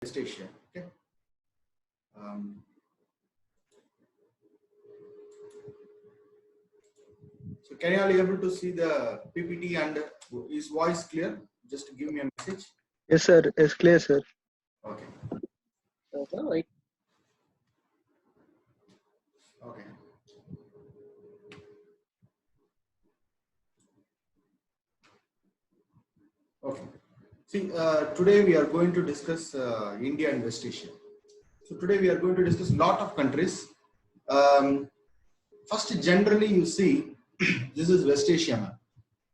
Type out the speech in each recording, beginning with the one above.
West Asia. Okay. So can you all able to see the PPT and is voice clear? Just give me a message. Yes, sir. It's clear, sir. Okay. Okay. Okay. Okay. See, today we are going to discuss India and West Asia. So today we are going to discuss a lot of countries. First, generally you see, this is West Asia map.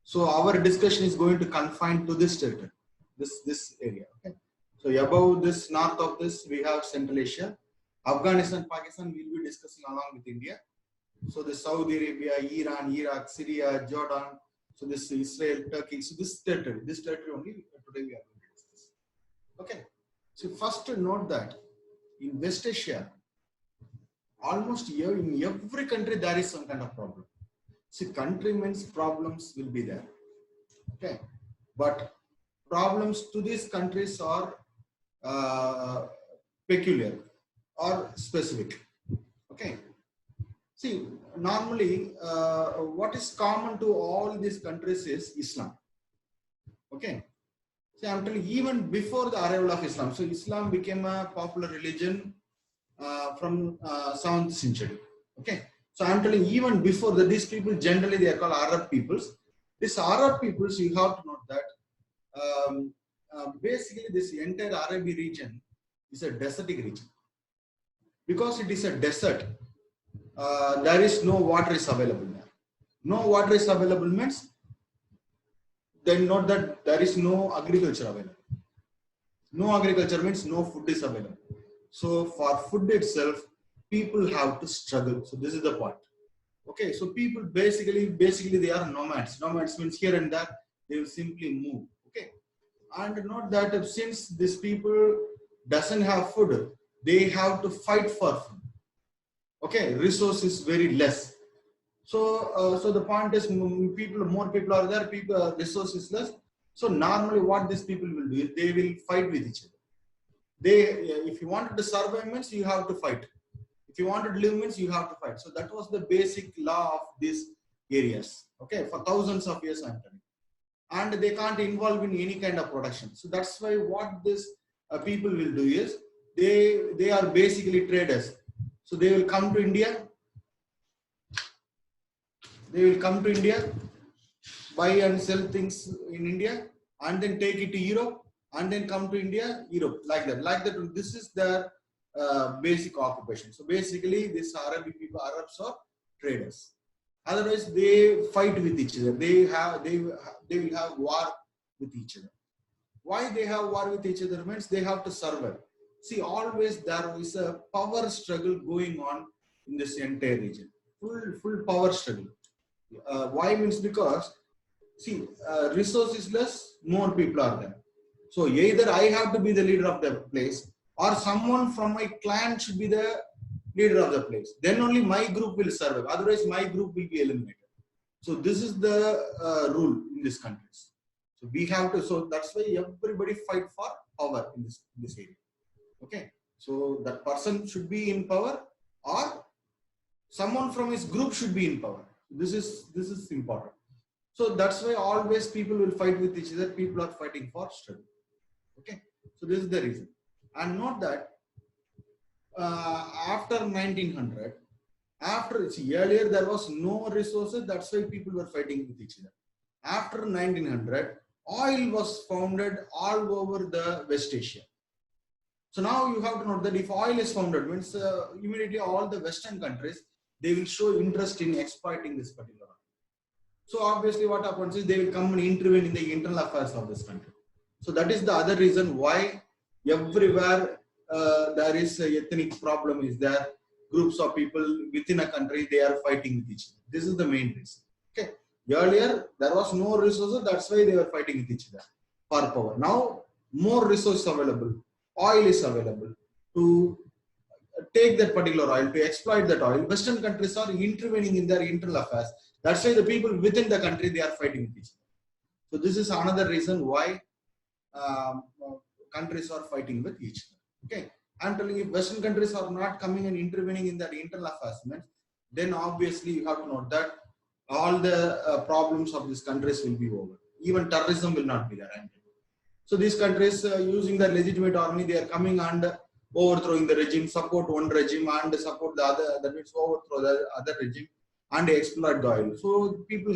So our discussion is going to confine to this territory, this area. Okay. So above this, north of this, we have Central Asia. Afghanistan, Pakistan, we will be discussing along with India. So the Saudi Arabia, Iran, Iraq, Syria, Jordan. So this Israel, Turkey. So this territory only today we are going to discuss. Okay. So first note that in West Asia, almost in every country there is some kind of problem. See, country means problems will be there. Okay. But problems to these countries are peculiar or specific. Okay. See, normally what is common to all these countries is Islam. Okay. See, I'm telling you, even before the arrival of Islam, so Islam became a popular religion from 7th century. Okay. So I'm telling you, even before that, these people generally they are called Arab peoples. These Arab peoples, you have to note that basically this entire Arabic region is a desertic region. Because it is a desert, there is no water is available there. No water is available means then note that there is no agriculture available. No agriculture means no food is available. So for food itself, people have to struggle. So this is the point. Okay, so people basically they are nomads. Nomads means here and there they will simply move. Okay, and note that since these people doesn't have food, they have to fight for food. Okay, resource is very less. So so the point is more people are there, resource is less. So normally what these people will do is they will fight with each other. If you wanted to survive means you have to fight. If you wanted to live means you have to fight. So that was the basic law of these areas. Okay, for thousands of years I'm telling. And they can't involve in any kind of production. So that's why what this people will do is they are basically traders. So they will come to India. They will come to India, buy and sell things in India, and then take it to Europe, and then come to India, Europe, like that. This is their basic occupation. So basically, these Arabic people, Arabs are traders. Otherwise, they fight with each other. They will have war with each other. Why they have war with each other means they have to survive. See, always there is a power struggle going on in this entire region. Full power struggle. Why means because see, resources less, more people are there. So either I have to be the leader of the place, or someone from my clan should be the leader of the place. Then only my group will survive. Otherwise, my group will be eliminated. So this is the rule in these countries. So we have to. So that's why everybody fight for power in this area. Okay. So that person should be in power, or someone from his group should be in power. This is important. So that's why always people will fight with each other. People are fighting for struggle. Okay. So this is the reason. And note that after 1900, earlier there was no resources. That's why people were fighting with each other. After 1900, oil was founded all over the West Asia. So now you have to note that if oil is founded, means immediately all the Western countries, they will show interest in exploiting this particular oil. So obviously what happens is they will come and intervene in the internal affairs of this country. So that is the other reason why everywhere there is a ethnic problem is there. Groups of people within a country, they are fighting with each other. This is the main reason. Okay. Earlier, there was no resources. That's why they were fighting with each other for power. Now, more resources available. Oil is available to take that particular oil, to exploit that oil. Western countries are intervening in their internal affairs. That's why the people within the country, they are fighting with each other. So this is another reason why countries are fighting with each other. Okay, I'm telling you, Western countries are not coming and intervening in their internal affairs, then obviously you have to note that all the problems of these countries will be over. Even terrorism will not be there. So these countries using their legitimate army, they are coming and overthrowing the regime, support one regime and support the other, that means overthrow the other regime and exploit the oil. So people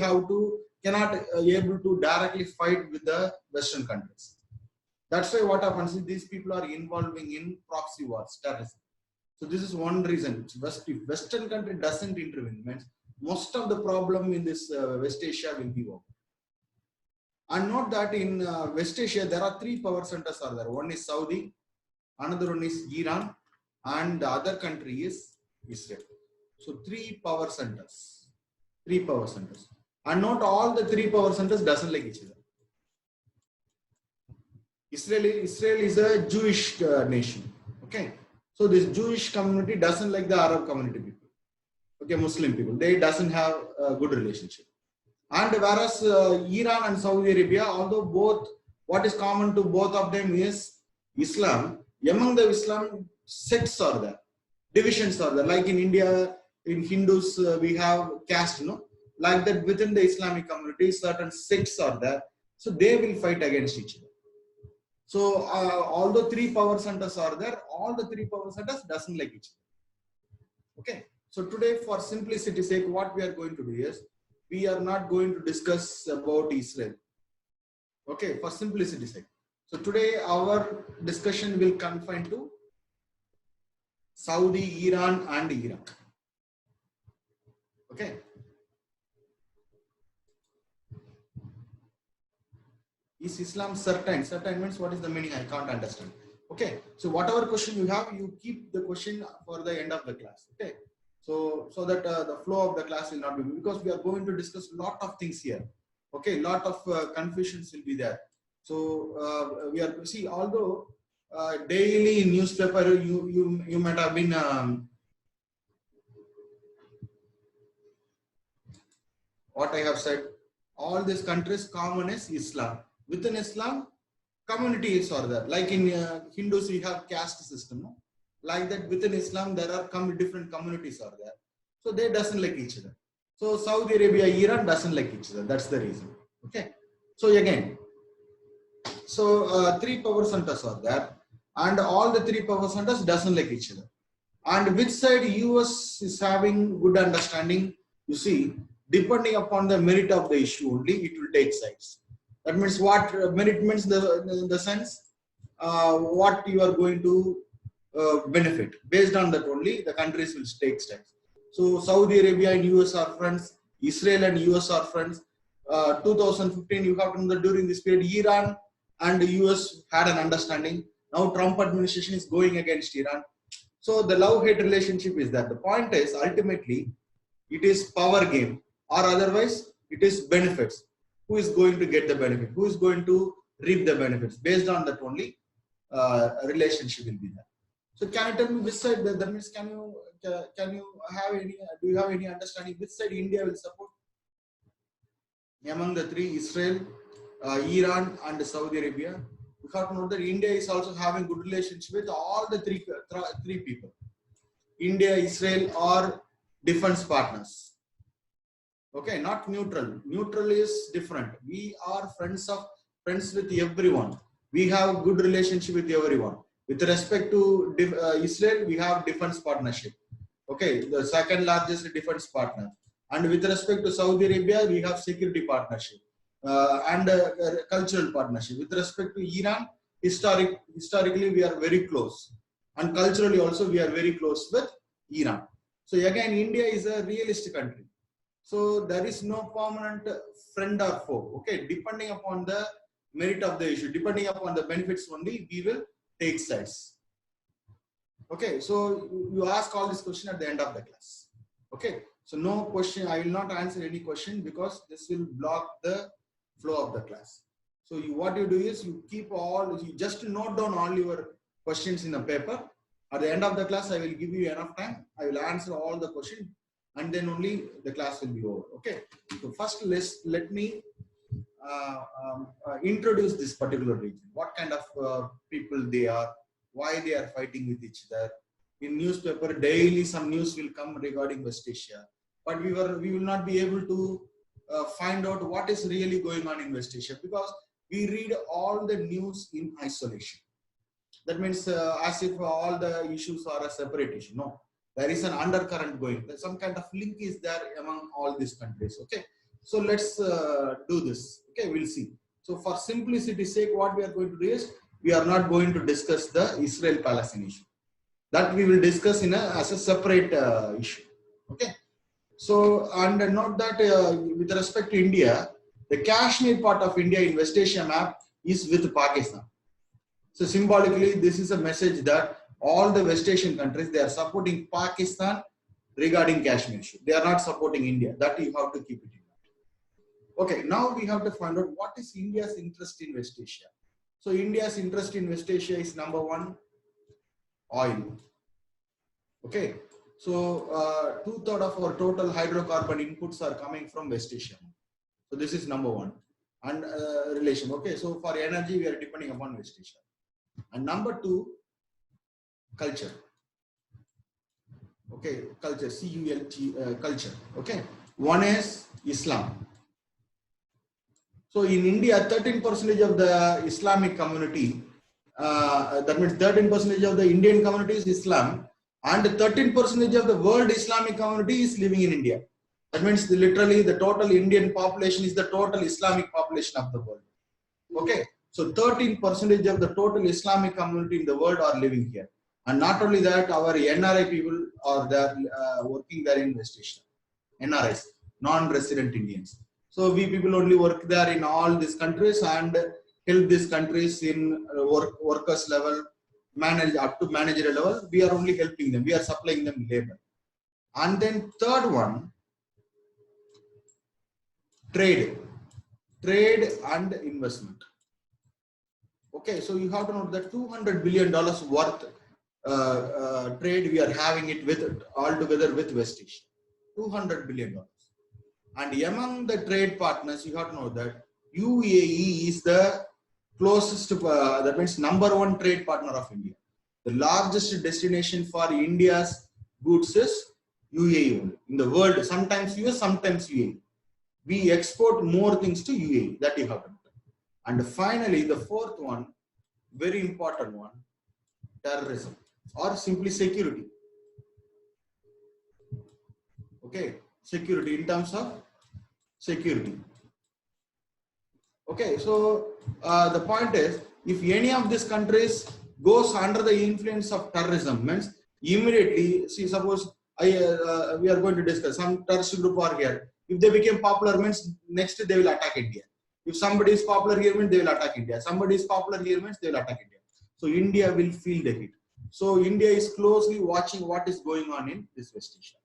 cannot able to directly fight with the Western countries. That's why what happens is these people are involving in proxy wars, terrorism. So this is one reason. If Western country doesn't intervene, means most of the problem in this West Asia will be over. And note that in West Asia, there are three power centers are there. One is Saudi, another one is Iran, and the other country is Israel. So three power centers. And not all the three power centers doesn't like each other. Israel is a Jewish nation. Okay. So this Jewish community doesn't like the Arab community people. Okay, Muslim people. They doesn't have a good relationship. And whereas Iran and Saudi Arabia, although what is common to both of them is Islam, among the Islam sects are there, divisions are there. Like in India, in Hindus, we have caste, like that within the Islamic community, certain sects are there. So they will fight against each other. So although three power centers are there, all the three power centers doesn't like each other. Okay. So today, for simplicity's sake, what we are going to do is, we are not going to discuss about Israel. Okay, for simplicity's sake. So today our discussion will confine to Saudi, Iran and Iraq. Okay. Is Islam certain? Certain means what is the meaning? I can't understand. Okay. So whatever question you have, you keep the question for the end of the class. Okay. So that the flow of the class will not be, because we are going to discuss a lot of things here. Okay, lot of confusions will be there. So we are see, although daily in newspaper you might have been what I have said. All these countries common is Islam. Within Islam, communities are there. Like in Hindus, we have caste system. No? Like that within Islam, there are different communities are there. So they doesn't like each other. So Saudi Arabia, Iran doesn't like each other. That's the reason. Okay. So again, three power centers are there, and all the three power centers doesn't like each other. And which side US is having good understanding, you see, depending upon the merit of the issue only, it will take sides. That means what merit means the sense what you are going to benefit. Based on that only, the countries will take steps. So Saudi Arabia and US are friends, Israel and US are friends. 2015, you have to know that during this period, Iran and the US had an understanding. Now Trump administration is going against Iran. So the love-hate relationship is that. The point is, ultimately, it is power game, or otherwise it is benefits. Who is going to get the benefit? Who is going to reap the benefits? Based on that only, relationship will be there. So can you tell me which side? That means can you have any? Do you have any understanding which side India will support? Among the three, Israel, Iran, and Saudi Arabia. We have to know that India is also having good relationship with all the three people. India, Israel are defense partners. Okay, not neutral. Neutral is different. We are friends with everyone. We have good relationship with everyone. With respect to Israel, we have defense partnership. Okay, the second largest defense partner. And with respect to Saudi Arabia, we have security partnership and cultural partnership. With respect to Iran, historically we are very close, and culturally also we are very close with Iran. So again, India is a realist country. So there is no permanent friend or foe. Okay, depending upon the merit of the issue, depending upon the benefits only, we will take sides. Okay, so you ask all this question at the end of the class. Okay, so no question, I will not answer any question because this will block the flow of the class. So what you do is you just note down all your questions in a paper. At the end of the class, I will give you enough time. I will answer all the questions and then only the class will be over. Okay, so first let me introduce this particular region. What kind of people they are, why they are fighting with each other. In newspaper, daily some news will come regarding West Asia, but we will not be able to find out what is really going on in West Asia, because we read all the news in isolation. That means as if all the issues are a separate issue. No, there is an undercurrent going. Some kind of link is there among all these countries. Okay, so let's do this. Okay, we'll see. So for simplicity's sake, what we are going to do is, we are not going to discuss the Israel-Palestine issue. That we will discuss as a separate issue. Okay. So, and note that with respect to India, the Kashmir part of India in West Asia map is with Pakistan. So symbolically, this is a message that all the West Asian countries, they are supporting Pakistan regarding Kashmir issue. They are not supporting India. That you have to keep it in mind. Okay, now we have to find out what is India's interest in West Asia. So India's interest in West Asia is number one, oil. Okay, so 2/3 of our total hydrocarbon inputs are coming from West Asia. So this is number one, and relation. Okay, so for energy we are depending upon West Asia. And number two, culture. Okay, culture, C-U-L-T, culture. Okay, one is Islam. So in India, 13% of the Islamic community, that means 13% of the Indian community is Islam, and 13% of the world Islamic community is living in India. That means literally the total Indian population is the total Islamic population of the world. Okay, so 13% of the total Islamic community in the world are living here. And not only that, our NRI people are there working there in West Asia. NRIs, non-resident Indians. So we people only work there in all these countries and help these countries in workers level, manage up to managerial level. We are only helping them. We are supplying them labor. And then third one, trade and investment. Okay, so you have to know that $200 billion worth trade we are having it with all together with West Asia. $200 billion. And among the trade partners, you have to know that UAE is the closest, that means number one trade partner of India. The largest destination for India's goods is UAE only. In the world, sometimes US, sometimes UAE. We export more things to UAE, that you have to know. And finally, the fourth one, very important one, terrorism or simply security. Okay, security in terms of security. Okay, so the point is, if any of these countries goes under the influence of terrorism, means immediately, see, suppose we are going to discuss some terrorist group are here. If they become popular, means next they will attack India. If somebody is popular here, means they will attack India. Somebody is popular here, means they will attack India. So India will feel the hit. So India is closely watching what is going on in this West Asia.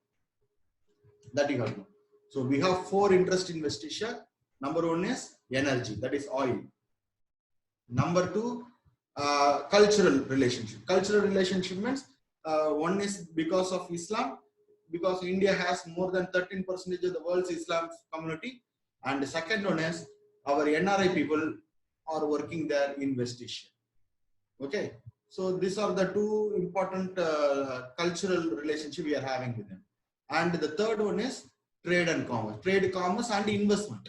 That you have to know. So we have four interests in West Asia. Number one is energy, that is oil. Number two, cultural relationship. Cultural relationship means one is because of Islam, because India has more than 13% of the world's Islam community. And the second one is our NRI people are working there in West Asia. Okay, so these are the two important cultural relationship we are having with them. And the third one is trade and commerce. Trade, commerce and investment.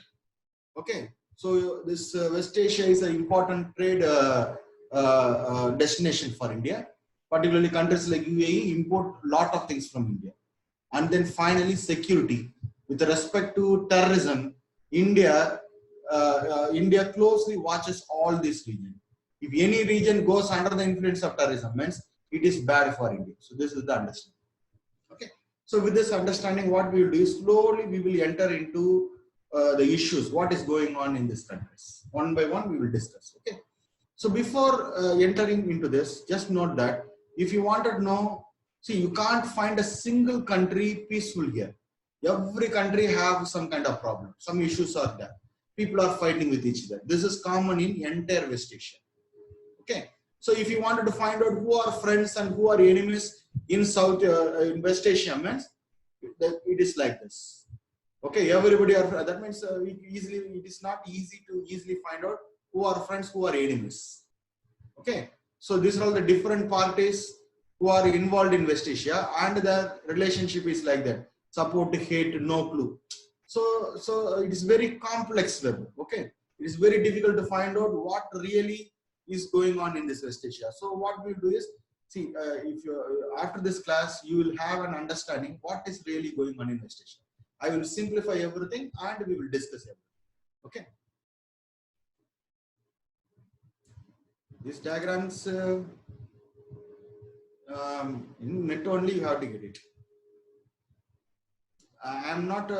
Okay, so this West Asia is an important trade destination for India. Particularly countries like UAE import a lot of things from India. And then finally security. With respect to terrorism, India closely watches all these regions. If any region goes under the influence of terrorism, means it is bad for India. So this is the understanding. Okay. So with this understanding, what we will do is slowly we will enter into the issues, what is going on in these countries. One by one we will discuss. Okay. So before entering into this, just note that if you want to know, see, you can't find a single country peaceful here. Every country have some kind of problem. Some issues are there. People are fighting with each other. This is common in entire West Asia. Okay. So if you wanted to find out who are friends and who are enemies in in West Asia, means it is like this. Okay, everybody are. That means it is not easy to easily find out who are friends, who are enemies. Okay, So these are all the different parties who are involved in West Asia, and the relationship is like that: support, hate, no clue. So it is very complex web. Okay, it is very difficult to find out what really is going on in this West Asia. So what we do is, see, if you after this class, you will have an understanding what is really going on in West Asia. I will simplify everything and we will discuss everything. Okay. These diagrams in net only you have to get it. I am not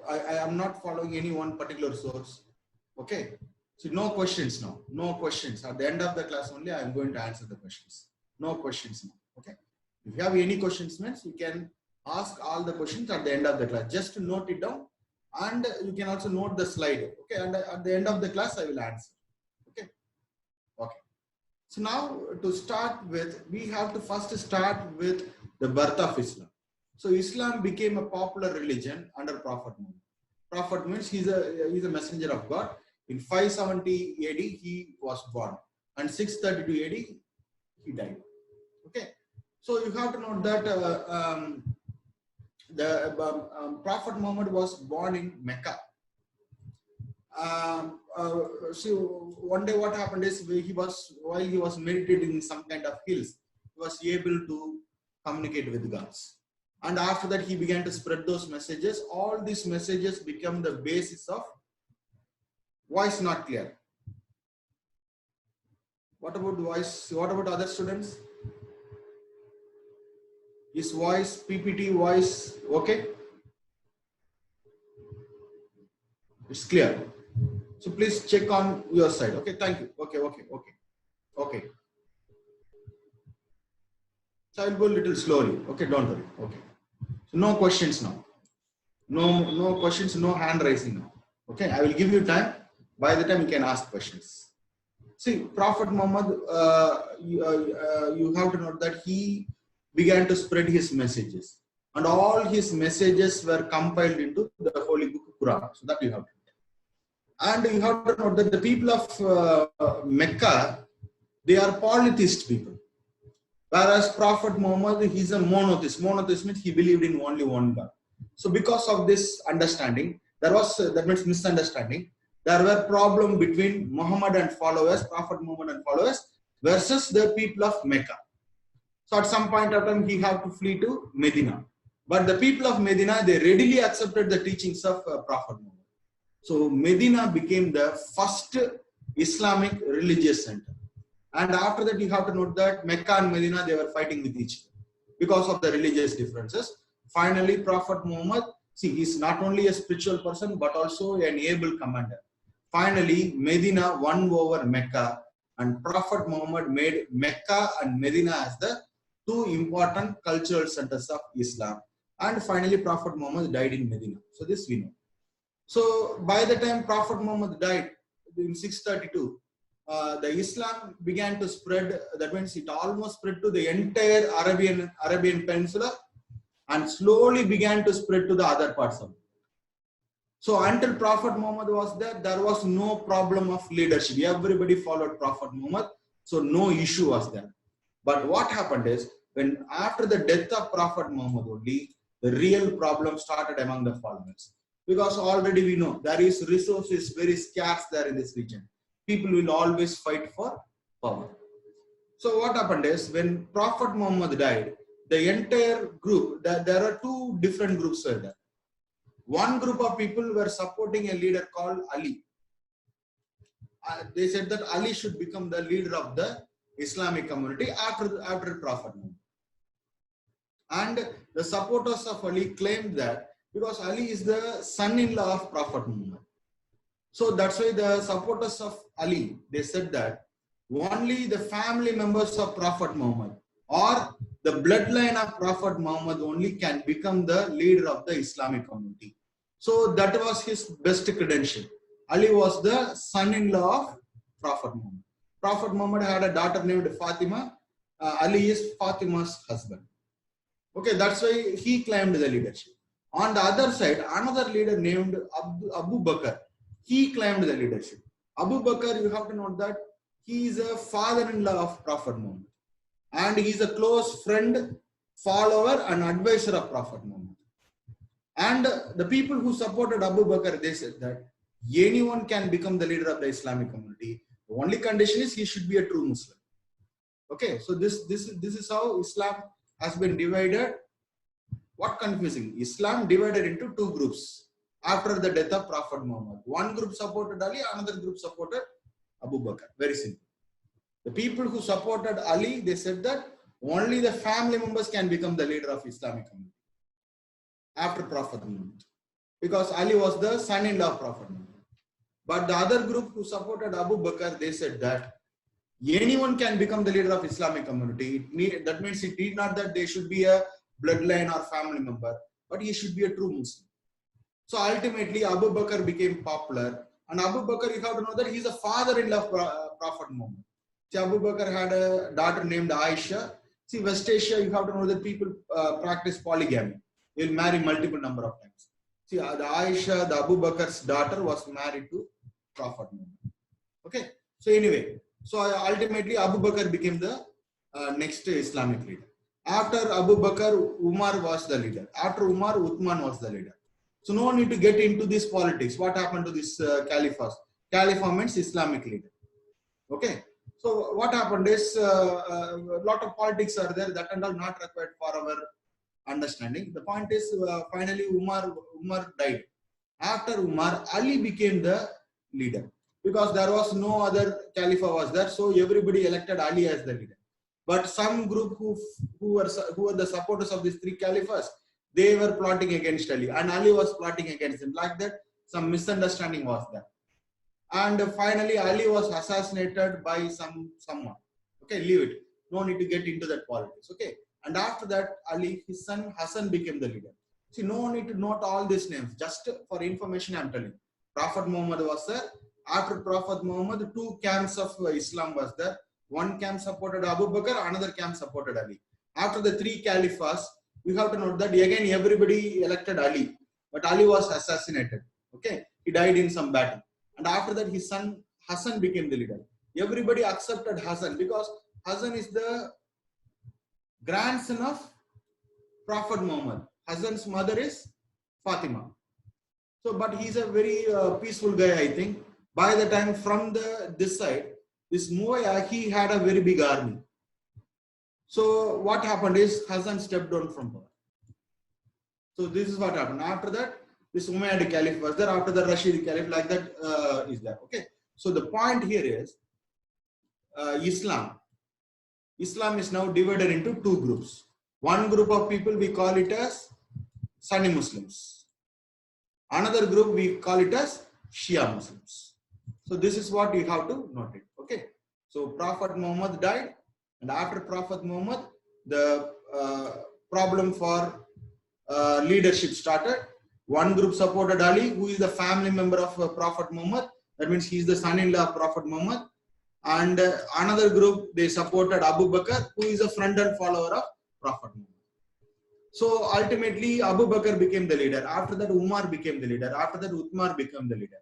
I am not following any one particular source. Okay. So no questions now. No questions. At the end of the class only I am going to answer the questions. No questions now. Okay. If you have any questions, means you can ask all the questions at the end of the class. Just to note it down, and you can also note the slide. Okay. And at the end of the class I will answer. Okay. Okay. So now to start with, we have to first start with the birth of Islam. So Islam became a popular religion under Prophet Muhammad. Prophet means he's a messenger of God. In 570 AD he was born, and 632 AD he died. Okay, so you have to note that Prophet Muhammad was born in Mecca. So one day what happened is, while he was meditating in some kind of hills, he was able to communicate with gods. And after that he began to spread those messages. All these messages become the basis of voice not clear. What about voice? What about other students? Is voice, PPT voice okay? It's clear. So please check on your side. Okay, thank you. Okay. So I'll go a little slowly. Okay, don't worry. Okay. So no questions now. No questions, no hand raising now. Okay, I will give you time. By the time you can ask questions. See, Prophet Muhammad, you have to note that he began to spread his messages, and all his messages were compiled into the Holy Book Quran. So that you have to. And you have to note that the people of Mecca, they are polytheist people. Whereas Prophet Muhammad, he's a monotheist. Monotheist means he believed in only one God. So because of this understanding, there was, that means misunderstanding, there were problems between Muhammad and followers, Prophet Muhammad and followers, versus the people of Mecca. So at some point of time, he had to flee to Medina. But the people of Medina, they readily accepted the teachings of Prophet Muhammad. So Medina became the first Islamic religious center. And after that, you have to note that Mecca and Medina, they were fighting with each other because of the religious differences. Finally, Prophet Muhammad, see, he's not only a spiritual person, but also an able commander. Finally, Medina won over Mecca, and Prophet Muhammad made Mecca and Medina as the two important cultural centers of Islam. And finally, Prophet Muhammad died in Medina. So this we know. So by the time Prophet Muhammad died in 632, the Islam began to spread. That means it almost spread to the entire Arabian Peninsula, and slowly began to spread to the other parts of it. So until Prophet Muhammad was there, there was no problem of leadership. Everybody followed Prophet Muhammad, so no issue was there. But what happened is, when after the death of Prophet Muhammad only, the real problem started among the followers. Because already we know there is resources very scarce there in this region. People will always fight for power. So what happened is, when Prophet Muhammad died, the entire group, there are two different groups there. One group of people were supporting a leader called Ali. They said that Ali should become the leader of the Islamic community after Prophet Muhammad. And the supporters of Ali claimed that because Ali is the son-in-law of Prophet Muhammad. So that's why the supporters of Ali, they said that only the family members of Prophet Muhammad or the bloodline of Prophet Muhammad only can become the leader of the Islamic community. So that was his best credential. Ali was the son-in-law of Prophet Muhammad. Prophet Muhammad had a daughter named Fatima. Ali is Fatima's husband. Okay, that's why he claimed the leadership. On the other side, another leader named Abu Bakr, he claimed the leadership. Abu Bakr, you have to note that he is a father-in-law of Prophet Muhammad. And he is a close friend, follower, and advisor of Prophet Muhammad. And the people who supported Abu Bakr, they said that anyone can become the leader of the Islamic community. The only condition is he should be a true Muslim. Okay, so this is how Islam has been divided. What confusing? Islam divided into two groups after the death of Prophet Muhammad. One group supported Ali, another group supported Abu Bakr. Very simple. The people who supported Ali, they said that only the family members can become the leader of Islamic community after Prophet Muhammad, because Ali was the son-in-law of Prophet Muhammad. But the other group who supported Abu Bakr, they said that anyone can become the leader of Islamic community. That means it need not that they should be a bloodline or family member, but he should be a true Muslim. So ultimately, Abu Bakr became popular, and Abu Bakr, you have to know that he is a father-in-law of Prophet Muhammad. See, Abu Bakr had a daughter named Aisha. See, West Asia, you have to know that people practice polygamy. They will marry multiple number of times. See, the Aisha, the Abu Bakr's daughter, was married to Prophet Muhammad. Okay. So anyway, so ultimately Abu Bakr became the next Islamic leader. After Abu Bakr, Umar was the leader. After Umar, Uthman was the leader. So no need to get into this politics. What happened to this caliphate? Caliphate means Islamic leader. Okay. So what happened is a lot of politics are there that and all not required for our understanding. The point is finally Umar died. After Umar, Ali became the leader because there was no other caliphate was there. So everybody elected Ali as the leader. But some group who were the supporters of these three caliphs, they were plotting against Ali, and Ali was plotting against him. Like that, some misunderstanding was there. And finally, Ali was assassinated by someone. Okay, leave it. No need to get into that politics. Okay. And after that, Ali, his son Hassan became the leader. See, no need to note all these names. Just for information, I'm telling. Prophet Muhammad was there. After Prophet Muhammad, two camps of Islam was there. One camp supported Abu Bakr, another camp supported Ali. After the three caliphs, we have to note that again everybody elected Ali, but Ali was assassinated. Okay, he died in some battle. And after that, his son Hassan became the leader. Everybody accepted Hassan because Hassan is the grandson of Prophet Muhammad. Hassan's mother is Fatima. So, but he's a very peaceful guy, I think. By the time from this side, this Muawiyah, he had a very big army. So what happened is Hassan stepped down from power. So this is what happened. After that, this Umayyad Caliph was there. After the Rashid Caliph, like that is there. Okay. So the point here is Islam. Islam is now divided into two groups. One group of people, we call it as Sunni Muslims. Another group, we call it as Shia Muslims. So this is what you have to note it. Okay. So Prophet Muhammad died, and after Prophet Muhammad, the problem for leadership started. One group supported Ali, who is the family member of Prophet Muhammad. That means he is the son-in-law of Prophet Muhammad. And another group, they supported Abu Bakr, who is a friend and follower of Prophet Muhammad. So ultimately, Abu Bakr became the leader. After that, Umar became the leader. After that, Uthman became the leader.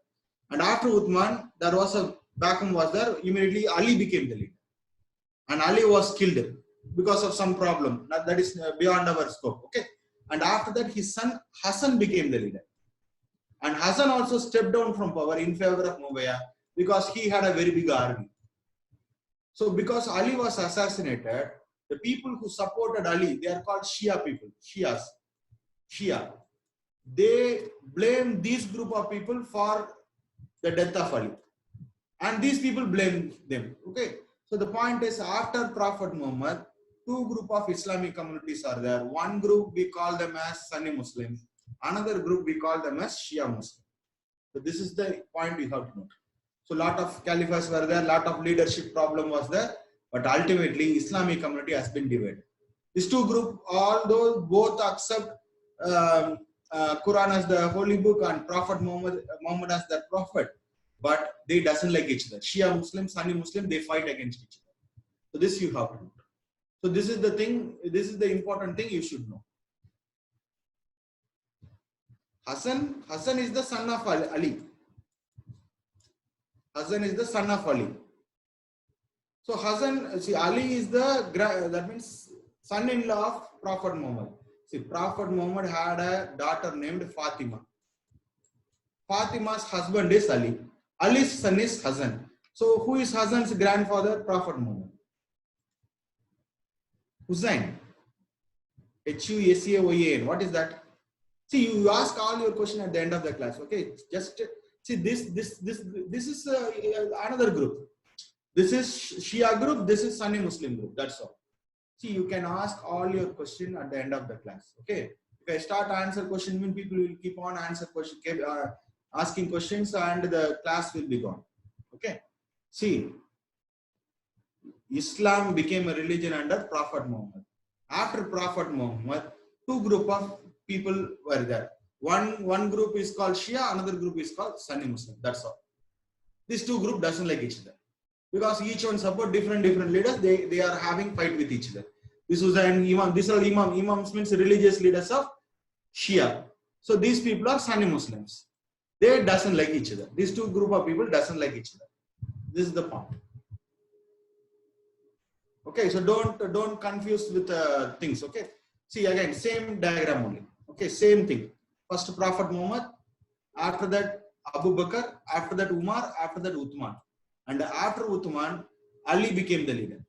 And after Uthman, there was a vacuum was there. Immediately, Ali became the leader. And Ali was killed because of some problem. That is beyond our scope. Okay. And after that, his son Hassan became the leader. And Hassan also stepped down from power in favor of Muawiyah because he had a very big army. So because Ali was assassinated, the people who supported Ali, they are called Shia people, Shias. Shia. They blame this group of people for the death of Ali. And these people blame them. Okay. So the point is, after Prophet Muhammad, two group of Islamic communities are there. One group we call them as Sunni Muslims. Another group we call them as Shia Muslims. So this is the point we have to note. So a lot of caliphs were there, lot of leadership problem was there, but ultimately Islamic community has been divided. These two groups, although both accept Quran as the holy book and Prophet Muhammad as the prophet, but they doesn't like each other. Shia Muslim, Sunni Muslim, they fight against each other. So this you have to know. So this is the thing, this is the important thing you should know. Hassan is the son of Ali. Hassan is the son of Ali. So Hassan, see, Ali is that means son-in-law of Prophet Muhammad. See, Prophet Muhammad had a daughter named Fatima. Fatima's husband is Ali. Ali's son is Hassan. So who is Hassan's grandfather? Prophet Muhammad. Hussein. Husayn. What is that? See, you ask all your question at the end of the class. Okay, just see this is another group. This is Shia group. This is Sunni Muslim group. That's all. See, you can ask all your question at the end of the class. Okay. If I start answer question, mean people will keep on answer question, asking questions, and the class will be gone. Okay. See, Islam became a religion under Prophet Muhammad. After Prophet Muhammad, two group of people were there. One group is called Shia, another group is called Sunni Muslim. That's all. These two groups doesn't like each other because each one support different leaders. They are having fight with each other. This was an imam. These are imams means religious leaders of Shia. So these people are Sunni Muslims. They doesn't like each other. These two group of people doesn't like each other. This is the point. Okay, so don't confuse with things. Okay, see again same diagram only. Okay, same thing. First Prophet Muhammad, after that Abu Bakr, after that Umar, after that Uthman, and after Uthman Ali became the leader,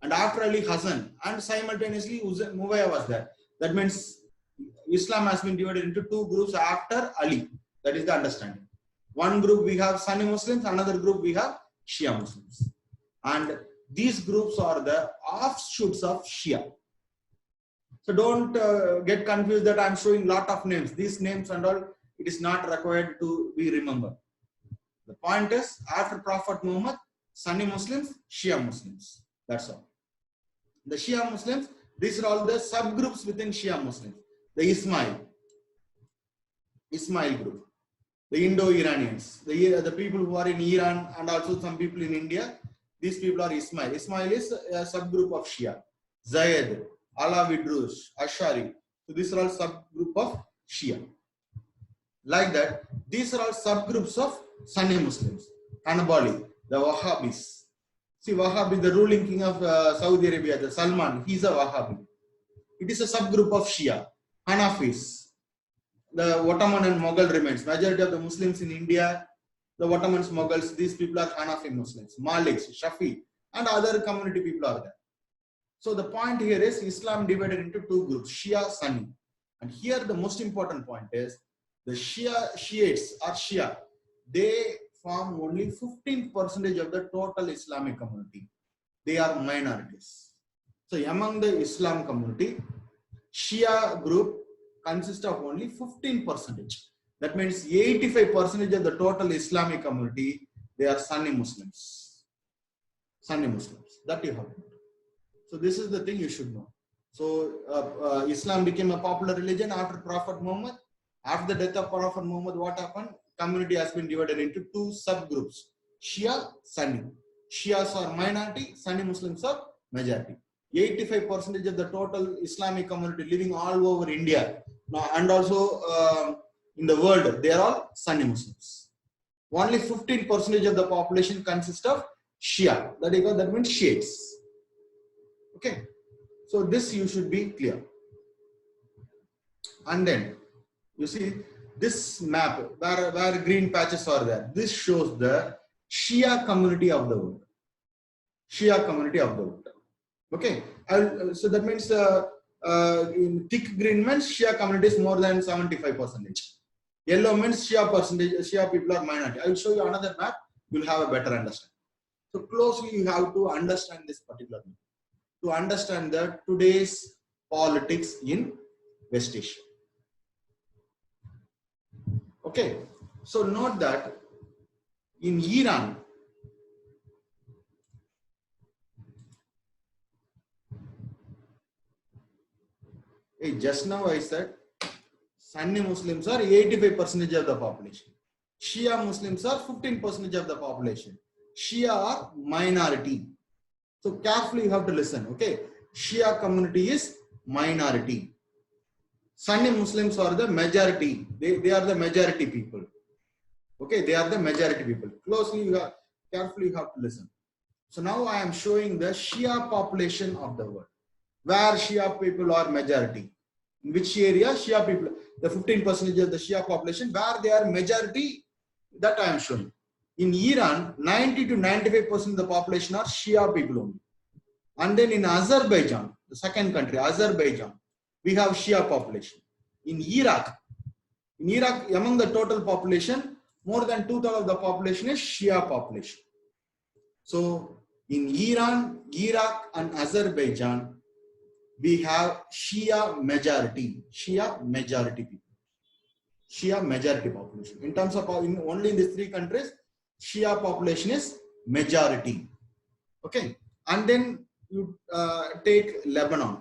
and after Ali Hassan, and simultaneously Muawiyah was there. That means Islam has been divided into two groups after Ali. That is the understanding. One group we have Sunni Muslims, another group we have Shia Muslims, and these groups are the offshoots of Shia. So don't get confused that I'm showing lot of names. These names and all, it is not required to be remembered. The point is, after Prophet Muhammad, Sunni Muslims, Shia Muslims. That's all. The Shia Muslims, these are all the subgroups within Shia Muslims. The Ismail group, the Indo-Iranians, the people who are in Iran and also some people in India. These people are Ismail. Ismail is a subgroup of Shia. Zayed, Alawi Druze, Ashari. So these are all subgroup of Shia. Like that, these are all subgroups of Sunni Muslims. Hanbali, the Wahhabis. See, Wahhabi, the ruling king of Saudi Arabia, the Salman, he's a Wahhabi. It is a subgroup of Shia. Hanafis, the Ottoman and Mughal remains. Majority of the Muslims in India, the Ottomans, Mughals, these people are Hanafi Muslims. Maliks, Shafi, and other community people are there. So the point here is Islam divided into two groups, Shia, Sunni. And here the most important point is the Shiites or Shia, they form only 15% of the total Islamic community. They are minorities. So among the Islam community, Shia group consists of only 15%. That means 85% of the total Islamic community, they are Sunni Muslims. Sunni Muslims. That you have to know. So this is the thing you should know. So Islam became a popular religion after Prophet Muhammad. After the death of Prophet Muhammad, what happened? Community has been divided into two subgroups, Shia, Sunni. Shias are minority, Sunni Muslims are majority. 85% of the total Islamic community living all over India and also in the world, they are all Sunni Muslims. Only 15% of the population consists of Shia. That means Shiites. Okay. So this you should be clear. And then you see this map where green patches are there. This shows the Shia community of the world. Shia community of the world. Okay. So that means in thick green means Shia community is more than 75%. Yellow means Shia people are minority. I will show you another map. You will have a better understanding. So closely you have to understand this particular map to understand the today's politics in West Asia. Okay. So note that in Iran, just now I said Sunni Muslims are 85% of the population. Shia Muslims are 15% of the population. Shia are minority. So carefully you have to listen. Okay. Shia community is minority. Sunni Muslims are the majority. They are the majority people. Okay. They are the majority people. Closely, carefully you have to listen. So now I am showing the Shia population of the world, where Shia people are majority. In which area Shia people, the 15% of the Shia population, where they are majority, that I am showing. In Iran, 90 to 95% of the population are Shia people only. And then in Azerbaijan, the second country, Azerbaijan, we have Shia population. In Iraq, among the total population, more than 2/3 of the population is Shia population. So in Iran, Iraq, and Azerbaijan, we have Shia majority people, Shia majority population. In terms of only in these three countries, Shia population is majority. Okay, and then you take Lebanon,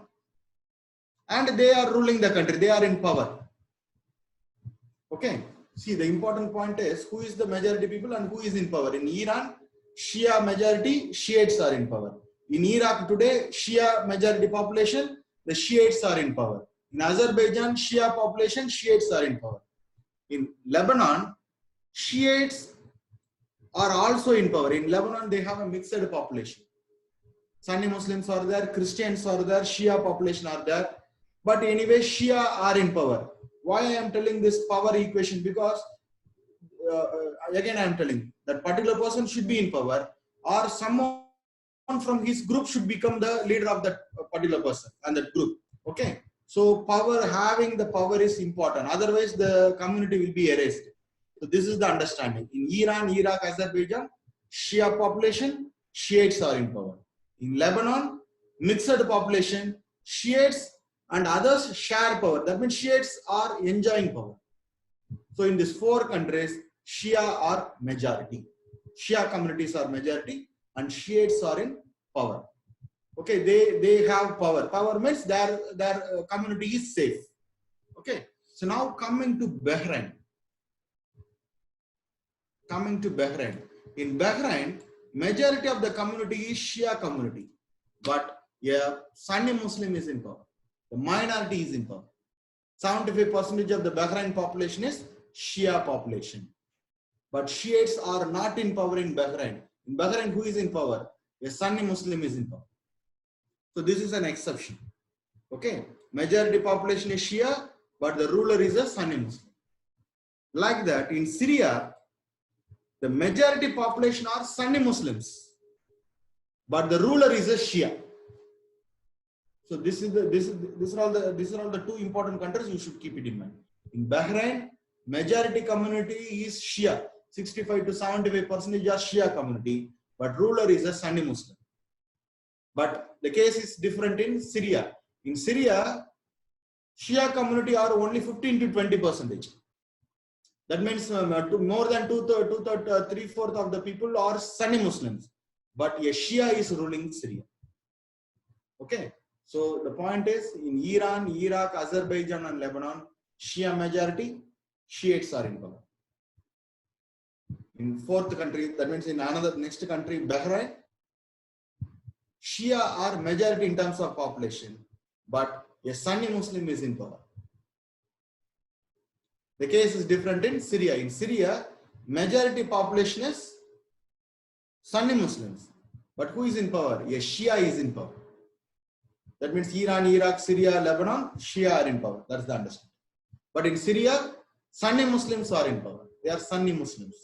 and they are ruling the country. They are in power. Okay, see, the important point is who is the majority people and who is in power. In Iran, Shia majority, Shiites are in power. In Iraq today, Shia majority population, the Shiites are in power. In Azerbaijan, Shia population, Shiites are in power. In Lebanon, Shiites are also in power. In Lebanon, they have a mixed population. Sunni Muslims are there, Christians are there, Shia population are there. But anyway, Shia are in power. Why I am telling this power equation? Because again I am telling that particular person should be in power, or someone from his group should become the leader of that particular person and that group. Okay, so having the power is important. Otherwise, the community will be erased. So this is the understanding. In Iran, Iraq, Azerbaijan, Shia population, Shiites are in power. In Lebanon, mixed population, Shiites and others share power. That means Shiites are enjoying power. So in these four countries, Shia are majority. Shia communities are majority and Shiites are in power. Okay, they have power. Power means their community is safe. Okay, so now coming to Bahrain. In Bahrain, majority of the community is Shia community, but Sunni Muslim is in power. The minority is in power. 75% of the Bahrain population is Shia population. But Shiites are not in power in Bahrain. In Bahrain, who is in power? A Sunni Muslim is in power. So this is an exception. Okay. Majority population is Shia, but the ruler is a Sunni Muslim. Like that, in Syria, the majority population are Sunni Muslims, but the ruler is a Shia. So these are all the two important countries you should keep it in mind. In Bahrain, majority community is Shia. 65 to 75% are Shia community, but ruler is a Sunni Muslim. But the case is different in Syria. In Syria, Shia community are only 15 to 20%. That means more than three-fourths of the people are Sunni Muslims, but a Shia is ruling Syria. Okay. So the point is, in Iran, Iraq, Azerbaijan, and Lebanon, Shia majority, Shiites are in power. In fourth country, that means in next country, Bahrain, Shia are majority in terms of population, but a Sunni Muslim is in power. The case is different in Syria. In Syria, majority population is Sunni Muslims, but who is in power? A Shia is in power. That means Iran, Iraq, Syria, Lebanon, Shia are in power. That's the understanding. But in Syria, Sunni Muslims are in power. They are Sunni Muslims.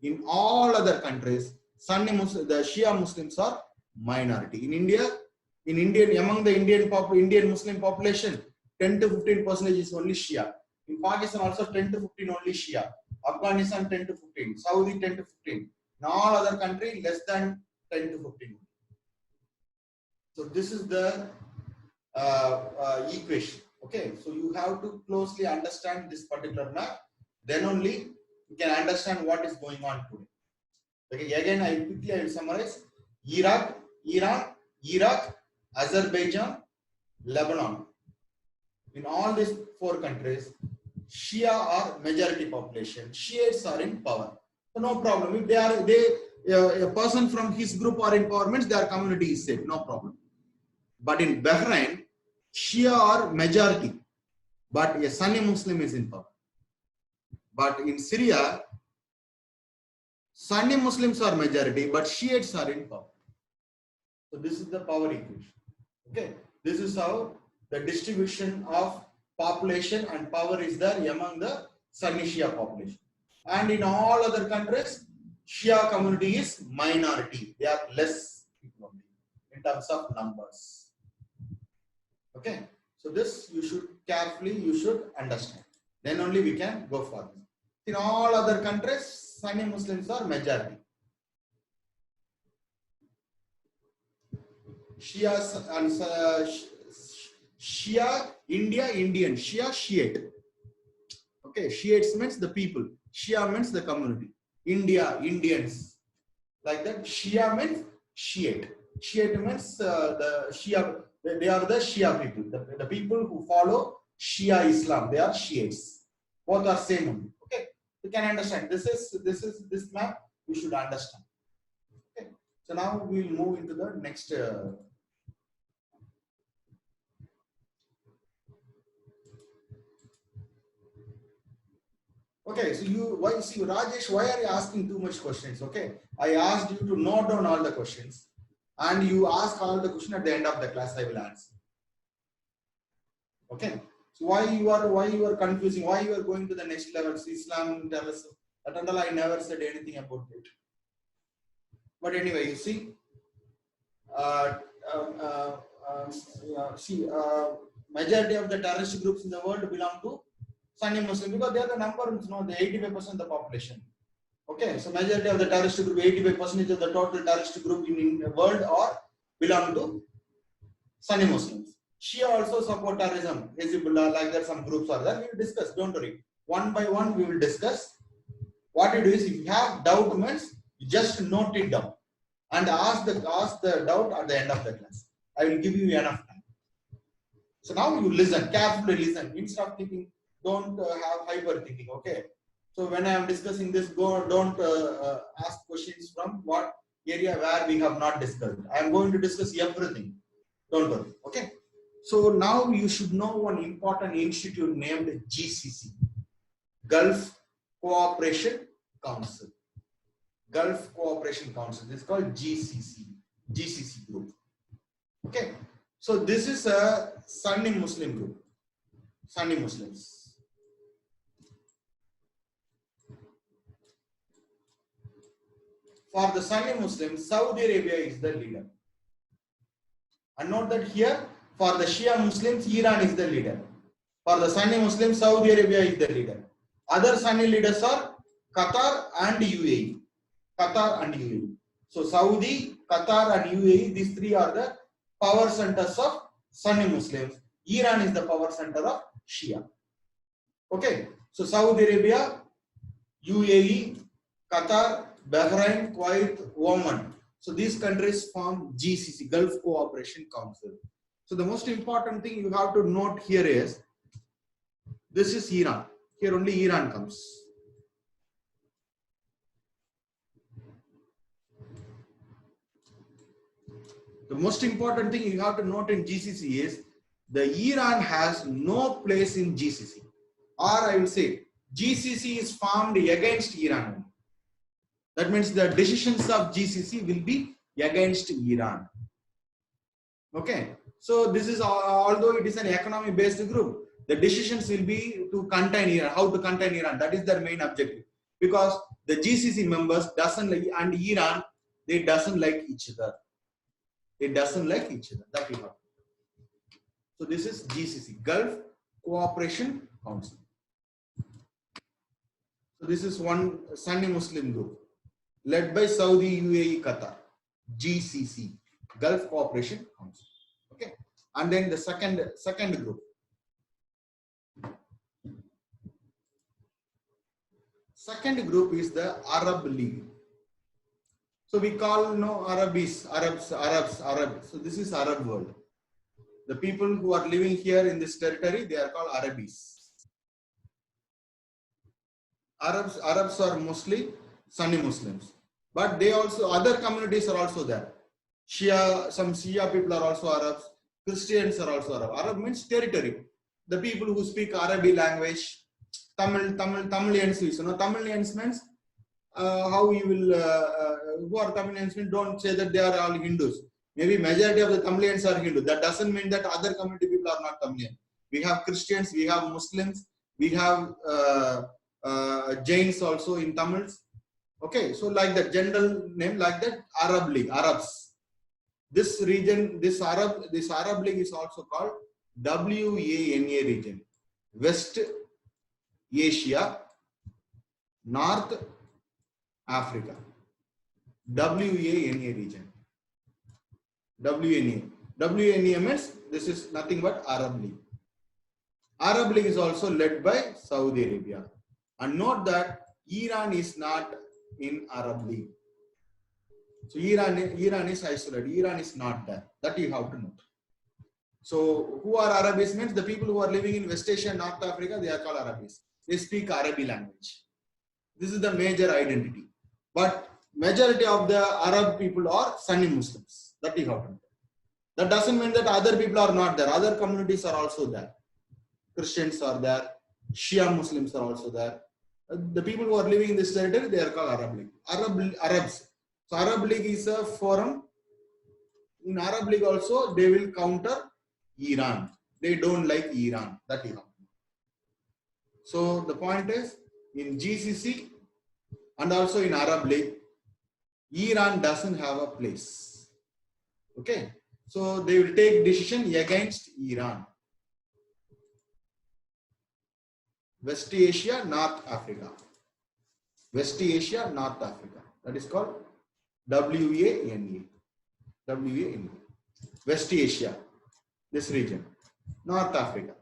In all other countries, the Shia Muslims are minority. In India, among the Indian Muslim population, 10 to 15% is only Shia. In Pakistan also 10 to 15 only Shia. Afghanistan 10 to 15. Saudi 10 to 15. In all other countries, less than 10 to 15. So this is the equation. Okay, so you have to closely understand this particular map. Then only you can understand what is going on today. Okay, again I will summarize. Iraq, Iran, Iraq, Azerbaijan, Lebanon. In all these four countries, Shia are majority population. Shiites are in power. So no problem. If a person from his group are in power, means their community is safe. No problem. But in Bahrain, Shia are majority, but a Sunni Muslim is in power. But in Syria, Sunni Muslims are majority, but Shiites are in power. So this is the power equation. Okay, this is how the distribution of population and power is there among the Sunni Shia population. And in all other countries, Shia community is minority. They are less people only in terms of numbers. Okay, so this you should understand. Then only we can go for this. In all other countries, Sunni Muslims are majority. Shia and Shia, India, Indian. Shia, Shiite. Okay, Shiites means the people. Shia means the community. India, Indians. Like that. Shia means Shiite. Shiite means the Shia. They are the Shia people. The people who follow Shia Islam. They are Shiites. Both are same only. Okay, you can understand. This map we should understand. Okay, so now we will move into the next. Okay, so Rajesh, why are you asking too much questions? Okay, I asked you to note down all the questions, and you ask all the questions at the end of the class. I will answer. Okay, so why you are confusing? Why you are going to the next levels? Islam, terrorism. That and all, I never said anything about it. But anyway, you see, majority of the terrorist groups in the world belong to Sunni Muslim because they are the number, the 85% of the population. Okay, so majority of the terrorist group, 85% of the total terrorist group in the world are belong to Sunni Muslims. Shia also support terrorism, Hezbollah, like that some groups are there. We will discuss, don't worry. One by one we will discuss. What you do is if you have doubt means you just note it down and ask the doubt at the end of the class. I will give you enough time. So now you listen, carefully listen. Instead of thinking, don't have hyper thinking. Okay. So when I am discussing this, don't ask questions from what area where we have not discussed. I am going to discuss everything. Don't worry. Okay. So now you should know one important institute named GCC, Gulf Cooperation Council. Gulf Cooperation Council. This is called GCC group. Okay. So this is a Sunni Muslim group. Sunni Muslims. For the Sunni Muslims, Saudi Arabia is the leader. And note that here, for the Shia Muslims, Iran is the leader. For the Sunni Muslims, Saudi Arabia is the leader. Other Sunni leaders are Qatar and UAE. Qatar and UAE. So Saudi, Qatar and UAE, these three are the power centers of Sunni Muslims. Iran is the power center of Shia. Okay. So Saudi Arabia, UAE, Qatar, Bahrain, Kuwait, Oman. So these countries form GCC, Gulf Cooperation Council. So the most important thing you have to note here is, this is Iran. Here only Iran comes. The most important thing you have to note in GCC is, the Iran has no place in GCC. Or I will say, GCC is formed against Iran. That means the decisions of GCC will be against Iran. Okay. So this is, although it is an economy based group, the decisions will be to contain Iran, how to contain Iran. That is their main objective. Because the GCC members doesn't like, and Iran, they doesn't like each other. They doesn't like each other. That we have. So this is GCC, Gulf Cooperation Council. So this is one Sunni Muslim group led by Saudi, UAE, Qatar. GCC, Gulf Cooperation Council. Okay, and then the second group. Second group is the Arab League. So we call Arabs. So this is Arab world. The people who are living here in this territory, they are called Arabis. Arabs are mostly Sunni Muslims, but they also, other communities are also there. Some Shia people are also Arabs. Christians are also Arab. Arab means territory. The people who speak Arabic language, Tamilians, Tamilians means how you will, who are Tamilians, don't say that they are all Hindus. Maybe majority of the Tamilians are Hindu. That doesn't mean that other community people are not Tamilian. We have Christians, we have Muslims, we have Jains also in Tamils. Okay, so like that general name, like that Arab League, Arabs. This region, this Arab League is also called WANA region, West Asia, North Africa, WANA region. WNA means this is nothing but Arab League. Arab League is also led by Saudi Arabia. And note that Iran is not in Arab League. So Iran is isolated. Iran is not there. That you have to note. So who are Arabis means the people who are living in West Asia and North Africa, they are called Arabis. They speak Arabic language. This is the major identity. But majority of the Arab people are Sunni Muslims. That you have to know. That doesn't mean that other people are not there. Other communities are also there. Christians are there. Shia Muslims are also there. The people who are living in this territory, they are called Arab League. Arabs. So Arab League is a forum. In Arab League also, they will counter Iran. They don't like Iran. That you have to know. So the point is, in GCC and also in Arab League, Iran doesn't have a place. Okay, so they will take decision against Iran. West Asia, North Africa. West Asia, North Africa. That is called WANA. WANA. West Asia, this region. North Africa.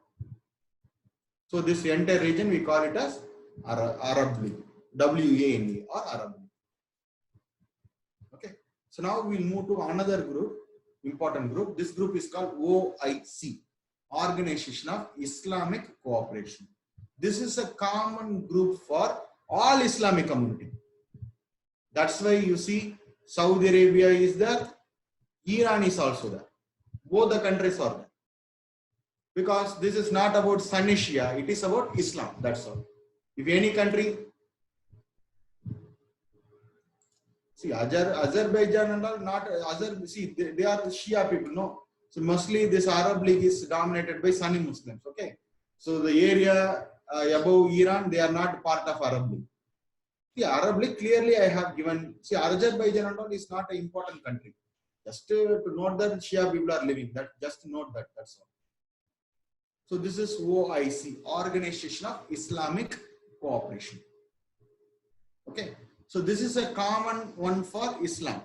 So this entire region we call it as Arab League. WANA or Arab League. Okay. So now we'll move to another group, important group. This group is called OIC, Organization of Islamic Cooperation. This is a common group for all Islamic community. That's why you see Saudi Arabia is there, Iran is also there. Both the countries are there. Because this is not about Sunni Shia, it is about Islam, that's all. If any country, see Azerbaijan and all, not see they are Shia people, no. So mostly this Arab League is dominated by Sunni Muslims, okay. So the area above Iran, they are not part of Arab League. See, Arab League clearly I have given, see Azerbaijan and all is not an important country. Just to note that Shia people are living, that just to note that, that's all. So this is OIC, Organization of Islamic Cooperation. Okay, so this is a common one for Islam.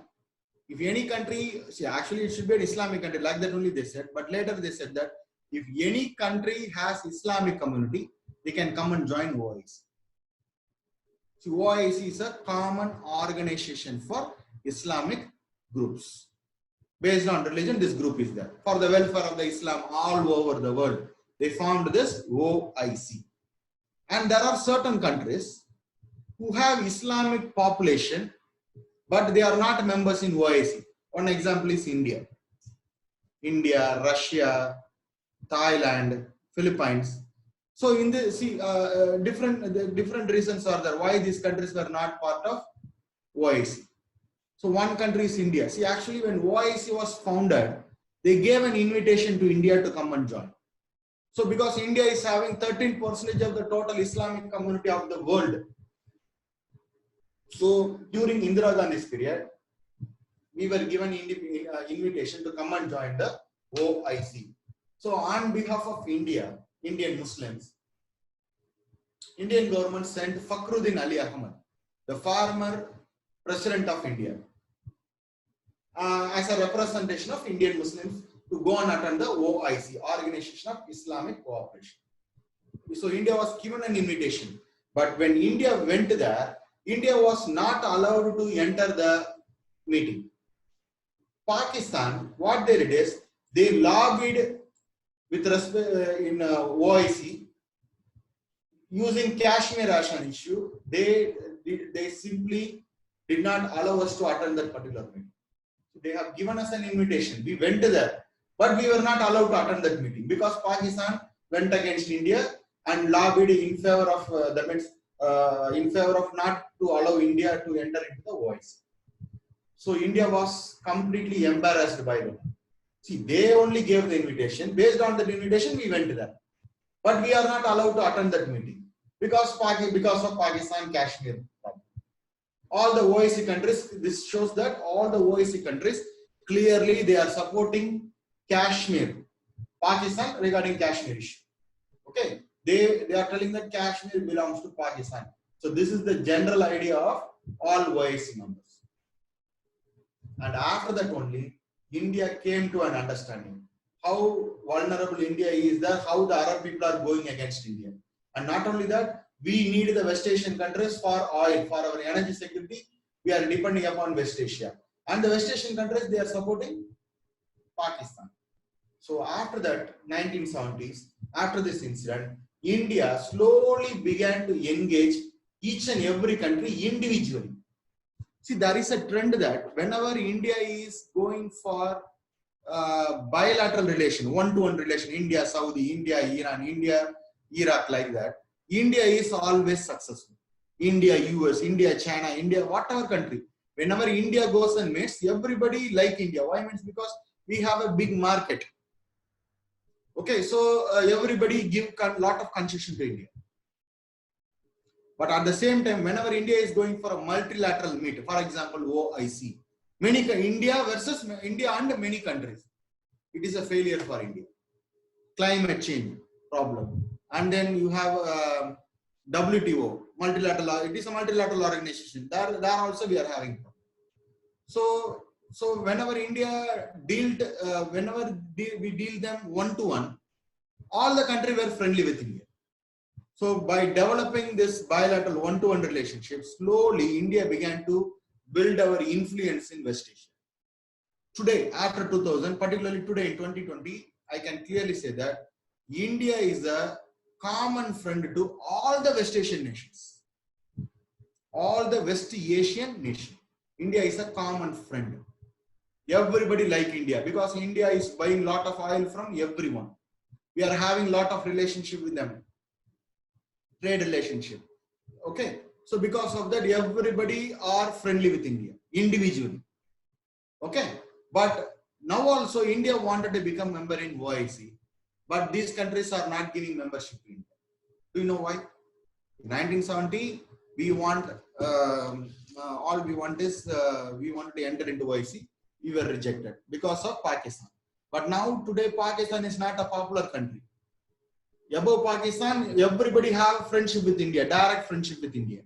If any country, see actually it should be an Islamic country, like that only they said, but later they said that if any country has Islamic community, they can come and join OIC. So OIC is a common organization for Islamic groups. Based on religion, this group is there. For the welfare of the Islam all over the world, they formed this OIC. And there are certain countries who have Islamic population, but they are not members in OIC. One example is India. India, Russia, Thailand, Philippines. So in the different reasons are there why these countries were not part of OIC. So one country is India. See, actually when OIC was founded, they gave an invitation to India to come and join. So because India is having 13% of the total Islamic community of the world. So during Indira Gandhi's period, we were given invitation to come and join the OIC. So on behalf of India, Indian Muslims, Indian government sent Fakhruddin Ali Ahmad, the former president of India, as a representation of Indian Muslims to go and attend the OIC, Organization of Islamic Cooperation. So India was given an invitation, but when India went there, India was not allowed to enter the meeting. Pakistan, what they did is, they lobbied with respect in OIC using Kashmir as an issue. They simply did not allow us to attend that particular meeting. So they have given us an invitation. We went there, but we were not allowed to attend that meeting because Pakistan went against India and lobbied in favor of in favor of not to allow India to enter into the OIC. So India was completely embarrassed by them. See, they only gave the invitation. Based on that invitation, we went there. But we are not allowed to attend that meeting because of Pakistan Kashmir problem. All the OIC countries, this shows that all the OIC countries clearly they are supporting Kashmir, Pakistan regarding Kashmir issue. Okay, they are telling that Kashmir belongs to Pakistan. So this is the general idea of all OIC members. And after that only, India came to an understanding how vulnerable India is there, how the Arab people are going against India. And not only that, we need the West Asian countries for oil, for our energy security. We are depending upon West Asia. And the West Asian countries, they are supporting Pakistan. So after that, 1970s, after this incident, India slowly began to engage each and every country individually. See, there is a trend that whenever India is going for bilateral relation, one-to-one relation, India, Saudi, India, Iran, India, Iraq, like that, India is always successful. India, US, India, China, India, whatever country. Whenever India goes and meets, everybody like India. Why? Means because we have a big market. Okay, so everybody give a lot of concession to India. But at the same time, whenever India is going for a multilateral meet, for example, OIC, India versus India and many countries, it is a failure for India. Climate change problem. And then you have WTO, multilateral, it is a multilateral organization. There also we are having problem. So whenever India dealt, we deal them one-to-one, all the countries were friendly with India. So by developing this bilateral one-to-one relationship, slowly India began to build our influence in West Asia. Today, after 2000, particularly today in 2020, I can clearly say that India is a common friend to all the West Asian nations. All the West Asian nations. India is a common friend. Everybody like India because India is buying lot of oil from everyone. We are having lot of relationship with them. Trade relationship. Okay. So because of that, everybody are friendly with India individually. Okay. But now also India wanted to become member in OIC, but these countries are not giving membership to India. Do you know why? In 1970, we want all we want is we wanted to enter into OIC. We were rejected because of Pakistan. But now today Pakistan is not a popular country. Above Pakistan, everybody have friendship with India, direct friendship with India.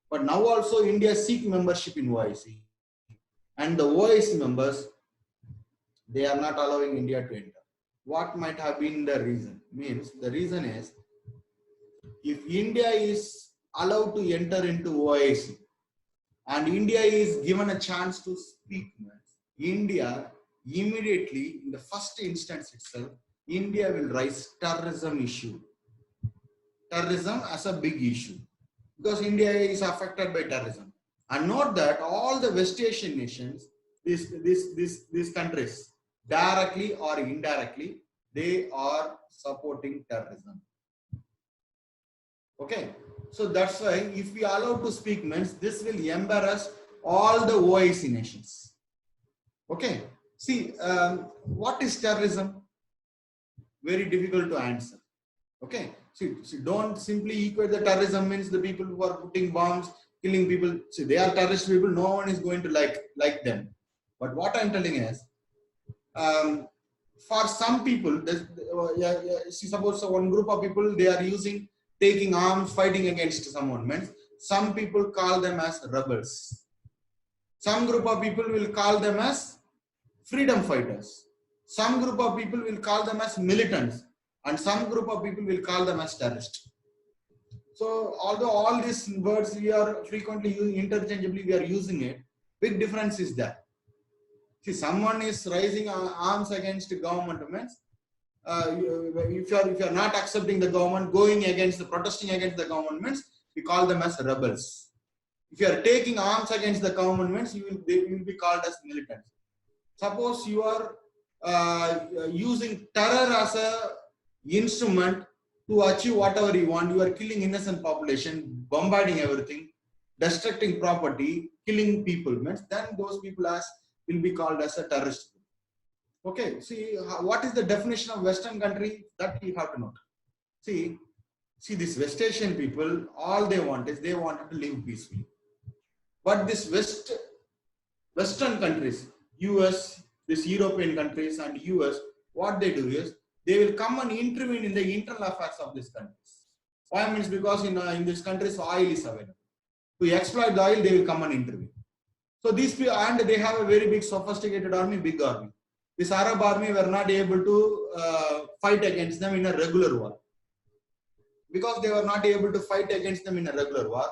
But now also India seek membership in OIC. And the OIC members, they are not allowing India to enter. What might have been the reason? Means the reason is, if India is allowed to enter into OIC and India is given a chance to speak, India immediately in the first instance itself, India will raise terrorism issue. Terrorism as a big issue because India is affected by terrorism. And note that all the West Asian nations, these countries, directly or indirectly, they are supporting terrorism. Okay, so that's why if we allow to speak means this will embarrass all the OIC nations. Okay, see what is terrorism? Very difficult to answer. Okay, see don't simply equate the terrorism means the people who are putting bombs, killing people. See, they are terrorist people. No one is going to like them. But what I'm telling is, for some people, see, suppose one group of people they are taking arms, fighting against someone. Means some people call them as rebels. Some group of people will call them as freedom fighters. Some group of people will call them as militants. And some group of people will call them as terrorists. So although all these words we are frequently using interchangeably, we are using it, big difference is that. See, someone is raising arms against the government means, if you are not accepting the government, protesting against the government means, we call them as rebels. If you are taking arms against the government means, you will be called as militants. Suppose you are using terror as a instrument to achieve whatever you want. You are killing innocent population, bombarding everything, destructing property, killing people. Means then those people will be called as a terrorist. Okay, see what is the definition of Western country, that you have to note. See this West Asian people, all they want is they wanted to live peacefully. But this Western countries, US, this European countries and US, what they do is they will come and intervene in the internal affairs of these countries. Why? Means because in these countries oil is available. To exploit the oil, they will come and intervene. So these people, and they have a very big sophisticated army, big army. This Arab army were not able to fight against them in a regular war. Because they were not able to fight against them in a regular war,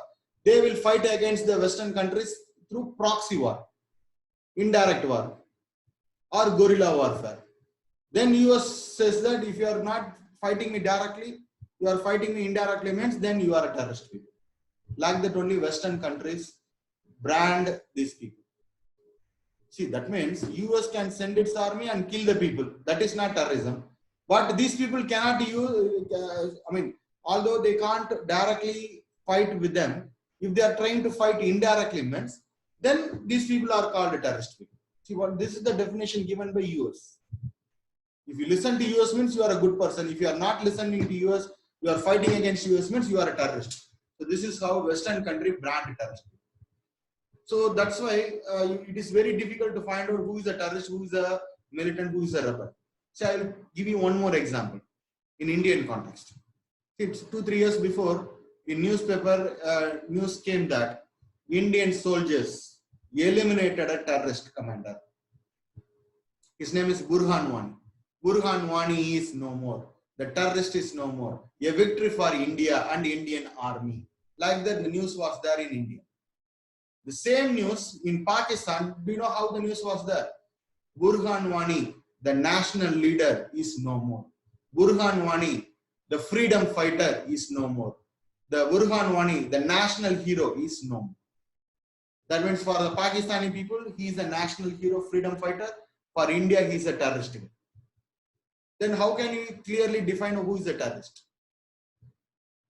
they will fight against the Western countries through proxy war, indirect war, or guerrilla warfare. Then US says that if you are not fighting me directly, you are fighting me indirectly, means then you are a terrorist people. Like that only Western countries brand these people. See, that means US can send its army and kill the people. That is not terrorism. But these people cannot use, although they can't directly fight with them, if they are trying to fight indirectly, means then these people are called terrorist people. See, this is the definition given by US. If you listen to US means you are a good person. If you are not listening to US, you are fighting against US means you are a terrorist. So this is how Western country brand terrorist. So that's why it is very difficult to find out who is a terrorist, who is a militant, who is a rebel. So I will give you one more example in Indian context. It's 2-3 years before, in newspaper, news came that Indian soldiers eliminated a terrorist commander. His name is Burhan Wani. Burhan Wani is no more. The terrorist is no more. A victory for India and Indian army. Like that, the news was there in India. The same news in Pakistan, do you know how the news was there? Burhan Wani, the national leader, is no more. Burhan Wani, the freedom fighter, is no more. The Burhan Wani, the national hero, is no more. That means for the Pakistani people, he is a national hero, freedom fighter. For India, he is a terrorist. Then how can you clearly define who is a terrorist?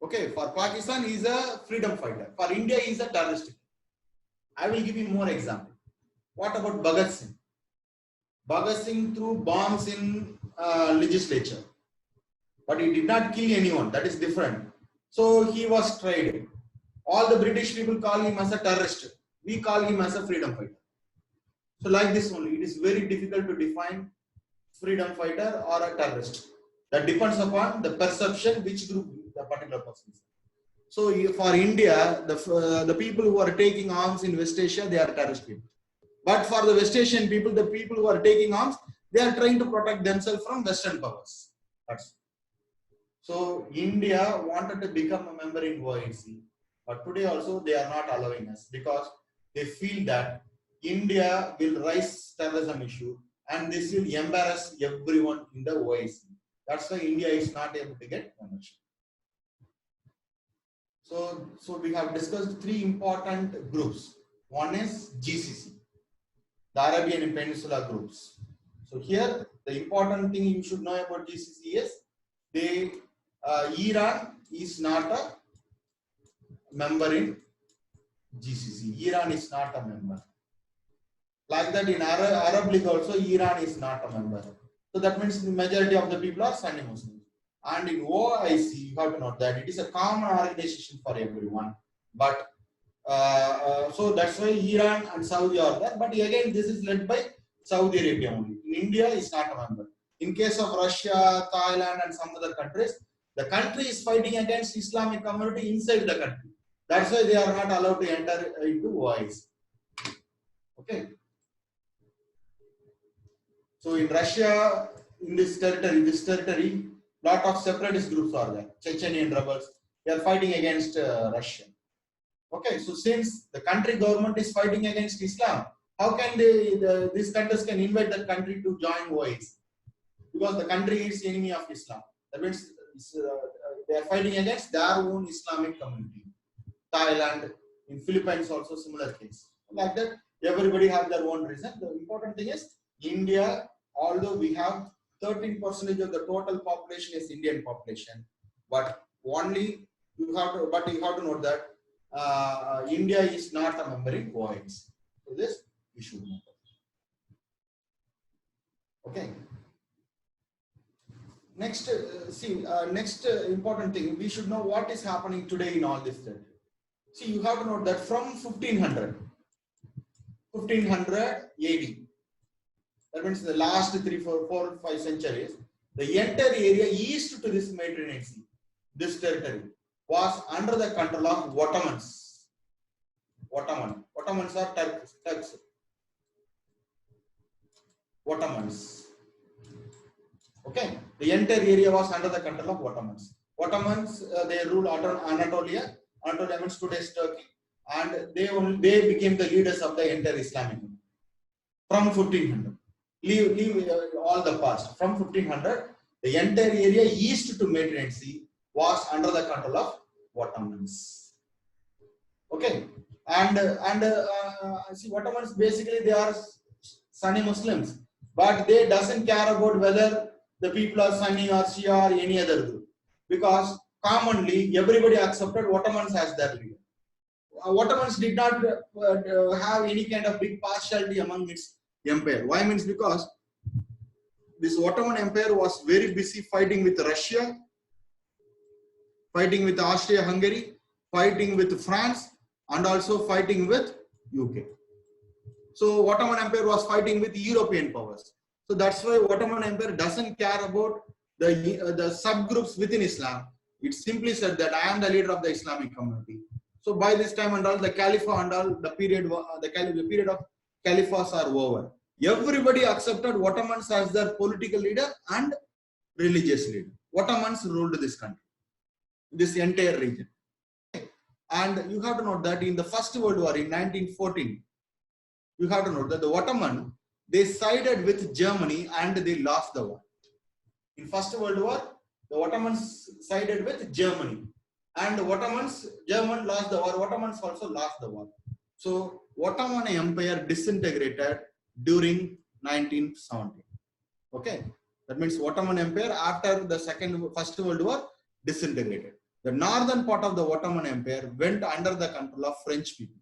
Okay, for Pakistan, he is a freedom fighter. For India, he is a terrorist. I will give you more example. What about Bhagat Singh? Bhagat Singh threw bombs in legislature, but he did not kill anyone. That is different. So he was tried. All the British people call him as a terrorist. We call him as a freedom fighter. So like this only, it is very difficult to define freedom fighter or a terrorist. That depends upon the perception which group the particular person is. So for India, the people who are taking arms in West Asia, they are terrorist people. But for the West Asian people, the people who are taking arms, they are trying to protect themselves from Western powers. That's so India wanted to become a member in OIC, but today also they are not allowing us because they feel that India will raise terrorism issue and this will embarrass everyone in the OIC. That's why India is not able to get membership. So we have discussed 3 important groups. One is GCC, the Arabian Peninsula groups. So here the important thing you should know about GCC is Iran is not a member in GCC. Iran is not a member. Like that in Arab League also, Iran is not a member. So that means the majority of the people are Sunni Muslims. And in OIC, you have to note that it is a common organization for everyone. But so that's why Iran and Saudi are there. But again, this is led by Saudi Arabia only. In India, is not a member. In case of Russia, Thailand, and some other countries, the country is fighting against Islamic community inside the country. That's why they are not allowed to enter into OIC. Okay. So in Russia, in this territory, lot of separatist groups are there. Chechenian rebels, they are fighting against Russia. Okay, so since the country government is fighting against Islam, how can these countries can invite that country to join OIC? Because the country is enemy of Islam. That means they are fighting against their own Islamic community. Thailand, in Philippines also similar case. Like that, everybody have their own reason. The important thing is India, although we have 13% of the total population is Indian population, But only you have to note that India is not a member in OIC. So this you should know. Okay. Next, next important thing, we should know what is happening today in all this territory. See, you have to note that from 1500 AD, that means the last 3, 4, 5 centuries, the entire area east to this Mediterranean Sea, this territory, was under the control of Ottomans. Ottomans are Turks. Ottomans. Okay, the entire area was under the control of Ottomans. Ottomans, they ruled Anatolia. Anatolia means today's Turkey, and they became the leaders of the entire Islamic movement from 1500. Leave all the past. From 1500, the entire area east to Mediterranean Sea was under the control of Ottomans. Okay, and see, Ottomans basically they are Sunni Muslims, but they doesn't care about whether the people are Sunni or Shia or any other group, because commonly everybody accepted Ottomans as their leader. Ottomans did not have any kind of big partiality among its empire. Why? Means because this Ottoman Empire was very busy fighting with Russia, fighting with Austria-Hungary, fighting with France, and also fighting with UK. So Ottoman Empire was fighting with European powers. So that's why Ottoman Empire doesn't care about the subgroups within Islam. It simply said that I am the leader of the Islamic community. So by this time and all, the Caliphate and all, the period of Caliphs are over. Everybody accepted Ottomans as their political leader and religious leader. Ottomans ruled this country, this entire region. And you have to note that in the First World War in 1914, you have to note that the Ottoman, they sided with Germany and they lost the war. In First World War, the Ottomans sided with Germany, and German lost the war. Ottomans also lost the war. So Ottoman Empire disintegrated during 1917. Okay, that means Ottoman Empire after the First World War disintegrated. The northern part of the Ottoman Empire went under the control of French people.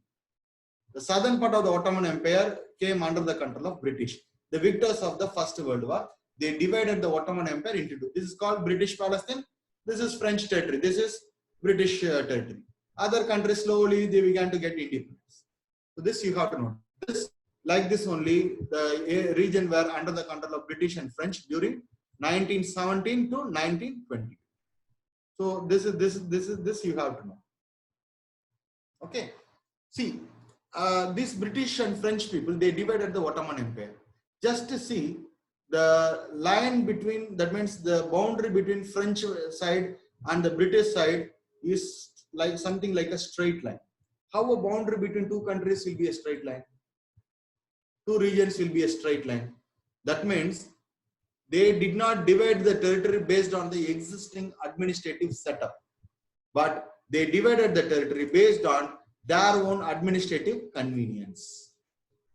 The southern part of the Ottoman Empire came under the control of British. The victors of the First World War, they divided the Ottoman Empire into two. This is called British Palestine. This is French territory. This is British territory. Other countries slowly they began to get independence. So this you have to know. This like this only the region were under the control of British and French during 1917 to 1920. So this you have to know. Okay. See, these British and French people, they divided the Ottoman Empire. Just to see the line between, that means the boundary between French side and the British side is like something like a straight line. How a boundary between two countries will be a straight line? Two regions will be a straight line. That means they did not divide the territory based on the existing administrative setup, but they divided the territory based on their own administrative convenience.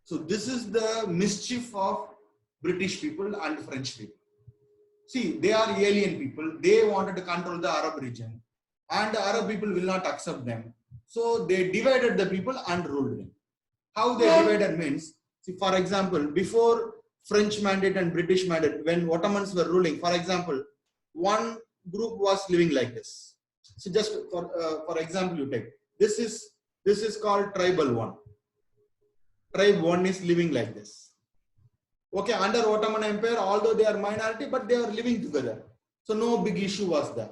So this is the mischief of British people and French people. See, they are alien people. They wanted to control the Arab region, and the Arab people will not accept them. So they divided the people and ruled them. How they divided means, see, for example, before French mandate and British mandate, when Ottomans were ruling, for example, one group was living like this. So just for example, you take this is called tribal one. Tribe one is living like this. Okay, under Ottoman Empire, although they are minority, but they are living together. So no big issue was there.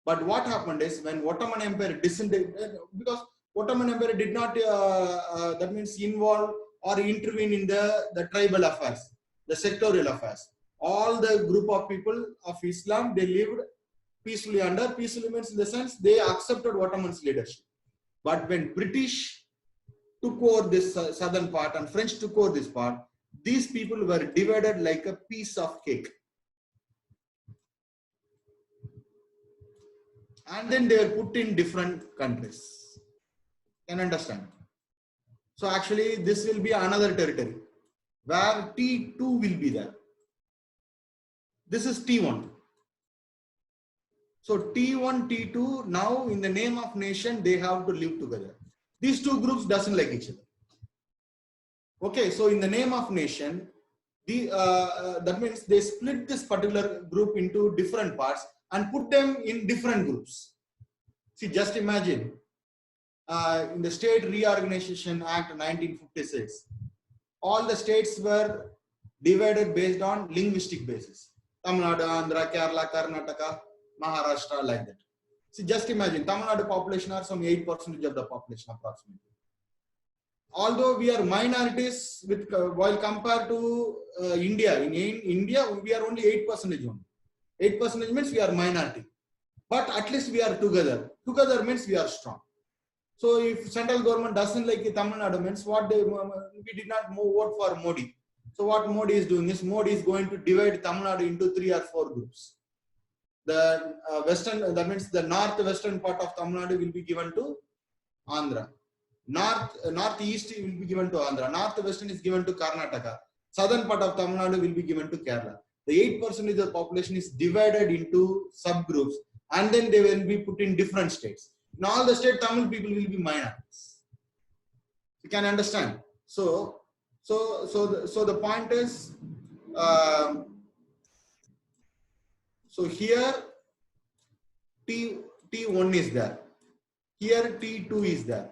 But what happened is when Ottoman Empire disintegrated, because Ottoman Empire did not, that means involve or intervene in the tribal affairs, the sectorial affairs. All the group of people of Islam, they lived peacefully under. Peacefully means in the sense they accepted Ottoman's leadership. But when British took over this southern part and French took over this part, these people were divided like a piece of cake. And then they were put in different countries. Can you understand? So actually this will be another territory where T2 will be there. This is T1. So T1, T2, now in the name of nation, they have to live together. These two groups doesn't like each other. Okay, so in the name of nation, that means they split this particular group into different parts and put them in different groups. See, just imagine in the State Reorganization Act 1956, all the states were divided based on linguistic basis. Tamil Nadu, Andhra, Kerala, Karnataka, Maharashtra, like that. See, just imagine, Tamil Nadu population are some 8% of the population approximately. Although we are minorities with while compared to India, in India we are only 8% only. 8% means we are minority, but at least we are together. Together means we are strong. So if central government doesn't like Tamil Nadu means what we did not vote for Modi. So what Modi is doing is Modi is going to divide Tamil Nadu into 3 or 4 groups. The western, that means the northwestern part of Tamil Nadu will be given to Andhra. Northeast will be given to Andhra. Northwestern is given to Karnataka. Southern part of Tamil Nadu will be given to Kerala. The 8% of the population is divided into subgroups, and then they will be put in different states. In all the state, Tamil people will be minorities. You can understand. So the point is, so here T1 is there. Here T2 is there.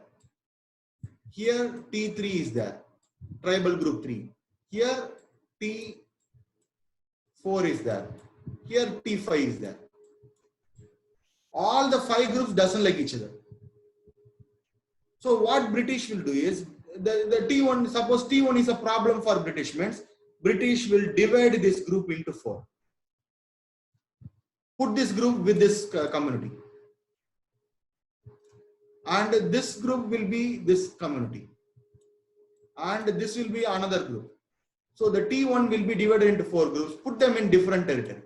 Here T3 is there, tribal group 3. Here T4 is there. Here T5 is there. All the 5 groups doesn't like each other. So what British will do is, the T1, suppose T1 is a problem for British, means British will divide this group into 4. Put this group with this community. And this group will be this community, and this will be another group. So the T1 will be divided into 4 groups, put them in different territory.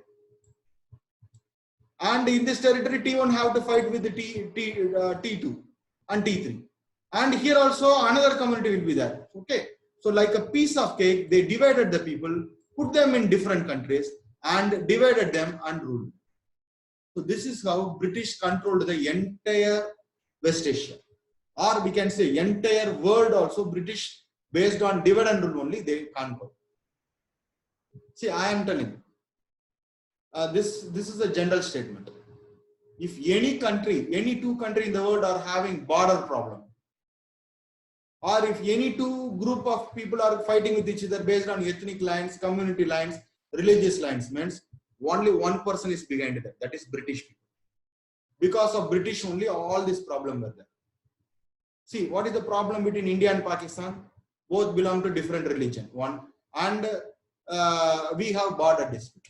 And in this territory, T1 have to fight with the T2 and T3. And here also another community will be there. Okay. So like a piece of cake, they divided the people, put them in different countries and divided them and ruled. So this is how British controlled the entire West Asia, or we can say entire world also. British, based on divide and rule only, they conquered. See, I am telling this is a general statement. If any country, any 2 countries in the world are having border problem, or if any 2 group of people are fighting with each other based on ethnic lines, community lines, religious lines, means only one person is behind that. That is British people. Because of British only, all this problem were there. See, what is the problem between India and Pakistan? Both belong to different religion. One, and we have border dispute.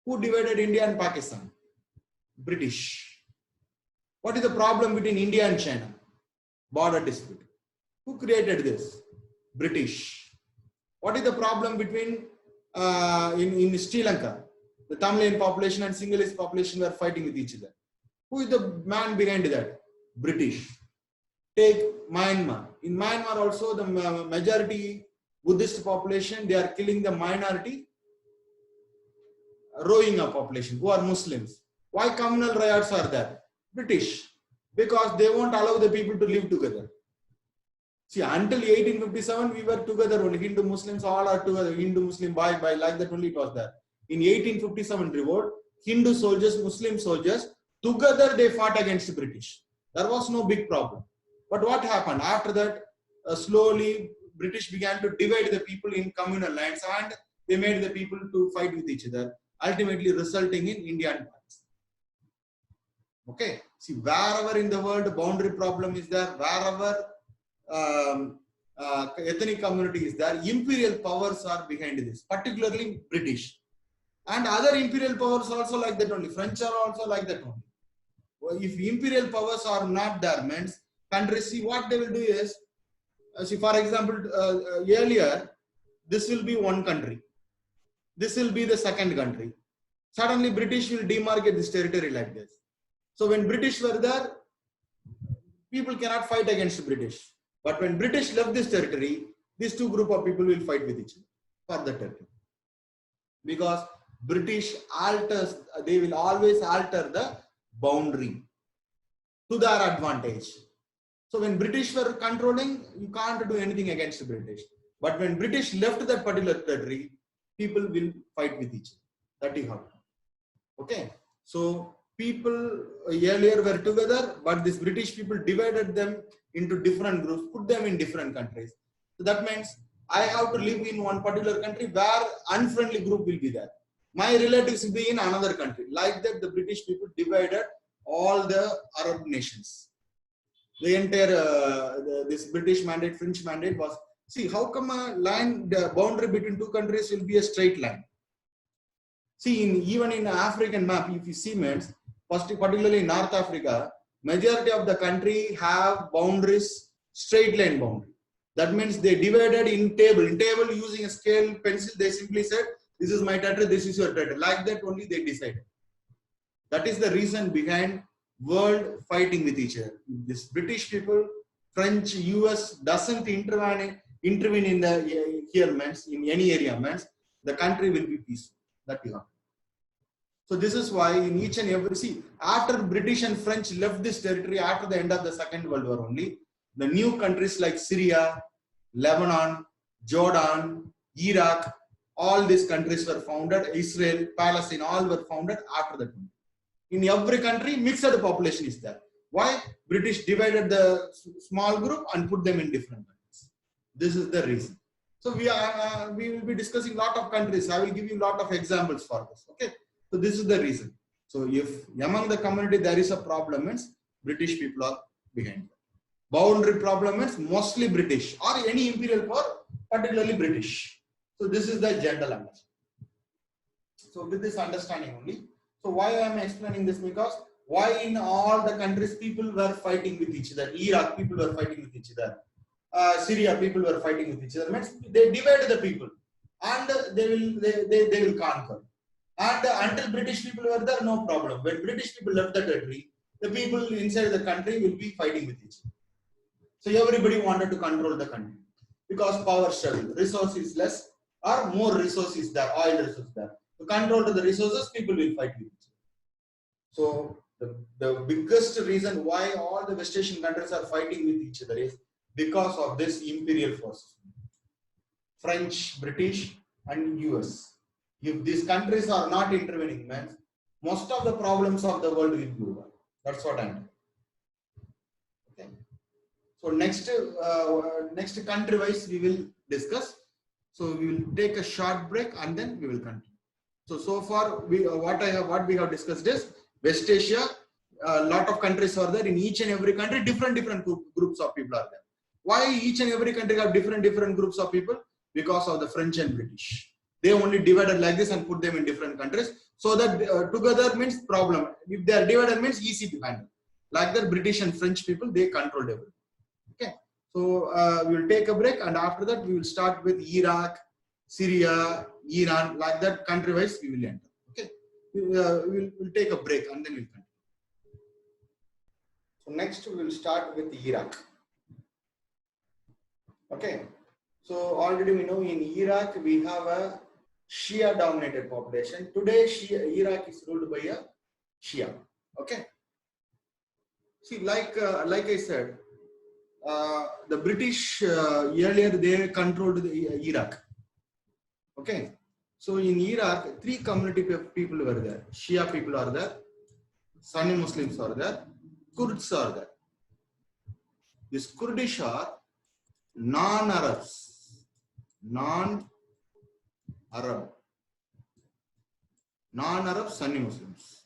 Who divided India and Pakistan? British. What is the problem between India and China? Border dispute. Who created this? British. What is the problem between in Sri Lanka? The Tamilian population and Sinhalese population were fighting with each other. Who is the man behind that? British. Take Myanmar. In Myanmar also, the majority Buddhist population, they are killing the minority Rohingya population who are Muslims. Why communal riots are there? British. Because they won't allow the people to live together. See, until 1857, we were together only. Hindu Muslims all are together. Hindu Muslim, bye, like that only it was there. In 1857 revolt, Hindu soldiers, Muslim soldiers, together they fought against British. There was no big problem. But what happened? After that, slowly British began to divide the people in communal lines, and they made the people to fight with each other, ultimately resulting in India and Pakistan. Okay. See, wherever in the world boundary problem is there, wherever ethnic community is there, imperial powers are behind this, particularly British. And other imperial powers also like that only. French are also like that only. If imperial powers are not there, means countries, see what they will do is, see for example, earlier, this will be one country. This will be the second country. Suddenly British will demarcate this territory like this. So when British were there, people cannot fight against British. But when British left this territory, these 2 groups of people will fight with each other for the territory. Because British alters, they will always alter the boundary to their advantage. So when British were controlling, you can't do anything against the British. But when British left that particular territory, people will fight with each other. That is how. Okay. So people earlier were together, but these British people divided them into different groups, put them in different countries. So that means I have to live in one particular country where unfriendly group will be there. My relatives will be in another country. Like that, the British people divided all the Arab nations. The entire this British mandate, French mandate was, see, how come a line, the boundary between two countries will be a straight line? See, even in African map, if you see maps, particularly in North Africa, majority of the country have boundaries, straight line boundary. That means they divided in table. In table, using a scale, pencil, they simply said, this is my territory, this is your territory. Like that only they decided. That is the reason behind world fighting with each other. This British people, French, US doesn't intervene in the here means in any area means the country will be peaceful. That is all. So this is why in each and every, see, after British and French left this territory after the end of the Second World War only, the new countries like Syria, Lebanon, Jordan, Iraq, all these countries were founded. Israel, Palestine, all were founded after that. In every country, mixed population is there. Why? British divided the small group and put them in different countries. This is the reason. So we will be discussing lot of countries. I will give you lot of examples for this. Okay. So this is the reason. So if among the community there is a problem, means British people are behind. Boundary problem means mostly British or any imperial power, particularly British. So this is the general understanding. So with this understanding only. So why I am explaining this? Because why in all the countries people were fighting with each other. Iraq people were fighting with each other. Syria people were fighting with each other. Means they divided the people and they will conquer. And until British people were there, no problem. When British people left the territory, the people inside the country will be fighting with each other. So everybody wanted to control the country because power struggle, resource is less or more resources there, oil resources there. To control to the resources, people will fight with each other. So the biggest reason why all the West Asian countries are fighting with each other is because of this imperial forces, French, British, and US. If these countries are not intervening, means most of the problems of the world will go over. That's what I'm saying. Okay. So next country wise we will discuss. So we will take a short break and then we will continue. So far what we have discussed is West Asia. A lot of countries are there. In each and every country, different groups of people are there. Why each and every country have different groups of people? Because of the French and British. They only divided like this and put them in different countries. So that together means problem. If they are divided means easy to handle. Like that, British and French people, they controlled everything. Okay. So we will take a break and after that we will start with Iraq, Syria, Iran. Like that, country wise we will enter. Okay. We'll take a break and then we'll continue. So next we will start with Iraq. Okay. So already we know in Iraq we have a Shia dominated population. Today Iraq is ruled by a Shia. Okay. See, like I said, the British earlier they controlled Iraq. Okay. So in Iraq, three community people were there. Shia people are there, Sunni Muslims are there, Kurds are there. These Kurdish are non-Arabs, non-Arab Sunni Muslims,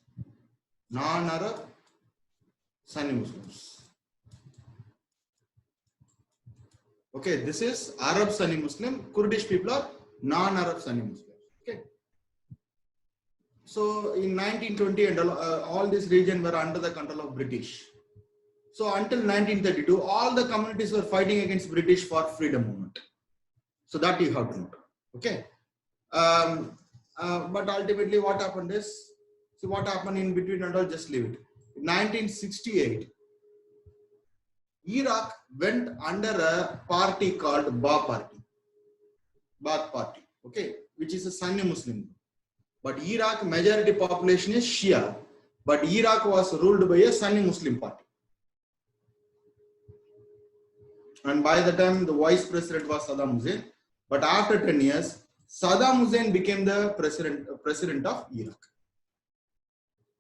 non-Arab Sunni Muslims. Okay, this is Arab Sunni Muslim. Kurdish people are non-Arab Sunni Muslims. Okay. So in 1920 and all this region were under the control of British. So until 1932, all the communities were fighting against British for freedom movement. So that you have to know. Okay. But ultimately what happened is, so what happened in between and all, just leave it. In 1968, Iraq went under a party called Baath Party, okay, which is a Sunni Muslim group. But Iraq majority population is Shia. But Iraq was ruled by a Sunni Muslim party. And by the time the vice president was Saddam Hussein, but after 10 years, Saddam Hussein became the president of Iraq.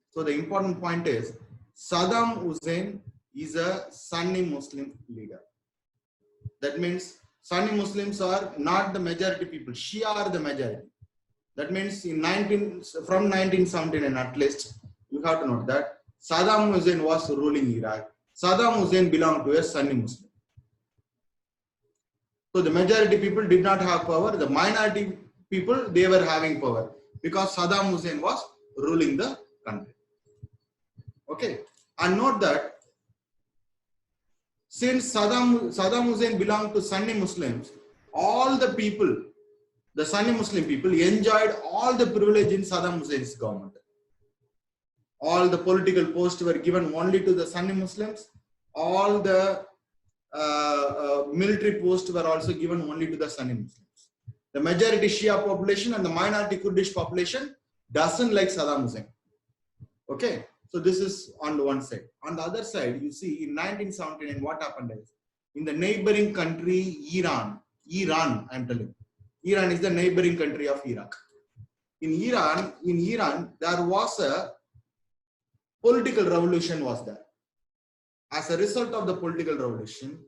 So the important point is Saddam Hussein is a Sunni Muslim leader. That means Sunni Muslims are not the majority people. Shia are the majority. That means from 1979 at least, you have to note that Saddam Hussein was ruling Iraq. Saddam Hussein belonged to a Sunni Muslim. So the majority people did not have power. The minority people, they were having power because Saddam Hussein was ruling the country. Okay. And note that since Saddam Hussein belonged to Sunni Muslims, all the people, the Sunni Muslim people, enjoyed all the privilege in Saddam Hussein's government. All the political posts were given only to the Sunni Muslims. All the military posts were also given only to the Sunni Muslims. The majority Shia population and the minority Kurdish population doesn't like Saddam Hussein. Okay, so this is on the one side. On the other side, you see in 1979 what happened is in the neighboring country Iran, I'm telling you, Iran is the neighboring country of Iraq. In Iran, there was a political revolution was there. As a result of the political revolution,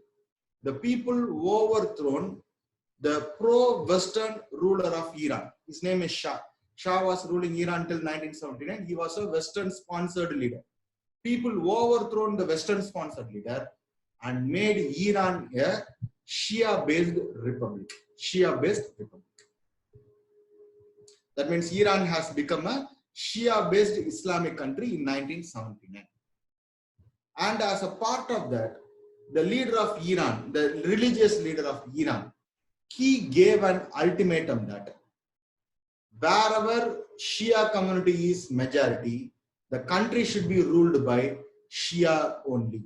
the people overthrown the pro-Western ruler of Iran. His name is Shah. Shah was ruling Iran until 1979. He was a Western-sponsored leader. People overthrown the Western-sponsored leader and made Iran a Shia-based republic. Shia-based republic. That means Iran has become a Shia-based Islamic country in 1979. And as a part of that, the leader of Iran, the religious leader of Iran, he gave an ultimatum that wherever Shia community is majority, the country should be ruled by Shia only.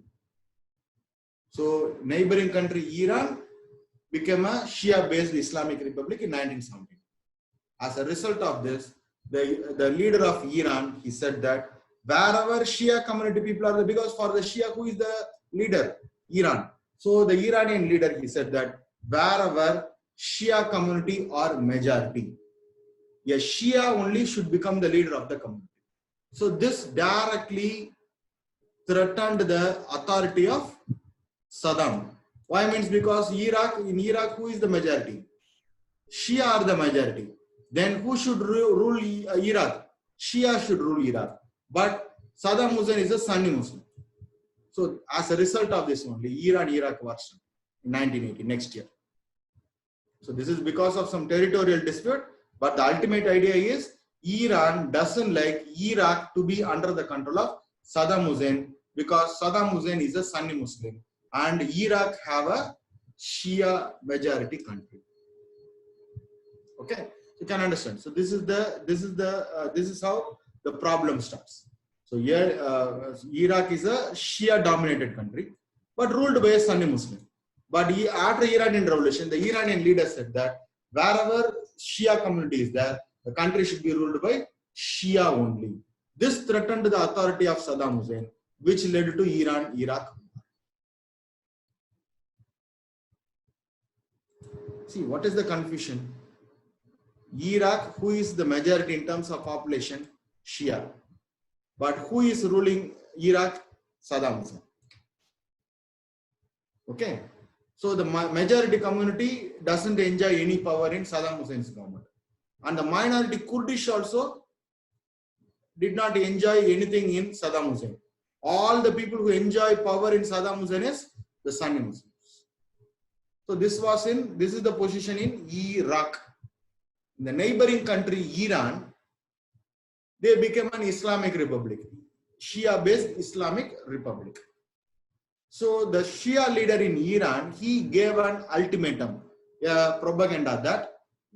So neighboring country Iran became a Shia-based Islamic republic in 1970. As a result of this, the leader of Iran, he said that wherever Shia community people are, because for the Shia, who is the leader? Iran. So the Iranian leader, he said that wherever Shia community are majority, a Shia only should become the leader of the community. So this directly threatened the authority of Saddam. Why? Means because in Iraq, who is the majority? Shia are the majority. Then who should rule Iraq? Shia should rule Iraq. But Saddam Hussein is a Sunni Muslim. So as a result of this only, Iran-Iraq war started in 1980, next year. So this is because of some territorial dispute, but the ultimate idea is Iran doesn't like Iraq to be under the control of Saddam Hussein because Saddam Hussein is a Sunni Muslim and Iraq have a Shia majority country. Okay, you can understand. So this is how the problem starts. So here, Iraq is a Shia dominated country, but ruled by a Sunni Muslim. But after Iranian revolution, the Iranian leader said that wherever Shia community is there, the country should be ruled by Shia only. This threatened the authority of Saddam Hussein, which led to Iran-Iraq. See, what is the confusion? Iraq, who is the majority in terms of population? Shia. But who is ruling Iraq? Saddam Hussein. Okay. So the majority community doesn't enjoy any power in Saddam Hussein's government. And the minority Kurdish also did not enjoy anything in Saddam Hussein. All the people who enjoy power in Saddam Hussein is the Sunni Muslims. So this is the position in Iraq. In the neighboring country, Iran, they became an Islamic republic, Shia-based Islamic republic. So the Shia leader in Iran, he gave an ultimatum, a propaganda that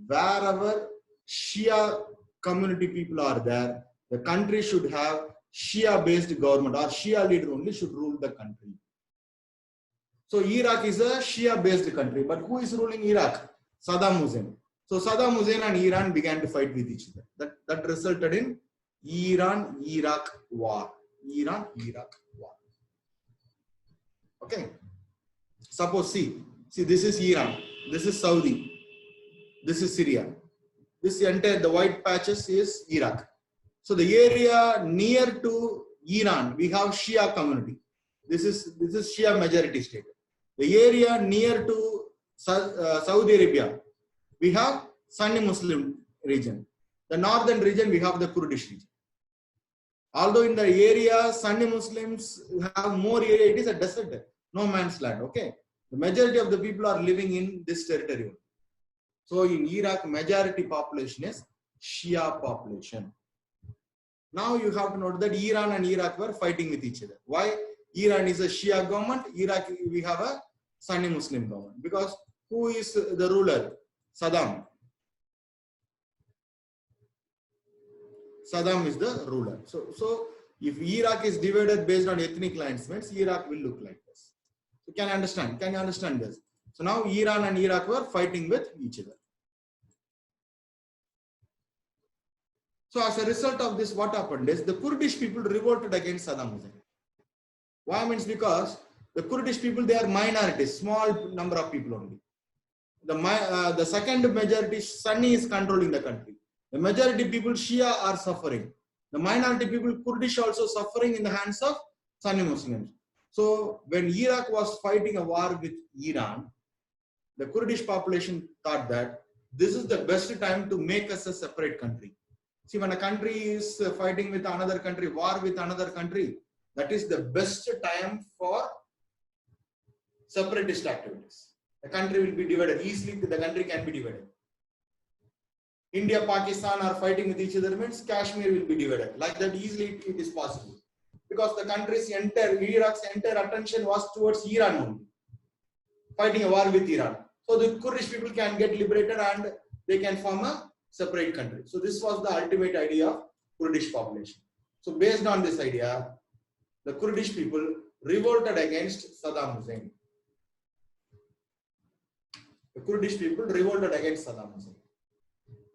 wherever Shia community people are there, the country should have Shia-based government or Shia leader only should rule the country. So Iraq is a Shia-based country, but who is ruling Iraq? Saddam Hussein. So Saddam Hussein and Iran began to fight with each other. That resulted in Iran-Iraq war. Iran-Iraq war. Okay. Suppose, see, this is Iran, this is Saudi, this is Syria. This entire, the white patches is Iraq. So the area near to Iran, we have Shia community. This is Shia majority state. The area near to Saudi Arabia, we have Sunni Muslim region. The northern region, we have the Kurdish region. Although in the area, Sunni Muslims have more area, it is a desert, no man's land, okay? The majority of the people are living in this territory. So in Iraq, majority population is Shia population. Now you have to note that Iran and Iraq were fighting with each other. Why? Iran is a Shia government, Iraq we have a Sunni Muslim government. Because who is the ruler? Saddam. Saddam is the ruler. So if Iraq is divided based on ethnic lines, means Iraq will look like this. So can you understand? Can you understand this? So now Iran and Iraq were fighting with each other. So as a result of this, what happened is the Kurdish people revolted against Saddam Hussein. Why? Means because the Kurdish people, they are minorities, small number of people only. The second majority, Sunni, is controlling the country. The majority people, Shia, are suffering. The minority people, Kurdish, also suffering in the hands of Sunni Muslims. So when Iraq was fighting a war with Iran, the Kurdish population thought that this is the best time to make us a separate country. See, when a country is fighting with another country, war with another country, that is the best time for separatist activities. The country will be divided. Easily the country can be divided. India, Pakistan are fighting with each other, means Kashmir will be divided. Like that, easily it is possible. Because the country's Iraq's entire attention was towards Iran only. Fighting a war with Iran. So the Kurdish people can get liberated and they can form a separate country. So this was the ultimate idea of Kurdish population. So based on this idea, the Kurdish people revolted against Saddam Hussein. The Kurdish people revolted against Saddam Hussein.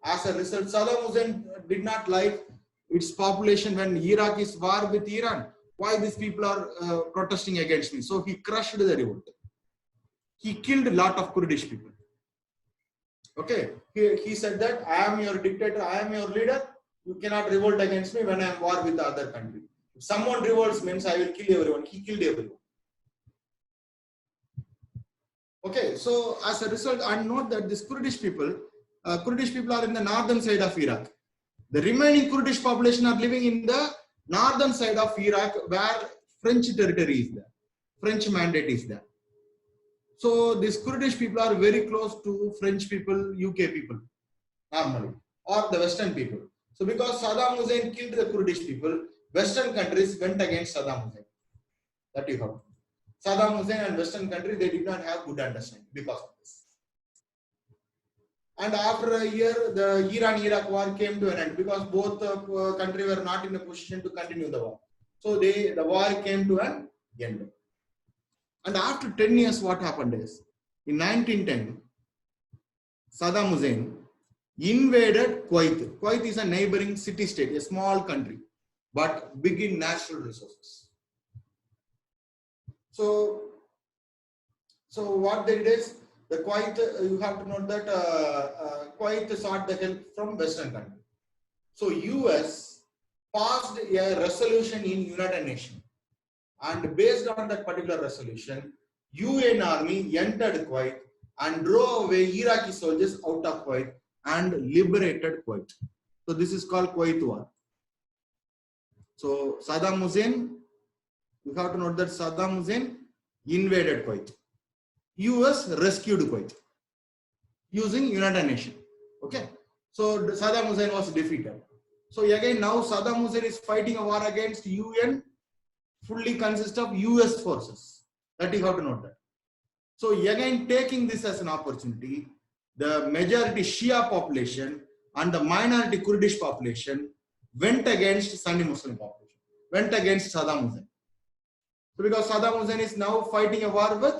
As a result, Saddam Hussein did not like its population when Iraq is war with Iran. Why these people are protesting against me? So he crushed the revolt. He killed a lot of Kurdish people. Okay, he said that I am your dictator, I am your leader. You cannot revolt against me when I am war with the other country. If someone revolts, means I will kill everyone. He killed everyone. Okay, so as a result, and note that these Kurdish people are in the northern side of Iraq. The remaining Kurdish population are living in the northern side of Iraq, where French territory is there. French mandate is there. So these Kurdish people are very close to French people, UK people, normally, or the Western people. So because Saddam Hussein killed the Kurdish people, Western countries went against Saddam Hussein. That you have. Saddam Hussein and Western countries, they did not have good understanding because of this. And after a year, the Iran-Iraq war came to an end because both countries were not in a position to continue the war. So the war came to an end. And after 10 years, what happened is, in 1910, Saddam Hussein invaded Kuwait. Kuwait is a neighboring city-state, a small country, but big in natural resources. So what they did is, the Kuwait, you have to note that Kuwait sought the help from Western country. So US passed a resolution in United Nations. And based on that particular resolution, UN army entered Kuwait and drove away Iraqi soldiers out of Kuwait and liberated Kuwait. So this is called Kuwait War. So Saddam Hussein, you have to note that Saddam Hussein invaded Kuwait. US rescued Kuwait using United Nations. Okay. So Saddam Hussein was defeated. So again, now Saddam Hussein is fighting a war against UN, fully consists of US forces. That you have to note that. So again, taking this as an opportunity, the majority Shia population and the minority Kurdish population went against Sunni Muslim population, went against Saddam Hussein. So because Saddam Hussein is now fighting a war with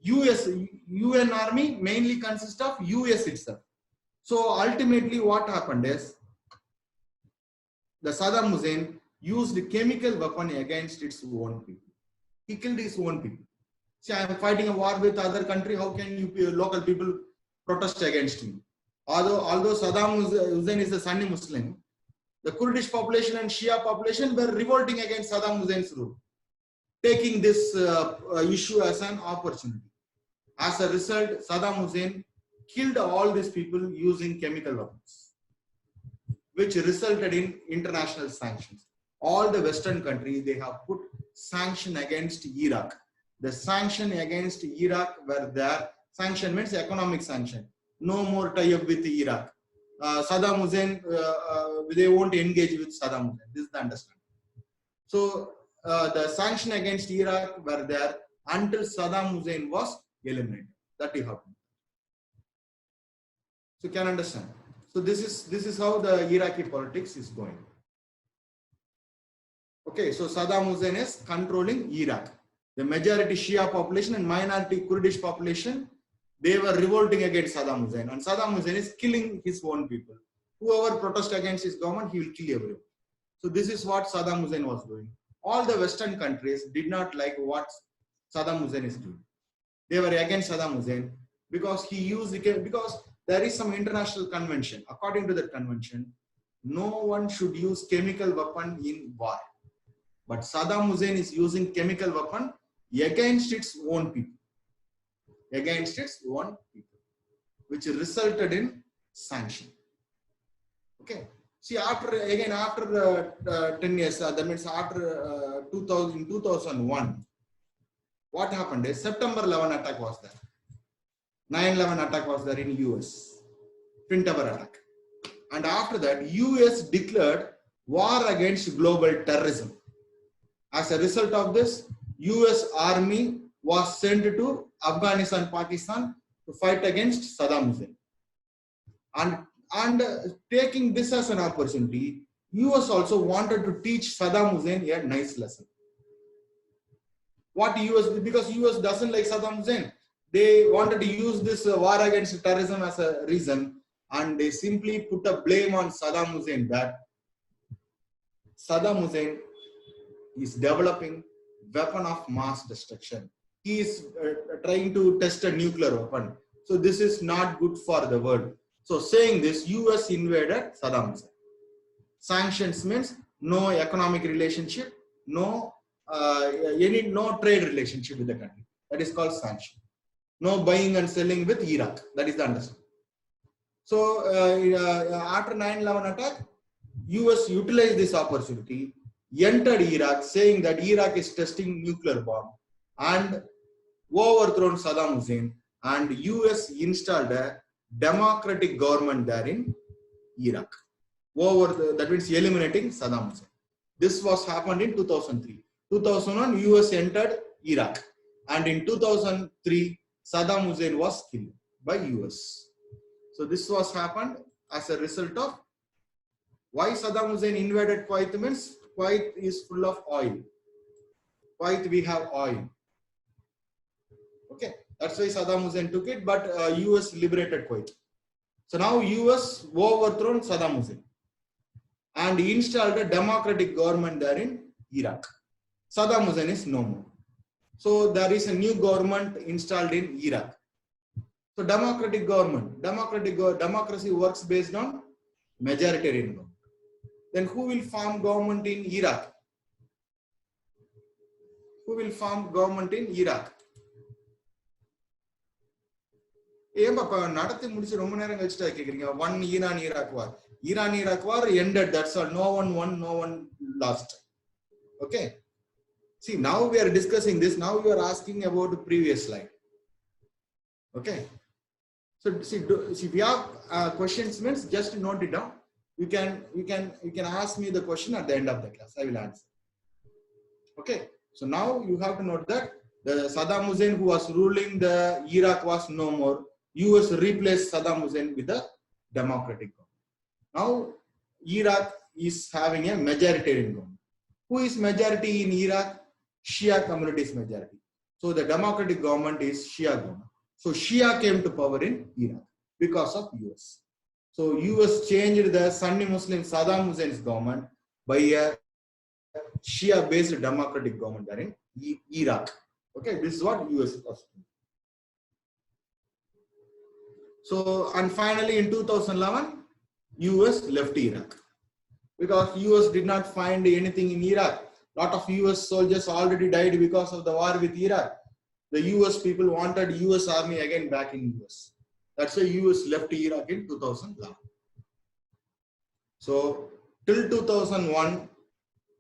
UN army, mainly consists of US itself. So ultimately what happened is the Saddam Hussein used chemical weapon against its own people. He killed his own people. See, I am fighting a war with other country. How can you local people protest against me? Although Saddam Hussein is a Sunni Muslim, the Kurdish population and Shia population were revolting against Saddam Hussein's rule, taking this issue as an opportunity. As a result, Saddam Hussein killed all these people using chemical weapons, which resulted in international sanctions. All the Western countries, they have put sanction against Iraq. The sanction against Iraq were there. Sanction means economic sanction. No more tie-up with Iraq. Saddam Hussein, they won't engage with Saddam Hussein. This is the understanding. So the sanction against Iraq were there until Saddam Hussein was eliminated. That you have to. So you can understand. So this is how the Iraqi politics is going. Okay, so Saddam Hussein is controlling Iraq. The majority Shia population and minority Kurdish population, they were revolting against Saddam Hussein, and Saddam Hussein is killing his own people. Whoever protests against his government, he will kill everyone. So this is what Saddam Hussein was doing. All the Western countries did not like what Saddam Hussein is doing. They were against Saddam Hussein because because there is some international convention. According to that convention, no one should use chemical weapon in war. But Saddam Hussein is using chemical weapon against its own people. Against its own people, which resulted in sanction. Okay. See, after 10 years, that means after 2001, what happened is September 11 attack was there. 9/11 attack was there in US. Twin Tower attack. And after that, US declared war against global terrorism. As a result of this, US Army was sent to Afghanistan, Pakistan to fight against Saddam Hussein. And taking this as an opportunity, US also wanted to teach Saddam Hussein a nice lesson. What US, because US doesn't like Saddam Hussein, they wanted to use this war against terrorism as a reason, and they simply put a blame on Saddam Hussein that Saddam Hussein is developing weapon of mass destruction. He is trying to test a nuclear weapon. So this is not good for the world. So saying this, US invaded Saddam Hussein. Sanctions means no economic relationship, no trade relationship with the country. That is called sanction. No buying and selling with Iraq. That is the understanding. So after 9/11 attack, US utilized this opportunity, entered Iraq, saying that Iraq is testing nuclear bomb, and overthrown Saddam Hussein, and US installed a democratic government there in Iraq. That means eliminating Saddam Hussein. This was happened in 2003. 2001, US entered Iraq, and in 2003, Saddam Hussein was killed by US. So this was happened as a result of why Saddam Hussein invaded Kuwait means Kuwait is full of oil. Kuwait, we have oil. Okay, that's why Saddam Hussein took it, but US liberated Kuwait. So now US overthrown Saddam Hussein and installed a democratic government there in Iraq. Saddam Hussein is no more. So there is a new government installed in Iraq. So democratic government, democracy works based on majoritarian government. Then who will form government in Iraq? Who will form government in Iraq? நடத்தி முடிச்சு ரொம்ப நேரம் கழிச்சுட்டா கேக்குறீங்க. One Iran-Iraq war. Iran-Iraq war ended. That's all. No one won, no one lost. Okay. See, now we are discussing this. Now you are asking about the previous slide. Okay. So see, if you have questions, means just note it down. You can ask me the question at the end of the class. I will answer. Okay. So now you have to note that the Saddam Hussein who was ruling the Iraq was no more. US replaced Saddam Hussein with a democratic government. Now Iraq is having a majoritarian government. Who is majority in Iraq? Shia community is majority. So the democratic government is Shia government. So Shia came to power in Iraq because of US. So US changed the Sunni Muslim Saddam Hussein's government by a Shia-based democratic government there in Iraq. Okay, this is what US was. So, and finally in 2011, US left Iraq because US did not find anything in Iraq. Lot of US soldiers already died because of the war with Iraq. The US people wanted US army again back in US. That's why US left Iraq in 2011. So till 2001,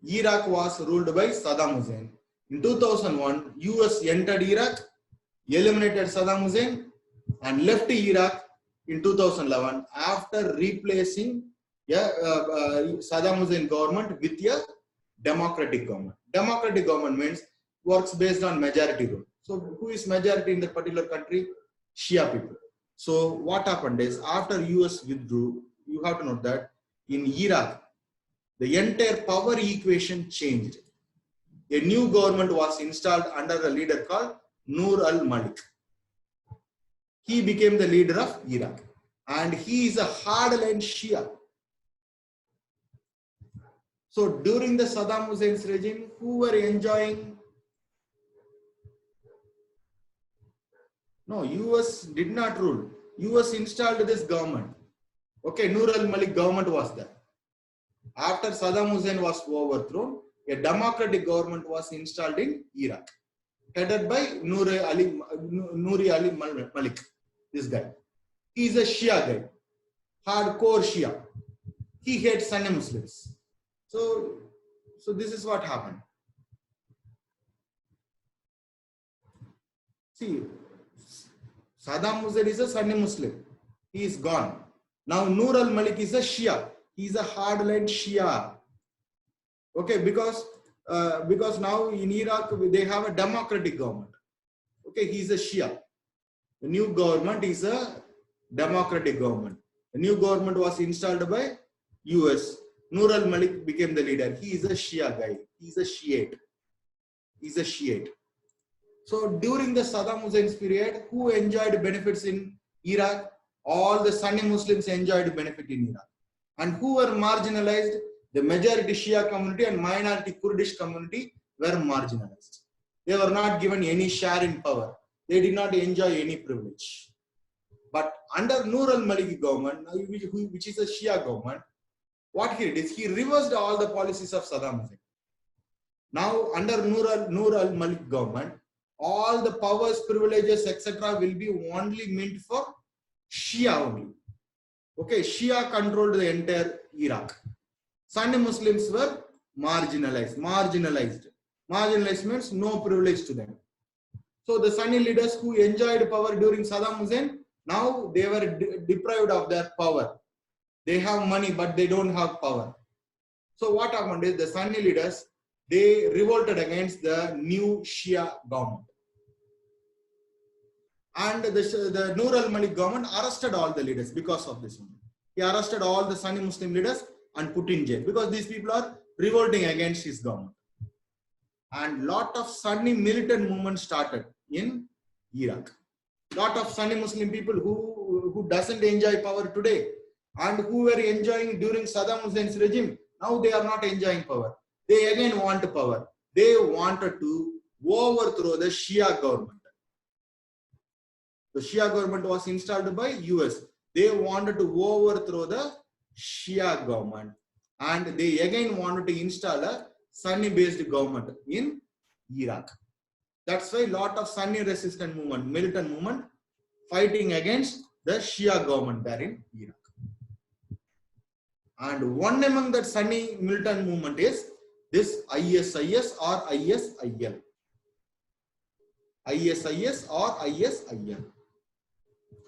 Iraq was ruled by Saddam Hussein. In 2001, US entered Iraq, eliminated Saddam Hussein and left Iraq in 2011 after replacing Saddam Hussein government with a democratic government. Democratic government means works based on majority rule. So who is majority in the particular country? Shia people. So what happened is after US withdrew, you have to note that in Iraq, the entire power equation changed. A new government was installed under a leader called Nur al-Malik. He became the leader of Iraq and he is a hardline Shia. So during the Saddam Hussein's regime, who were enjoying? No, US did not rule. US installed this government. Okay, Nur al-Malik government was there. After Saddam Hussein was overthrown, a democratic government was installed in Iraq, headed by Nouri Ali Malik. This guy. He is a Shia guy, hardcore Shia. He hates Sunni Muslims. So this is what happened. See, Saddam Hussein is a Sunni Muslim. He is gone. Now Nur al-Malik is a Shia. He is a hardline Shia. Okay, because now in Iraq they have a democratic government. Okay, he is a Shia. The new government is a democratic government. The new government was installed by US. Nur al-Malik became the leader. He is a Shia guy. He is a Shiite. He is a Shiite. So during the Saddam Hussein's period, who enjoyed benefits in Iraq? All the Sunni Muslims enjoyed benefit in Iraq. And who were marginalized? The majority Shia community and minority Kurdish community were marginalized. They were not given any share in power. They did not enjoy any privilege. But under Nur al-Maliki government, which is a Shia government, what he did is he reversed all the policies of Saddam Hussein. Now under Nur al-Malik government, all the powers, privileges, etc. will be only meant for Shia only. Okay, Shia controlled the entire Iraq. Sunni Muslims were marginalized. Marginalized means no privilege to them. So the Sunni leaders who enjoyed power during Saddam Hussein, now they were deprived of their power. They have money, but they don't have power. So what happened is the Sunni leaders, they revolted against the new Shia government. And the Nur al-Malik government arrested all the leaders because of this one. He arrested all the Sunni Muslim leaders and put in jail because these people are revolting against his government. And lot of Sunni militant movement started in Iraq. Lot of Sunni Muslim people who doesn't enjoy power today and who were enjoying during Saddam Hussein's regime, now they are not enjoying power. They again want power. They wanted to overthrow the Shia government. The Shia government was installed by US. They wanted to overthrow the Shia government and they again wanted to install a Sunni-based government in Iraq. That's why a lot of Sunni resistant movement, militant movement, fighting against the Shia government there in Iraq. And one among that Sunni militant movement is this ISIS or ISIL. ISIS or ISIL.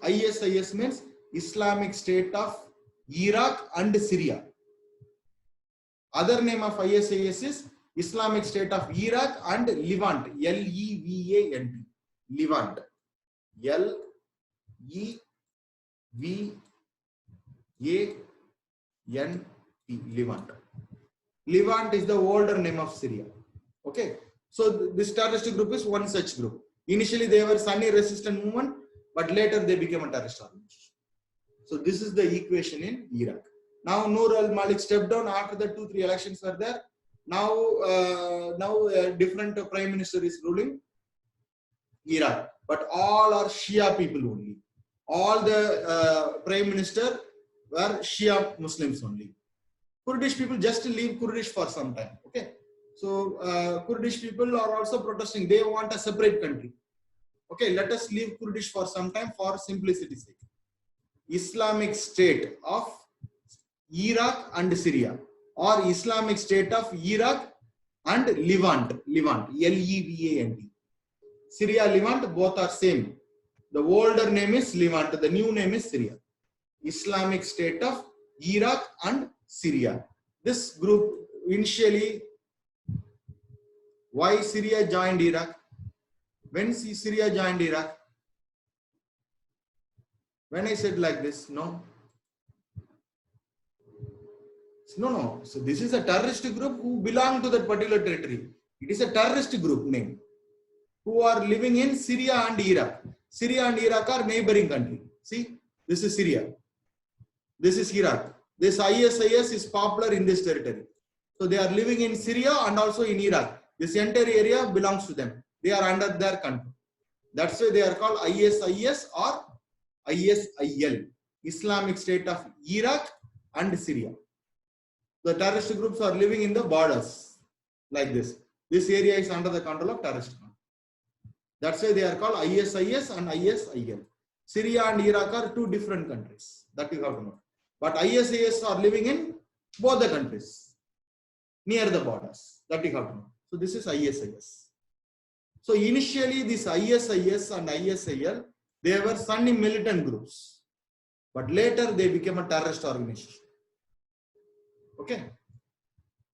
ISIS means Islamic State of Iraq and Syria. Other name of ISIS is Islamic State of Iraq and Levant. L-E-V-A-N-T. Levant. L-E-V-A-N-T. Levant. Levant is the older name of Syria. Okay. So this terrorist group is one such group. Initially they were Sunni resistant movement, but later they became a terrorist organization. So this is the equation in Iraq. Now Noor al-Malik stepped down after the 2-3 elections were there. Now different prime minister is ruling Iraq, but all are Shia people only. All the prime minister were Shia Muslims only. Kurdish people just leave Kurdish for some time. Okay, so Kurdish people are also protesting. They want a separate country. Okay, let us leave Kurdish for some time for simplicity's sake. Islamic State of Iraq and Syria, or Islamic State of Iraq and Levant, Levant. Syria, Levant, both are same. The older name is Levant, the new name is Syria. Islamic State of Iraq and Syria. This group initially, why Syria joined Iraq? When Syria joined Iraq? When I said like this, no. So this is a terrorist group who belong to that particular territory. It is a terrorist group name who are living in Syria and Iraq. Syria and Iraq are neighboring country. See, this is Syria. This is Iraq. This ISIS is popular in this territory. So they are living in Syria and also in Iraq. This entire area belongs to them. They are under their control. That's why they are called ISIS or ISIL, Islamic State of Iraq and Syria. The terrorist groups are living in the borders like this. This area is under the control of terrorist groups. That's why they are called ISIS and ISIL. Syria and Iraq are two different countries. That you have to know. But ISIS are living in both the countries, near the borders. That you have to know. So this is ISIS. So initially this ISIS and ISIL, they were Sunni militant groups. But later they became a terrorist organization. Okay.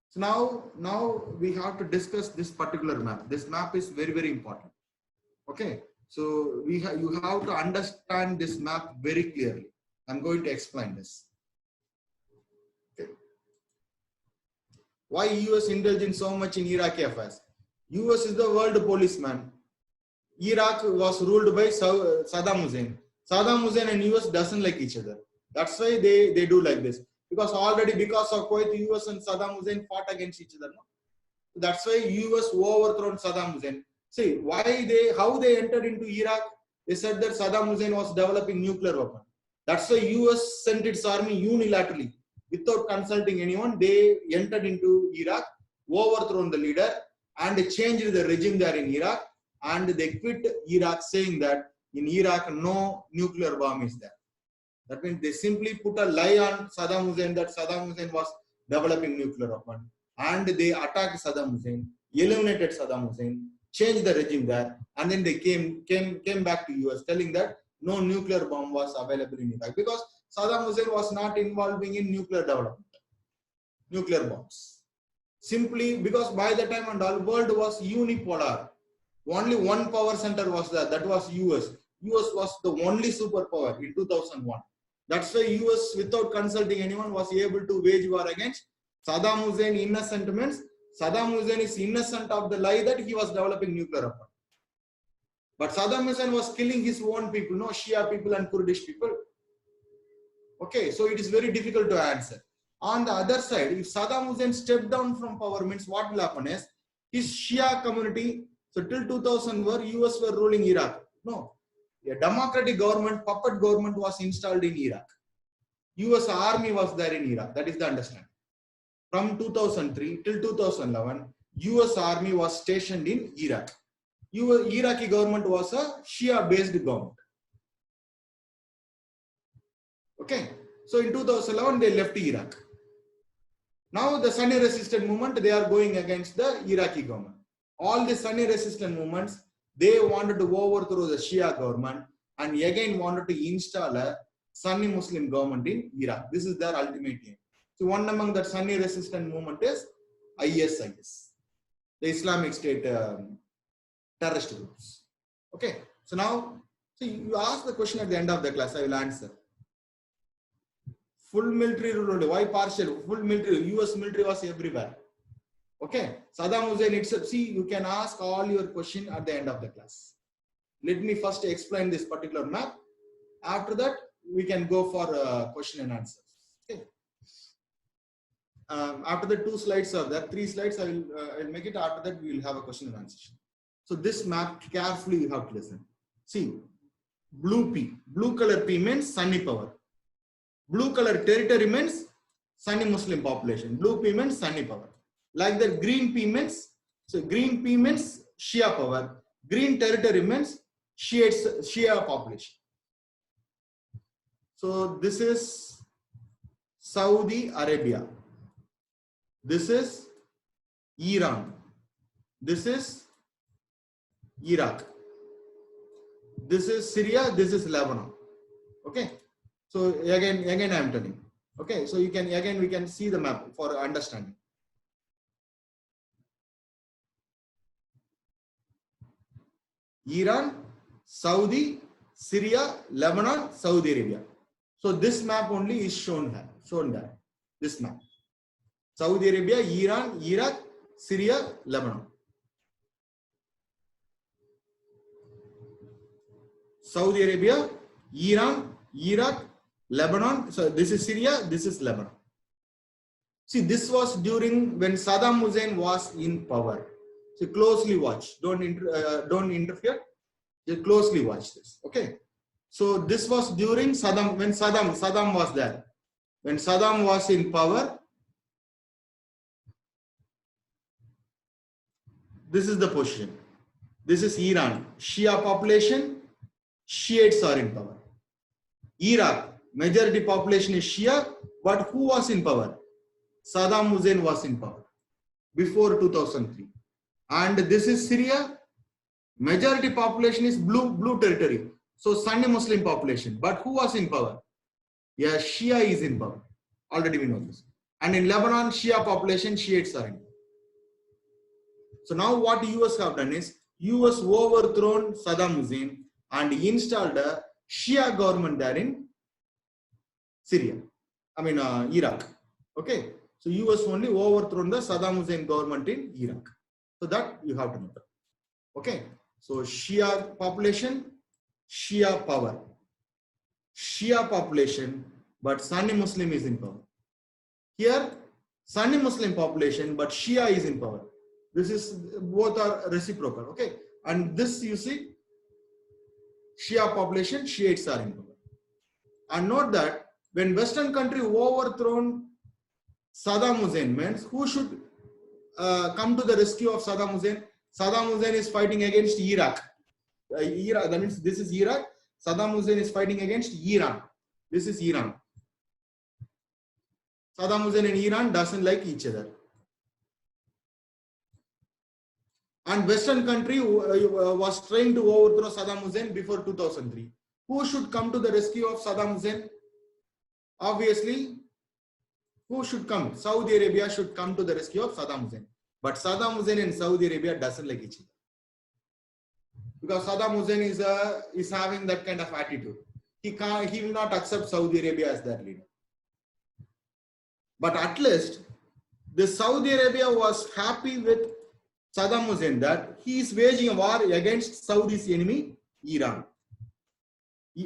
So now we have to discuss this particular map. This map is very, very important. Okay. So you have to understand this map very clearly. I'm going to explain this. Okay. Why US indulged in so much in Iraqi affairs? US is the world policeman. Iraq was ruled by Saddam Hussein. Saddam Hussein and US doesn't like each other. That's why they do like this. Because already because of Kuwait, US and Saddam Hussein fought against each other. No? That's why US overthrown Saddam Hussein. See, how they entered into Iraq? They said that Saddam Hussein was developing nuclear weapon. That's why US sent its army unilaterally. Without consulting anyone, they entered into Iraq, overthrown the leader, and they changed the regime there in Iraq. And they quit Iraq saying that in Iraq, no nuclear bomb is there. That means they simply put a lie on Saddam Hussein that Saddam Hussein was developing nuclear weapon. And they attacked Saddam Hussein, eliminated Saddam Hussein, changed the regime there. And then they came back to US telling that no nuclear bomb was available in Iraq. Because Saddam Hussein was not involving in nuclear development, nuclear bombs. Simply because by the time and all world was unipolar. Only one power center was there, that was US. US was the only superpower in 2001. That's why US, without consulting anyone, was able to wage war against Saddam Hussein. Innocent means Saddam Hussein is innocent of the lie that he was developing nuclear weapon. But Saddam Hussein was killing his own people, no Shia people and Kurdish people. Okay, so it is very difficult to answer. On the other side, if Saddam Hussein stepped down from power, means what will happen is his Shia community. So till 2000, US were ruling Iraq. No, a democratic government, puppet government was installed in Iraq. US army was there in Iraq. That is the understanding. From 2003 till 2011, US army was stationed in Iraq. Iraqi government was a Shia-based government. Okay, so in 2011 they left Iraq. Now the Sunni resistance movement, they are going against the Iraqi government. All the Sunni resistance movements, they wanted to overthrow the Shia government and again wanted to install a Sunni Muslim government in Iraq. This is their ultimate aim. So one among that Sunni resistance movement is ISIS, the Islamic State terrorist groups. Okay, so now, so you ask the question at the end of the class, I will answer. Full military rule, why partial? Full military, US military was everywhere. Okay, Saddam Hussein itself, see, you can ask all your question at the end of the class. Let me first explain this particular map. After that, we can go for question and answers. Okay. After the 2 slides are there, 3 slides I'll make it. After that we will have a question and answer session. So this map carefully you have to listen. See, blue color P means Sunni power. Blue color territory means Sunni Muslim population. Blue P means Sunni power. Like that, green P means, so green P means Shia power. Green territory means Shia population. So this is Saudi Arabia. This is Iran. This is Iraq. This is Syria. This is Lebanon. Okay. So again I am telling. Okay. So you can we can see the map for understanding. Iran, Saudi, Syria, Lebanon, Saudi Arabia. So this map only is shown there. This map. Saudi Arabia, Iran, Iraq, Syria, Lebanon. Saudi Arabia, Iran, Iraq, Lebanon. So this is Syria, this is Lebanon. See, this was during when Saddam Hussein was in power. So closely watch. Don't interfere. Just closely watch this. Okay. So this was during Saddam, when Saddam was there. When Saddam was in power, this is the position. This is Iran. Shia population, Shiites are in power. Iraq, majority population is Shia, but who was in power? Saddam Hussein was in power before 2003. And this is Syria. Majority population is blue territory. So Sunni Muslim population. But who was in power? Yeah, Shia is in power. Already we know this. And in Lebanon, Shia population, Shiites are in power. So now what US have done is, US overthrown Saddam Hussein and installed a Shia government there in Syria. Iraq. Okay. So US only overthrown the Saddam Hussein government in Iraq. So that you have to know. Okay. So Shia population, Shia power. Shia population, but Sunni Muslim is in power. Here, Sunni Muslim population, but Shia is in power. This is, both are reciprocal. Okay. And this you see, Shia population, Shiites are in power. And note that when Western country overthrown Saddam Hussein, means who should come to the rescue of Saddam Hussein? Saddam Hussein is fighting against Iraq. That means this is Iraq. Saddam Hussein is fighting against Iran. This is Iran. Saddam Hussein and Iran doesn't like each other. And Western country was trying to overthrow Saddam Hussein before 2003. Who should come to the rescue of Saddam Hussein? Obviously, who should come? Saudi Arabia should come to the rescue of Saddam Hussein. But Saddam Hussein and Saudi Arabia doesn't like each other. Because Saddam Hussein is having that kind of attitude. He will not accept Saudi Arabia as their leader. But at least the Saudi Arabia was happy with Saddam Hussein that he is waging a war against Saudi's enemy, Iran.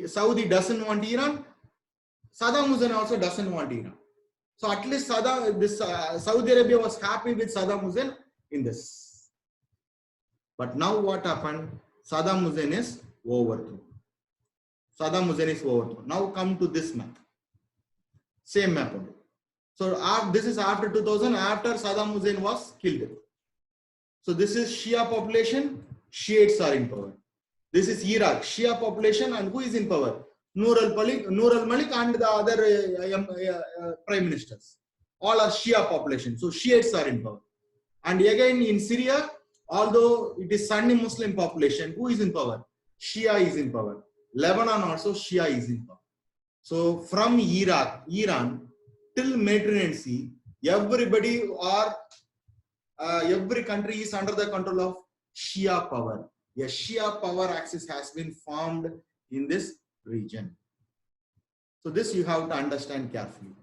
Saudi doesn't want Iran. Saddam Hussein also doesn't want Iran. So at least Saudi Arabia was happy with Saddam Hussein in this. But now what happened? Saddam Hussein is overthrown. Saddam Hussein is overthrown. Now come to this map. Same map only. So this is after 2000, after Saddam Hussein was killed. So this is Shia population, Shiites are in power. This is Iraq, Shia population, and who is in power? Nur al-Malik and the other prime ministers. All are Shia population. So Shiites are in power. And again in Syria, although it is Sunni Muslim population, who is in power? Shia is in power. Lebanon also Shia is in power. So from Iran till Mediterranean Sea, everybody or every country is under the control of Shia power. A Shia power axis has been formed in this region. So this you have to understand carefully.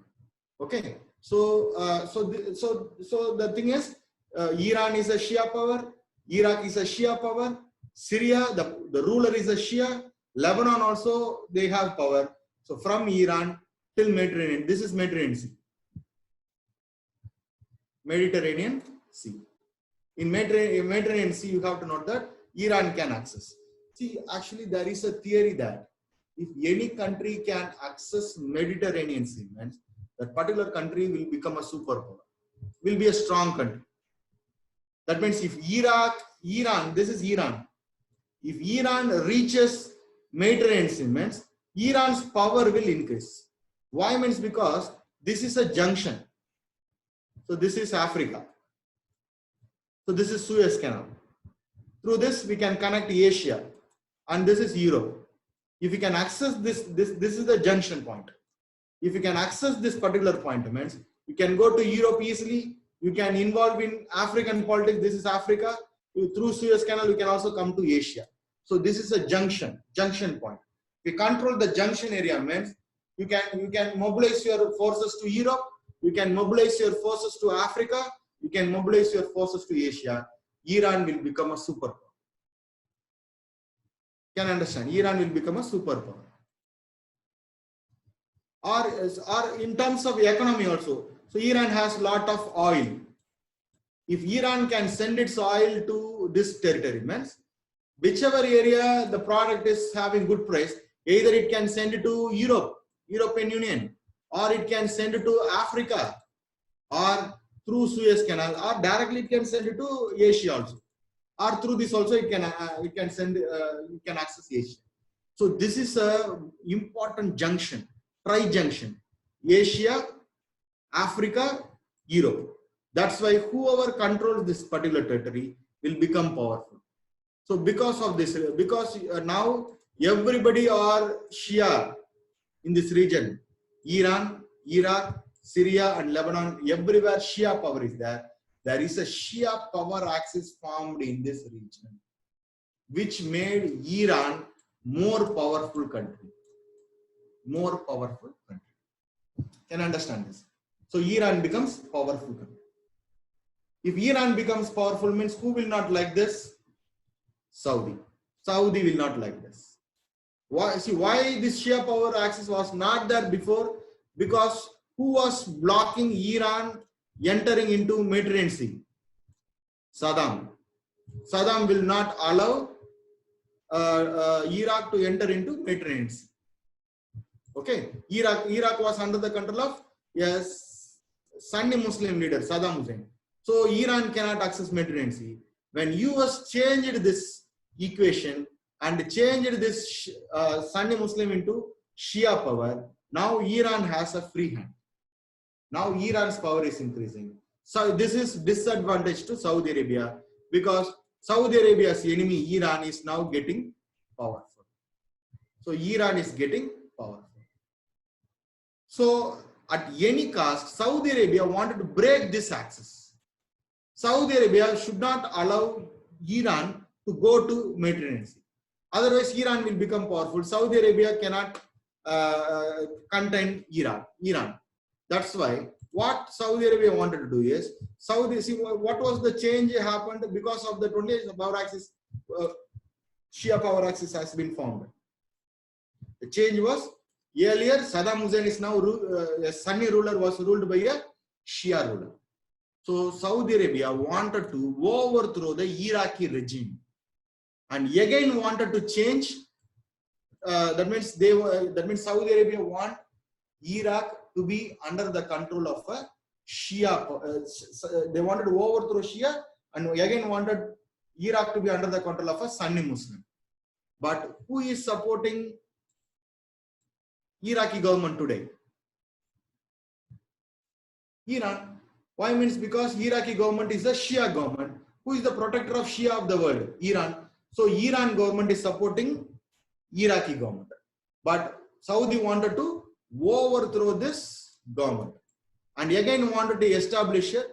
Okay. So the thing is, Iran is a Shia power. Iraq is a Shia power. Syria, the ruler is a Shia. Lebanon also they have power. So from Iran till Mediterranean, this is Mediterranean Sea. Mediterranean Sea. In Mediterranean Sea, you have to note that Iran can access. See, actually, there is a theory that if any country can access Mediterranean Sea, means that particular country will become a superpower, will be a strong country. That means if Iran, this is Iran. If Iran reaches Mediterranean Sea, means Iran's power will increase. Why? Means because this is a junction. So this is Africa. So this is Suez Canal. Through this, we can connect Asia. And this is Europe. If you can access this is the junction point. If you can access this particular point, means you can go to Europe easily. You can involve in African politics. This is Africa. Through Suez Canal, you can also come to Asia. So this is a junction point. If you control the junction area, means you can mobilize your forces to Europe. You can mobilize your forces to Africa. You can mobilize your forces to Asia. Iran will become a superpower. Can understand? Iran will become a superpower. Or in terms of economy also. So Iran has a lot of oil. If Iran can send its oil to this territory, means whichever area the product is having good price, either it can send it to European Union, or it can send it to Africa, or through Suez Canal, or directly it can send it to Asia also, or through this also it can access Asia. So this is a important junction, tri-junction, Asia, Africa, Europe. That's why whoever controls this particular territory will become powerful. So because of this, now everybody are Shia in this region, Iran, Iraq, Syria and Lebanon, everywhere Shia power is there. There is a Shia power axis formed in this region, which made Iran more powerful country. More powerful country. Can understand this? So Iran becomes powerful country. If Iran becomes powerful, means who will not like this? Saudi. Saudi will not like this. Why? See, why this Shia power axis was not there before? Because who was blocking Iran entering into Mediterranean Sea? Saddam. Saddam will not allow Iraq to enter into Mediterranean Sea. Okay, Iraq was under the control of Sunni Muslim leader Saddam Hussein. So Iran cannot access Mediterranean Sea. When US changed this equation and changed this Sunni Muslim into Shia power, now Iran has a free hand. Now Iran's power is increasing. So this is disadvantage to Saudi Arabia, because Saudi Arabia's enemy Iran is now getting powerful. So Iran is getting powerful. So at any cost, Saudi Arabia wanted to break this axis. Saudi Arabia should not allow Iran to go to Mediterranean Sea. Otherwise, Iran will become powerful. Saudi Arabia cannot contain Iran. That's why what Saudi Arabia wanted to do is, what was the change happened because of the 20th power axis, Shia power axis has been formed. The change was, earlier Saddam Hussein is now a Sunni ruler was ruled by a Shia ruler. So Saudi Arabia wanted to overthrow the Iraqi regime and again wanted to change. That means Saudi Arabia want Iraq to be under the control of a Shia. They wanted to overthrow Shia and again wanted Iraq to be under the control of a Sunni Muslim. But who is supporting Iraqi government today? Iran. Why? Means because Iraqi government is a Shia government. Who is the protector of Shia of the world? Iran. So Iran government is supporting Iraqi government. But Saudi wanted to overthrow this government and again wanted to establish a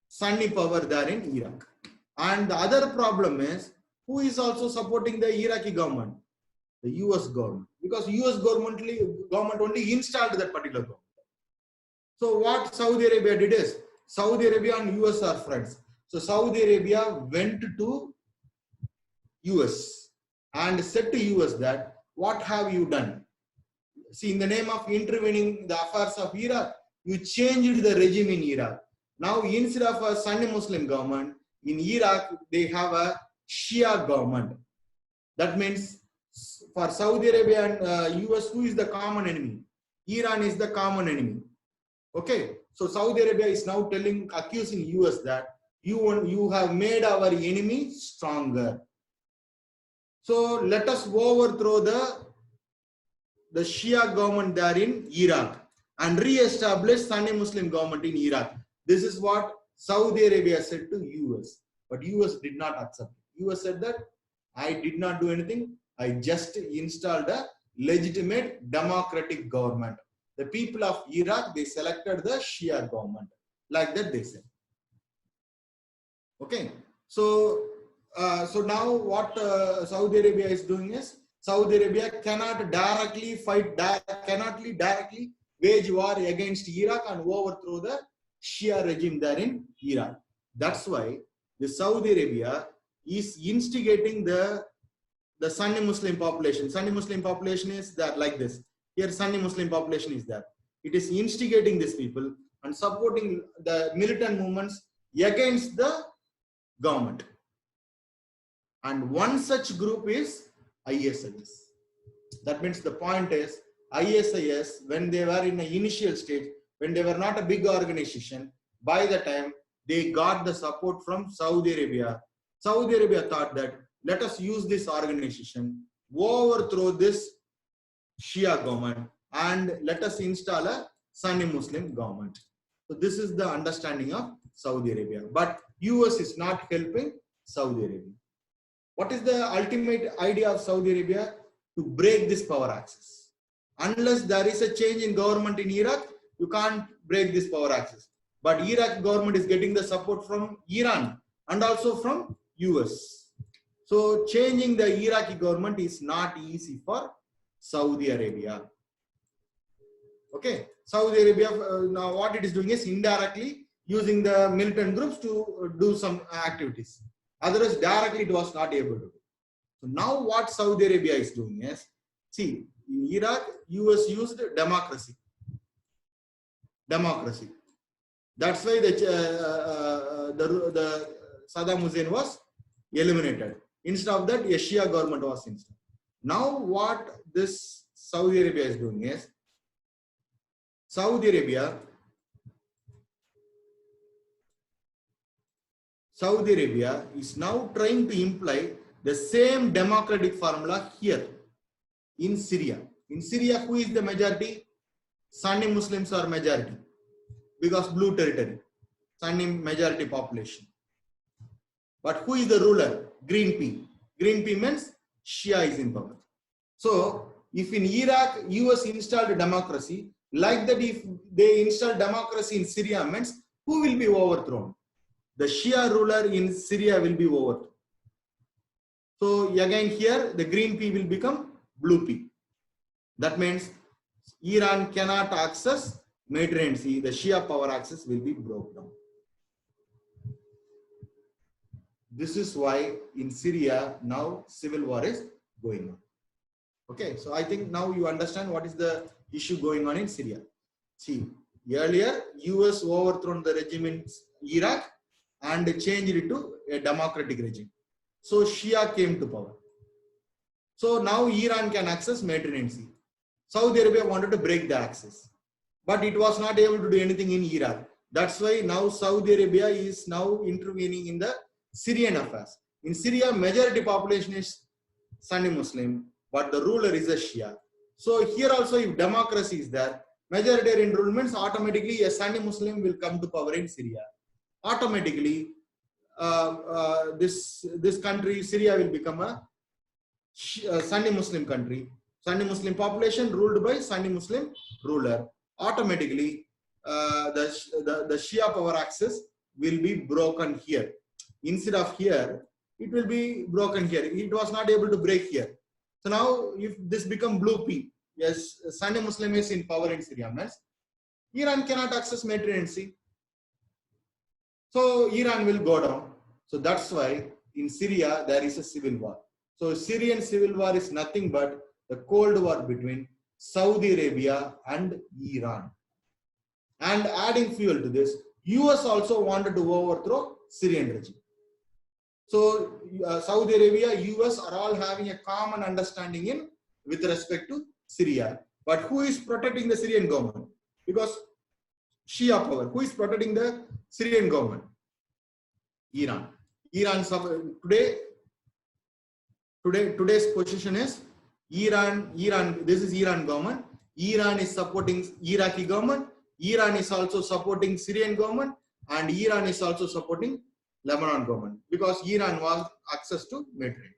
Sunni power there in Iraq. And the other problem is, who is also supporting the Iraqi government? The US government. Because US government only installed that particular government. So what Saudi Arabia did is, Saudi Arabia and US are friends. So Saudi Arabia went to US and said to US that, what have you done? see, in the name of intervening the affairs of Iraq, you changed the regime in Iraq. Now, instead of a Sunni Muslim government, in Iraq, they have a Shia government. That means for Saudi Arabia and US, who is the common enemy? Iran is the common enemy. Okay, so Saudi Arabia is now accusing US that you have made our enemy stronger. So let us overthrow the Shia government there in Iraq and re-establish Sunni Muslim government in Iraq. This is what Saudi Arabia said to US, but US did not accept it. US said that I did not do anything. I just installed a legitimate democratic government. The people of Iraq, they selected the Shia government. Like that they said. Okay. So now what Saudi Arabia is doing is, Saudi Arabia cannot directly wage war against Iraq and overthrow the Shia regime there in Iraq. That's why the Saudi Arabia is instigating the Sunni Muslim population. Sunni Muslim population is that like this. Here Sunni Muslim population is there. It is instigating these people and supporting the militant movements against the government. And one such group is ISIS. That means the point is, ISIS, when they were in the initial stage, when they were not a big organization, by the time they got the support from Saudi Arabia, Saudi Arabia thought that let us use this organization, overthrow this Shia government, and let us install a Sunni Muslim government. So this is the understanding of Saudi Arabia. But US is not helping Saudi Arabia. What is the ultimate idea of Saudi Arabia? To break this power axis. Unless there is a change in government in Iraq, you can't break this power axis. But Iraq government is getting the support from Iran and also from US. So changing the Iraqi government is not easy for Saudi Arabia. Okay, Saudi Arabia now what it is doing is indirectly using the militant groups to do some activities. Otherwise, directly it was not able to do. So now what Saudi Arabia is doing is, see, in Iraq, US used democracy. That's why the Saddam Hussein was eliminated. Instead of that, a Shia government was installed. Now what this Saudi Arabia is doing is, Saudi Arabia is now trying to imply the same democratic formula here in Syria. In Syria, who is the majority? Sunni Muslims are majority because blue territory, Sunni majority population. But who is the ruler? Green P. Green P means Shia is in power. So if in Iraq, US installed a democracy, like that if they install democracy in Syria means who will be overthrown? The Shia ruler in Syria will be overthrown. So again here, the green P will become blue P. That means Iran cannot access Mediterranean Sea. The Shia power axis will be broken down. This is why in Syria now civil war is going on. Okay, so I think now you understand what is the issue going on in Syria. See, earlier US overthrown the regime in Iraq and changed it to a democratic regime. So Shia came to power. So now Iran can access Mediterranean Sea. Saudi Arabia wanted to break the axis, but it was not able to do anything in Iraq. That's why now Saudi Arabia is now intervening in the Syrian affairs. In Syria, majority population is Sunni Muslim, but the ruler is a Shia. So here also, if democracy is there, majoritarian rule means automatically a Sunni Muslim will come to power in Syria. Automatically, this country, Syria, will become a Sunni Muslim country. Sunni Muslim population ruled by Sunni Muslim ruler. Automatically, the Shia power axis will be broken here. Instead of here, it will be broken here. It was not able to break here. So now, if this become blue P, yes, Sunni Muslim is in power in Syria, means Iran cannot access Mediterranean Sea. So Iran will go down. So that's why in Syria there is a civil war. So Syrian civil war is nothing but the Cold War between Saudi Arabia, and Iran. And adding fuel to this, US also wanted to overthrow Syrian regime. So Saudi Arabia, US are all having a common understanding in with respect to Syria. But who is protecting the Syrian government? Because Shia power. Who is protecting the Syrian government? Iran. Today's position is Iran. This is Iran government. Iran is supporting Iraqi government. Iran is also supporting Syrian government, and Iran is also supporting Lebanon government because Iran wants access to Mediterranean.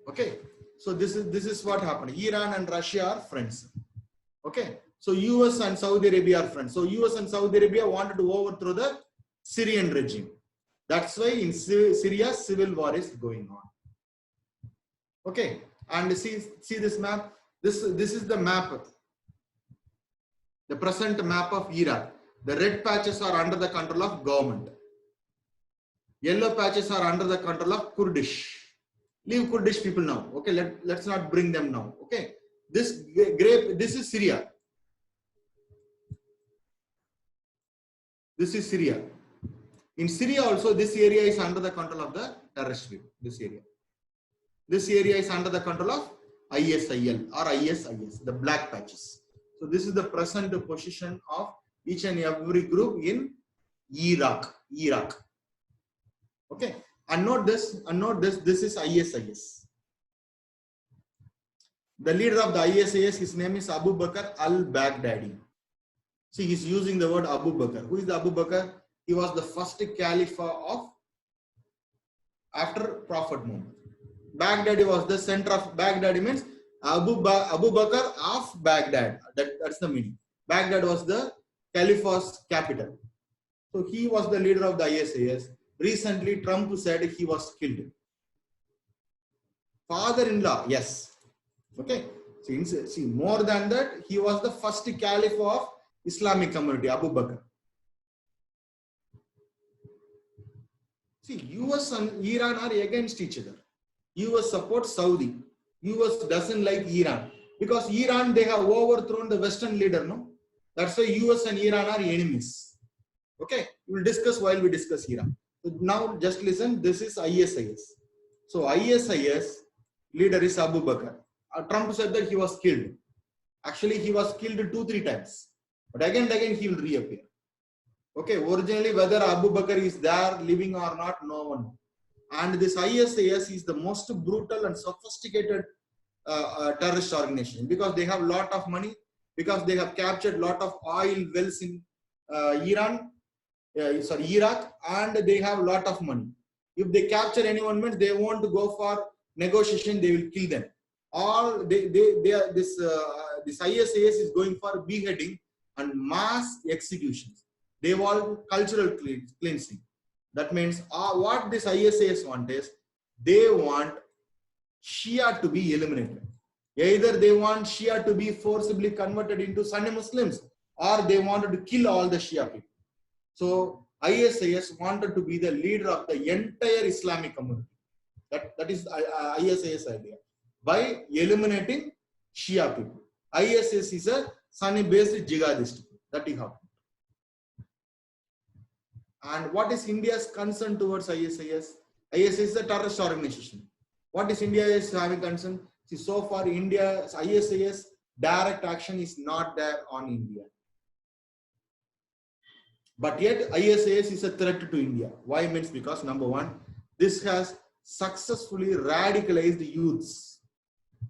Okay, so this is what happened. Iran and Russia are friends. Okay, so US and Saudi Arabia are friends. So US and Saudi Arabia wanted to overthrow the Syrian regime. That's why in Syria civil war is going on. Okay, and see this map. This is the map, the present map of Iraq. The red patches are under the control of government. Yellow patches are under the control of Kurdish. Leave Kurdish people now. Okay, let's not bring them now. Okay, this is Syria. This is Syria. In Syria also, this area is under the control of the terrorist group. This area is under the control of ISIL or ISIS, the black patches. So this is the present position of each and every group in Iraq. Okay, and note this. This is ISIS. The leader of the ISIS, his name is Abu Bakr al-Baghdadi. See, he's using the word Abu Bakr. Who is the Abu Bakr? He was the first caliph of after Prophet Muhammad. Baghdadi was the center of Baghdadi means Abu Bakr of Baghdad. That's the meaning. Baghdad was the caliph's capital. So he was the leader of the ISIS. Recently, Trump said he was killed. Father-in-law, yes. Okay. See, more than that, he was the first caliph of Islamic community, Abu Bakr. See, US and Iran are against each other. US supports Saudi. US doesn't like Iran. Because Iran, they have overthrown the Western leader, no? That's why US and Iran are enemies. Okay, we'll discuss while we discuss Iran. So now just listen, this is ISIS. So ISIS leader is Abu Bakr. Trump said that he was killed. Actually, he was killed 2-3 times. But again and again he will reappear. Okay, originally whether Abu Bakr is there living or not, no one knows. And this ISIS is the most brutal and sophisticated terrorist organization because they have a lot of money, because they have captured a lot of oil wells in Iraq, and they have a lot of money. If they capture anyone, means they want to go for negotiation, they will kill them. All this ISIS is going for beheading and mass executions. They want cultural cleansing. That means what this ISIS want is they want Shia to be eliminated. Either they want Shia to be forcibly converted into Sunni Muslims, or they wanted to kill all the Shia people. So ISIS wanted to be the leader of the entire Islamic community. That is ISIS idea. By eliminating Shia people. ISIS is a Sunni-based jihadist. That you have. And what is India's concern towards ISIS? ISIS is a terrorist organization. What is India is having concern? See, so far India's ISIS direct action is not there on India. But yet ISIS is a threat to India. Why? Means because number one, this has successfully radicalized the youths.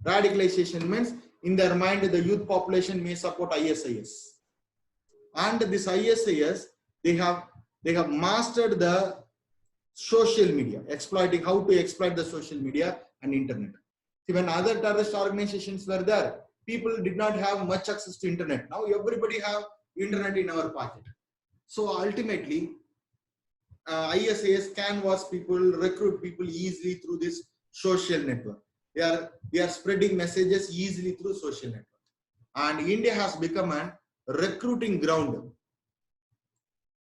Radicalization means in their mind the youth population may support ISIS. And this ISIS, they have mastered the social media, exploiting how to exploit the social media and internet. See, when other terrorist organizations were there, people did not have much access to internet. Now everybody have internet in our pocket. So ultimately, ISIS canvas people, recruit people easily through this social network. They are spreading messages easily through social network. And India has become a recruiting ground.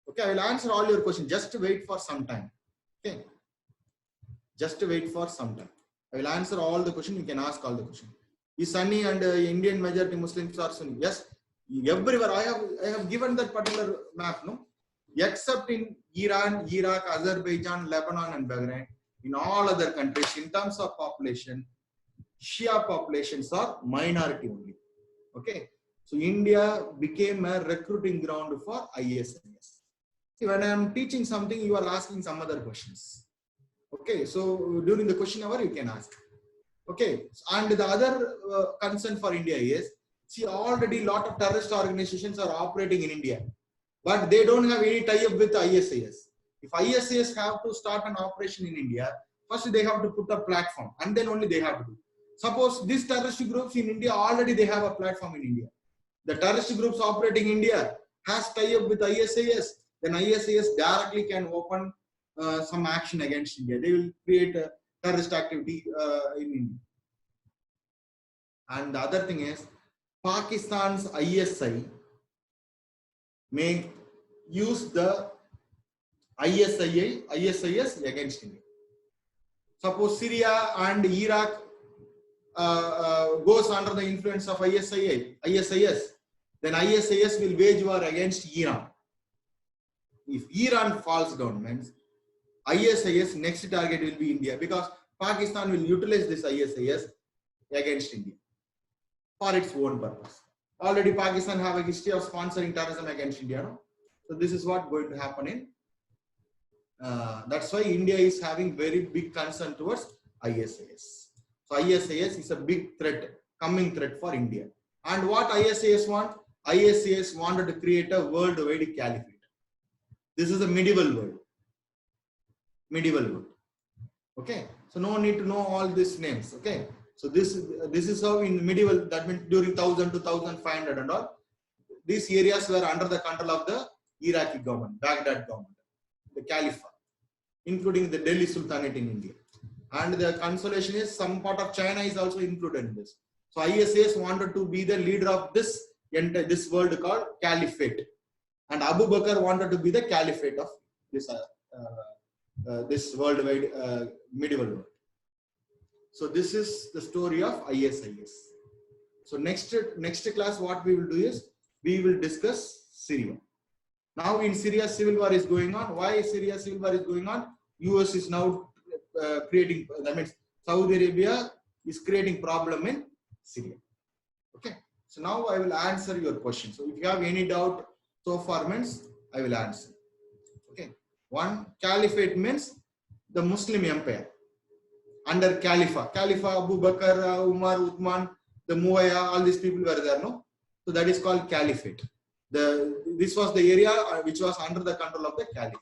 Okay, I will answer all your questions. Just wait for some time. Okay, just wait for some time. I will answer all the question. You can ask all the question. Is Sunni and Indian majority Muslims are Sunni? Yes, everywhere. I have given that particular map, no, except in Iran, Iraq, Azerbaijan, Lebanon, and Bahrain. In all other countries, in terms of population, Shia populations are minority only. Okay, so India became a recruiting ground for ISIS. See, when I am teaching something, you are asking some other questions. Okay, so during the question hour, you can ask. Okay, and the other concern for India is, see, already a lot of terrorist organizations are operating in India, but they don't have any tie-up with ISIS. If ISIS have to start an operation in India, first they have to put a platform, and then only they have to do. Suppose these terrorist groups in India, already they have a platform in India. The terrorist groups operating in India has tie-up with ISIS, then ISIS directly can open some action against India. They will create a terrorist activity in India. And the other thing is, Pakistan's ISI may use the ISIS against India. Suppose Syria and Iraq goes under the influence of ISIS, then ISIS will wage war against Iran. If Iran falls down, means ISIS next target will be India, because Pakistan will utilize this ISIS against India for its own purpose. Already Pakistan have a history of sponsoring terrorism against India. No? So this is what going to happen in. That's why India is having very big concern towards ISIS. So ISIS is a big threat, coming threat for India. And what ISIS want? ISIS wanted to create a worldwide caliphate. This is a medieval world. Medieval world. Okay. So no need to know all these names. Okay. So this is how in medieval, that means during 1000 to 1500 and all, these areas were under the control of the Iraqi government, Baghdad government, the Caliphate, including the Delhi Sultanate in India. And the consolation is some part of China is also included in this. So ISIS wanted to be the leader of this world called Caliphate. And Abu Bakr wanted to be the Caliphate of this, this worldwide medieval world. So this is the story of ISIS. So next class, what we will do is, we will discuss Syria. Now in Syria, civil war is going on. Why Syria civil war is going on? US is now creating, that means Saudi Arabia is creating problem in Syria. Okay. So now I will answer your question. So if you have any doubt so far, means I will answer. Okay. One, caliphate means the Muslim empire. Under Khalifa, Abu Bakr, Umar, Uthman, the Muawiyah, all these people were there, no? So that is called caliphate. This was the area which was under the control of the caliphate.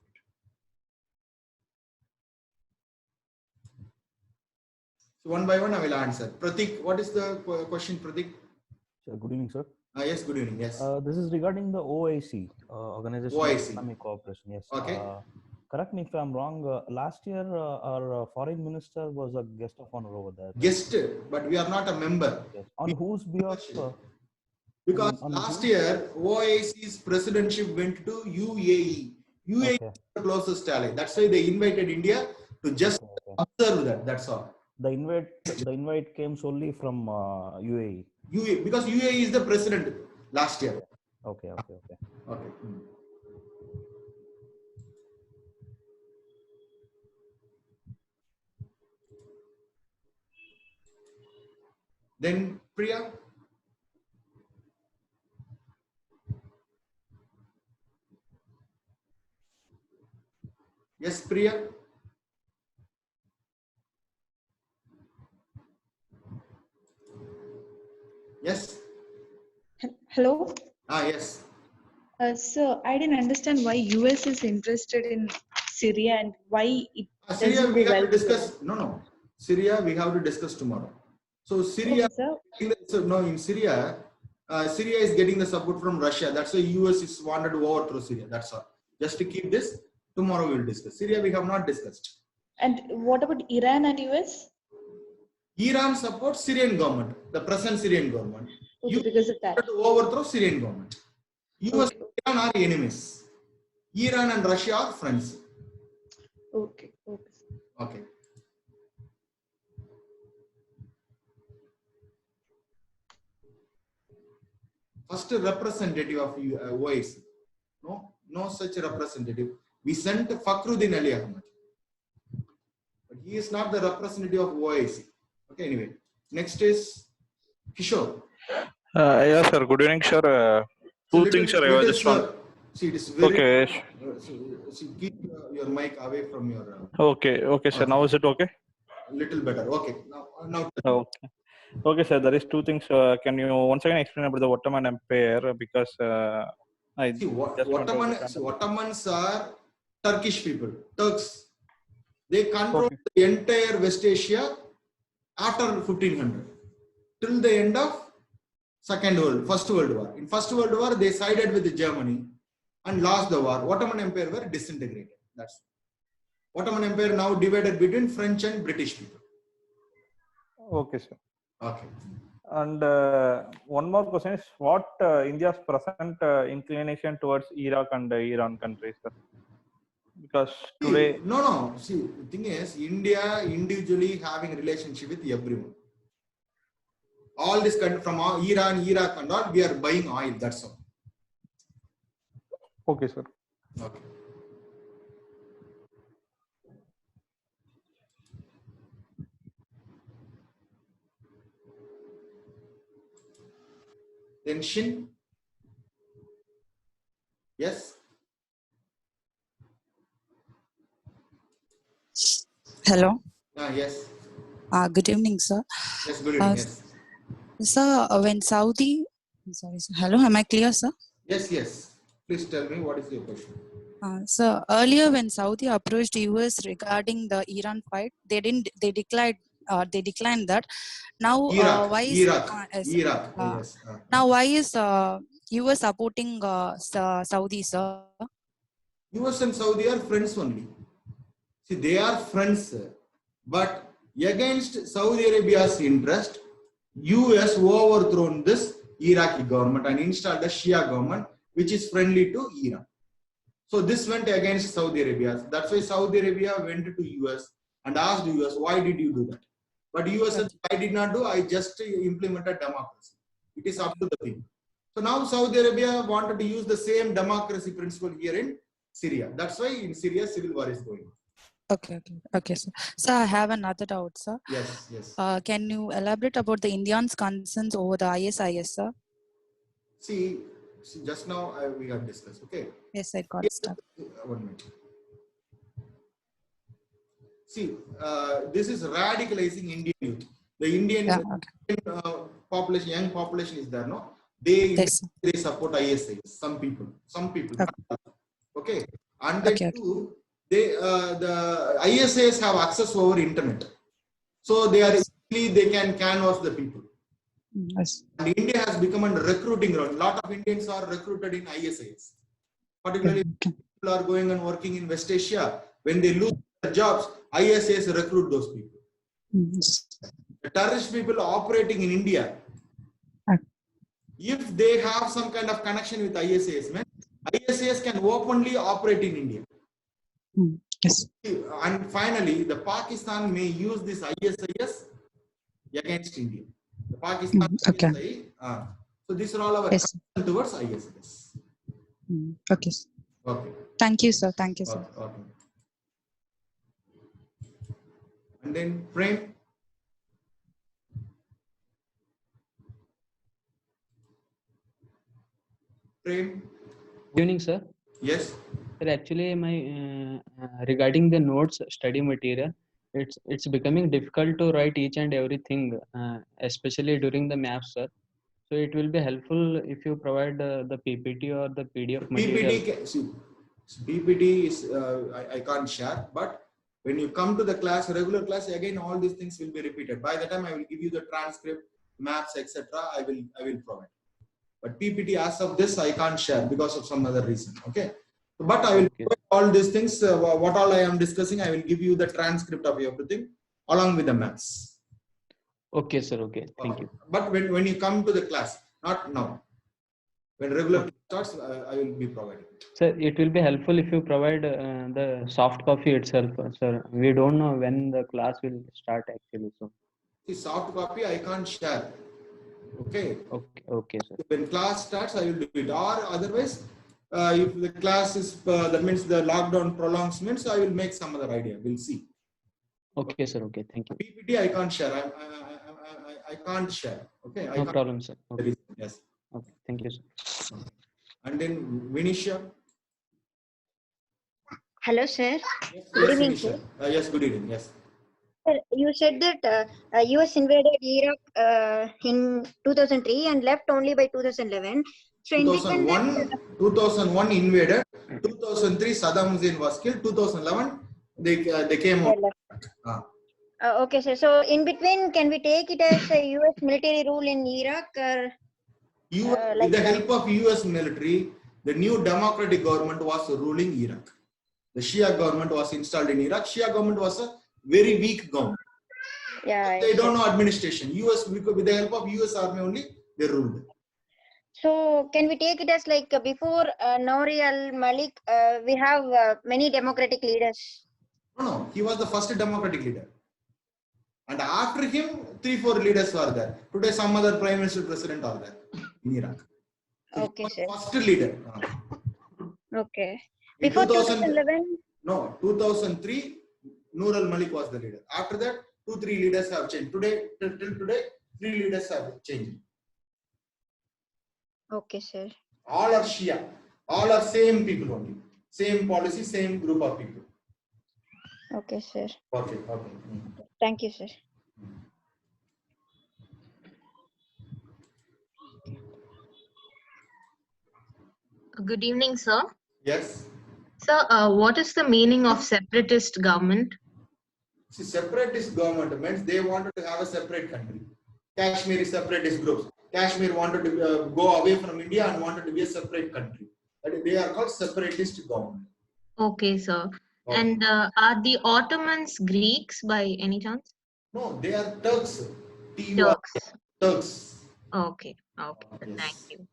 So one by one I will answer. Pratik, what is the question, Pratik? Sir, good evening, sir. Yes, good evening. Yes. This is regarding the OIC, Organization of Islamic Cooperation. Yes. Okay. Correct me if I'm wrong. Last year, our foreign minister was a guest of honor over there. Guest, but we are not a member. Yes. On whose behalf? Because last year, OIC's presidentship went to UAE. UAE is the closest ally. That's why they invited India to just observe that. That's all. The invite came solely from UAE. UAE, because UAE is the president last year. Okay. Then Priya. Yes, Priya. Yes. Hello. Yes. So I didn't understand why US is interested in Syria and why it Syria we have to discuss. No. Syria we have to discuss tomorrow. So Syria. Okay, in Syria, Syria is getting the support from Russia. That's why US is wanted to overthrow Syria. That's all. Just to keep this, tomorrow we will discuss. Syria we have not discussed. And what about Iran and US? Iran supports Syrian government, the present Syrian government. Okay, because of that. To overthrow Syrian government. US and Iran are enemies. Iran and Russia are friends. Okay. Okay. first representative of OIC. No such representative. We sent Fakhruddin Ali Ahmad, but he is not the representative of OIC. Okay, anyway, next is Kishore. Yes, sir. Good evening, sir. So Two things, sir. I was just on. See, it is very. Okay. See, keep your mic away from your. Okay, sir. Now is it okay? Little better. Okay. Now. Okay. Okay, sir. There is two things. Can you once again explain about the Ottoman Empire? Because I See, just want to understand. Ottomans are Turkish people, Turks. They controlled Okay. the entire West Asia after 1500 till the end of First World War. In First World War, they sided with Germany and lost the war. Ottoman Empire were disintegrated. That's Ottoman Empire now divided between French and British people. Okay, sir. Okay. And one more question is what India's present inclination towards Iraq and Iran countries, sir? Because today. No. See, the thing is, India individually having relationship with everyone. All this country from Iran, Iraq, and all, we are buying oil. That's all. Okay, sir. Okay. Then Shin. Yes. Hello. Yes. Good evening, sir. Yes. Good evening. Yes. Sir, when Saudi, sorry, sir. Hello, am I clear, sir? Yes. Please tell me what is your question. Sir, earlier when Saudi approached US regarding the Iran fight, they declined. They declined that. Now, Iraq. why is Iraq. Yes. now why is US supporting Saudi, sir? US and Saudi are friends only. See, they are friends, but against Saudi Arabia's interest, US overthrown this Iraqi government and installed a Shia government which is friendly to Iran. So this went against Saudi Arabia. That's why Saudi Arabia went to US and asked US, why did you do that? But US said, I did not do, I just implemented democracy. It is up to the people. So now Saudi Arabia wanted to use the same democracy principle here in Syria. That's why in Syria, civil war is going on. Okay, sir. Sir, I have another doubt, sir. Yes. Can you elaborate about the Indians' concerns over the ISIS, sir? See just now we have discussed. Okay. Yes, I got stuck. 1 minute. See, this is radicalizing Indian youth. The Indian population, young population is there, no? They support ISIS. Some people. Okay. And then too, the ISIS have access over internet, so they can canvas the people. Yes. And India has become a recruiting ground. A lot of Indians are recruited in ISIS. Particularly, people are going and working in West Asia. When they lose their jobs, ISIS recruit those people. Yes. The terrorist people operating in India, if they have some kind of connection with ISIS, ISIS can openly operate in India. Yes. And finally, the Pakistan may use this ISIS against India. The Pakistan so these are all our concern towards ISIS. Okay. Thank you, sir. Okay. And then Prem. Good evening, sir. Yes. Sir, actually, my regarding the notes study material, it's becoming difficult to write each and everything, especially during the maths, sir. So it will be helpful if you provide the PPT or the PDF material. PPT is I can't share, but when you come to the class, regular class, again all these things will be repeated. By the time I will give you the transcript, maps, etc. I will provide. But PPT as of this I can't share because of some other reason. Okay. But I will provide all these things. What all I am discussing, I will give you the transcript of everything along with the maps. Okay, sir. Okay. Thank you. But when you come to the class, not now. When regular class starts, I will be providing. Sir, it will be helpful if you provide the soft copy itself, sir. We don't know when the class will start actually. So. The soft copy I can't share. Okay. Okay. Okay, sir. When class starts, I will do it. Or otherwise, if the class is that means the lockdown prolongs means I will make some other idea. We'll see. Okay, sir. Okay. Thank you. PPT I can't share. I can't share. Okay. I No can't. problem, sir. Okay. Yes. Okay. Thank you, sir. Okay. And then Vinisha. Hello, sir. Yes, Good yes, evening, Vinisha. sir. Yes, good evening. Yes. Sir, you said that US invaded Iraq in 2003 and left only by 2011. So independent. 2001 invaded. 2003 Saddam Hussein was killed. 2011 they came out. Okay, sir. So in between, can we take it as a US military rule in Iraq or With the help of US military, the new democratic government was ruling Iraq. The Shia government was installed in Iraq. Shia government was a very weak government. Yeah, They don't know administration. US, with the help of US army only, they ruled. so can we take it as like before Nouri al-Malik, we have many democratic leaders? No, he was the first democratic leader. And after him, 3-4 leaders were there. Today, some other prime minister, president are there in Iraq. So Okay, sir. First leader. Okay. In Before 2011? No, 2003, Noor al-Malik was the leader. After that, 2-3 leaders have changed. Today, till today, 3 leaders have changed. Okay, sir. All are Shia. All are same people only. Same policy, same group of people. Okay, sir. Okay. Thank you, sir. Good evening, sir. Yes. Sir, what is the meaning of separatist government? See, separatist government means they wanted to have a separate country. Kashmiri separatist groups. Kashmir wanted to go away from India and wanted to be a separate country. But they are called separatist government. Okay, sir. Okay. And are the Ottomans Greeks by any chance? No, they are Turks. Turks. Turks. Okay. Okay. Yes. Thank you.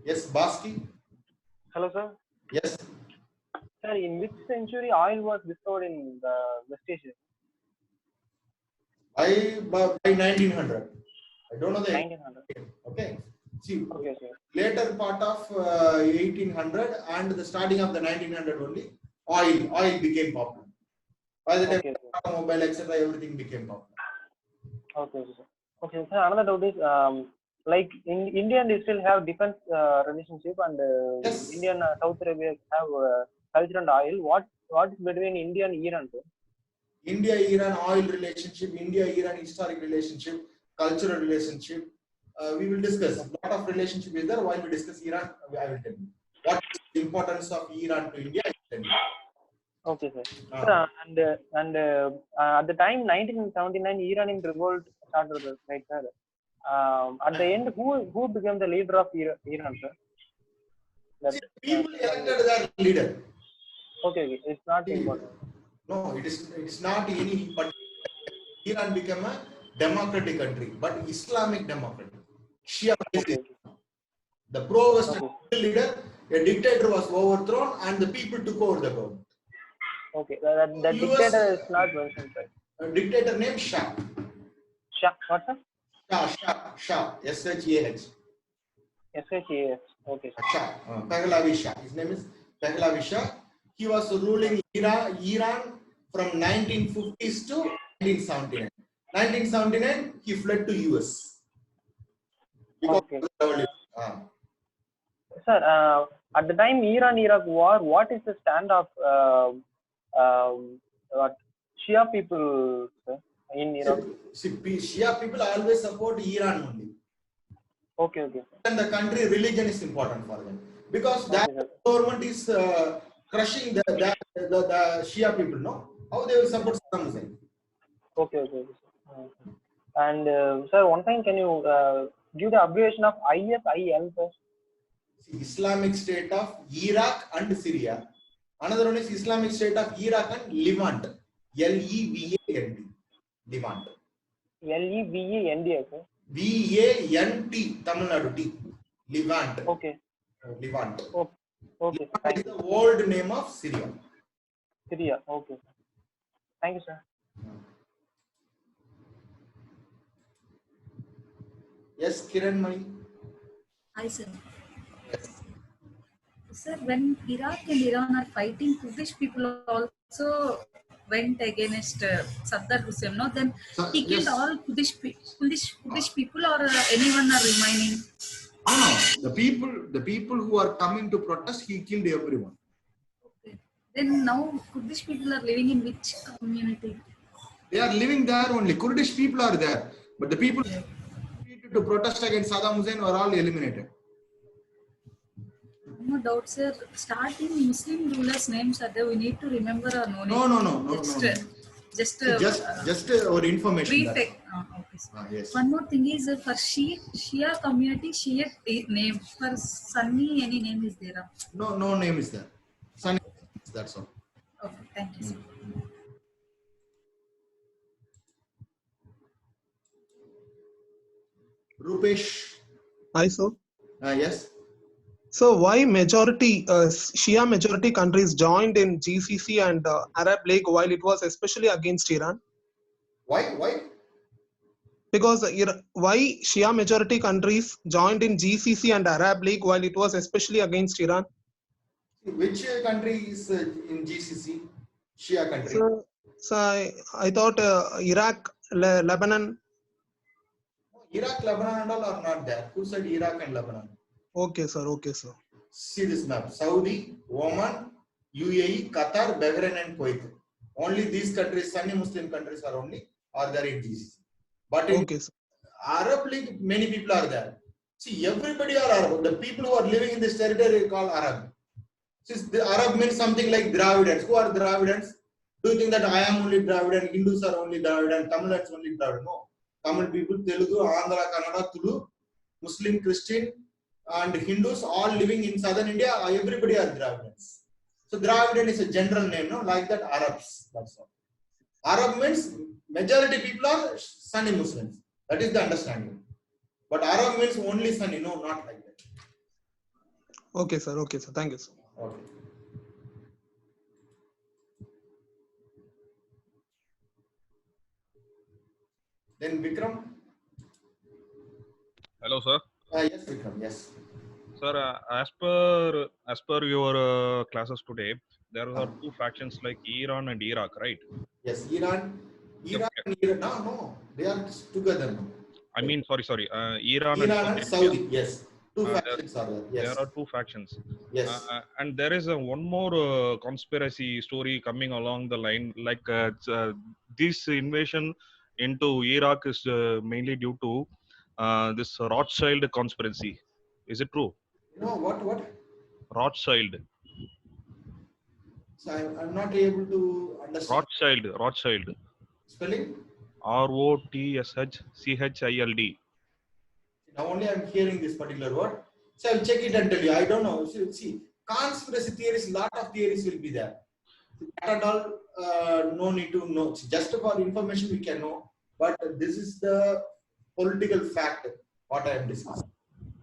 Yes, Baski. Hello, sir. Yes. Sir, in which century oil was discovered in the West Asia? By 1900. I don't know the 1900. Okay. See, Okay, sir. later part of 1800 and the starting of the 1900 only, oil became popular. By the time Okay, automobile, etc., everything became popular. Okay, sir. Okay, sir. Another doubt is, like in India and Israel have defense relationship, and Yes. India and South Arabia have culture and oil. What is between India and Iran, sir? India-Iran oil relationship, India-Iran historic relationship, cultural relationship. We will discuss. A lot of relationship is there. While we discuss Iran, I will tell you. What is the importance of Iran to India? I will tell you. Okay, sir. Sir, and at the time 1979 Iranian revolt started, right, sir? At the end, who became the leader of Iran, sir? See, people elected their leader. Okay, it's not important. No, it is not any. But Iran became a democratic country, but Islamic democracy. Shia. Okay. The pro-Western leader, a dictator was overthrown, and the people took over the government. Okay, the dictator is not mentioned, right? A dictator named Shah. Shah, what, sir? Shah. S-H-A-H. S-H-A-S. Okay. Shah. Pahlavi Shah. His name is Pahlavi Shah. He was ruling Iran from 1950s to 1979. 1979, he fled to US. Because Okay. of the revolution. Sir, at the time Iran-Iraq war, what is the stand of Shia people, sir, in Iraq? See, Shia people always support Iran only. Okay. And the country, religion is important for them. Because that government is crushing the Shia people, no? How they will support Saddam Hussein? Okay. And sir, one thing, can you give the abbreviation of ISIL, sir? Islamic State of Iraq and Syria. Another one is Islamic State of Iraq and Levant. L-E-V-A-N-T. Levant. L-E-V-A-N-D, sir? V-A-N-T. Tamil Nadu T. Levant. Okay. Levant. Okay. Levant is the old name of Syria. Syria. Okay. Thank you, sir. Yes, Kiran Mani. Hi, sir. Sir, when Iraq and Iran are fighting, Kurdish people also went against Saddam Hussein. No, then he killed Yes. all Kurdish people, or anyone are remaining. No, the people who are coming to protest, he killed everyone. Okay. Then now Kurdish people are living in which community? They are living there only. Kurdish people are there, but the people to protest against Saddam Hussein are all eliminated. No doubt, sir. Starting Muslim rulers' names are there. We need to remember or no? No. Just Our information. brief. Okay, sir. Yes. One more thing is for Shia community, Shia name. For Sunni, any name is there? No name is there. Sunni, that's all. Okay, thank you, sir. Rupesh. Hi, sir. Yes. So why majority Shia majority countries joined in GCC and Arab League while it was especially against Iran? Why? Because why Shia majority countries joined in GCC and Arab League while it was especially against Iran? Which country is in GCC? Shia country. So I thought Iraq, Lebanon. Iraq, Lebanon and all are not there. Who said Iraq and Lebanon? Okay, sir. See this map. Saudi, Oman, UAE, Qatar, Bahrain and Kuwait. Only these countries, Sunni Muslim countries are there in GCC. But in Arab League, many people are there. See, everybody are Arab. The people who are living in this territory are called Arab. Since the Arab means something like Dravidians. Who are Dravidians? Do you think that I am only Dravidian, Hindus are only Dravidian, Tamilians only Dravidian? No. Tamil people, Telugu, Andhra, Kannada, Tulu, Muslim, Christian and Hindus all living in southern India, everybody are Dravidians. So Dravidian is a general name, no? Like that Arabs, that's all. Arab means majority people are Sunni Muslims. That is the understanding. But Arab means only Sunni, no, not like that. Okay, sir. Thank you, sir. Okay. Then Vikram. Hello, sir. Yes, Vikram. Yes. Sir, as per your classes today, there are two factions like Iran and Iraq, right? Yes, Iran and Iran. No, they are together now. I mean, sorry. Iran and Saudi. Yes, two factions are there. Yes. There are two factions. Yes. And there is one more conspiracy story coming along the line, like this invasion into Iraq is mainly due to this Rothschild conspiracy. Is it true? No, what? Rothschild. So I'm not able to understand. Rothschild. Spelling? ROTSHCHILD. Now only I'm hearing this particular word. So I'll check it and tell you. I don't know. See, conspiracy theories, lot of theories will be there. That at all, no need to know. Just for information we can know. But this is the political fact, what I am discussing.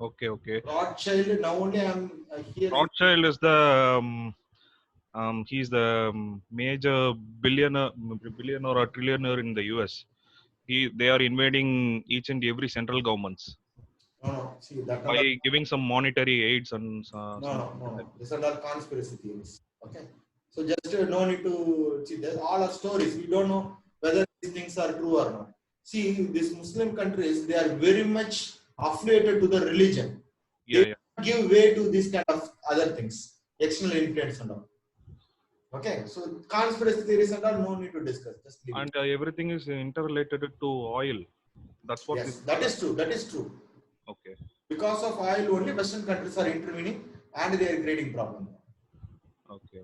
Okay. Rothschild, now only I'm hearing. Rothschild is the he's the major billionaire or trillionaire in the US. They are invading each and every central governments. No. See that by giving some monetary aids and no. These are all conspiracy theories. Okay. So just no need to see. There's all our stories. We don't know whether these things are true or not. See, these Muslim countries, they are very much affiliated to the religion. They give way to this kind of other things, external influence and all. Okay, so conspiracy theories and all, no need to discuss. Just leave and everything is interrelated to oil. That's what. Yes, that is true. Okay. Because of oil, only Western countries are intervening and they are creating problem. Okay.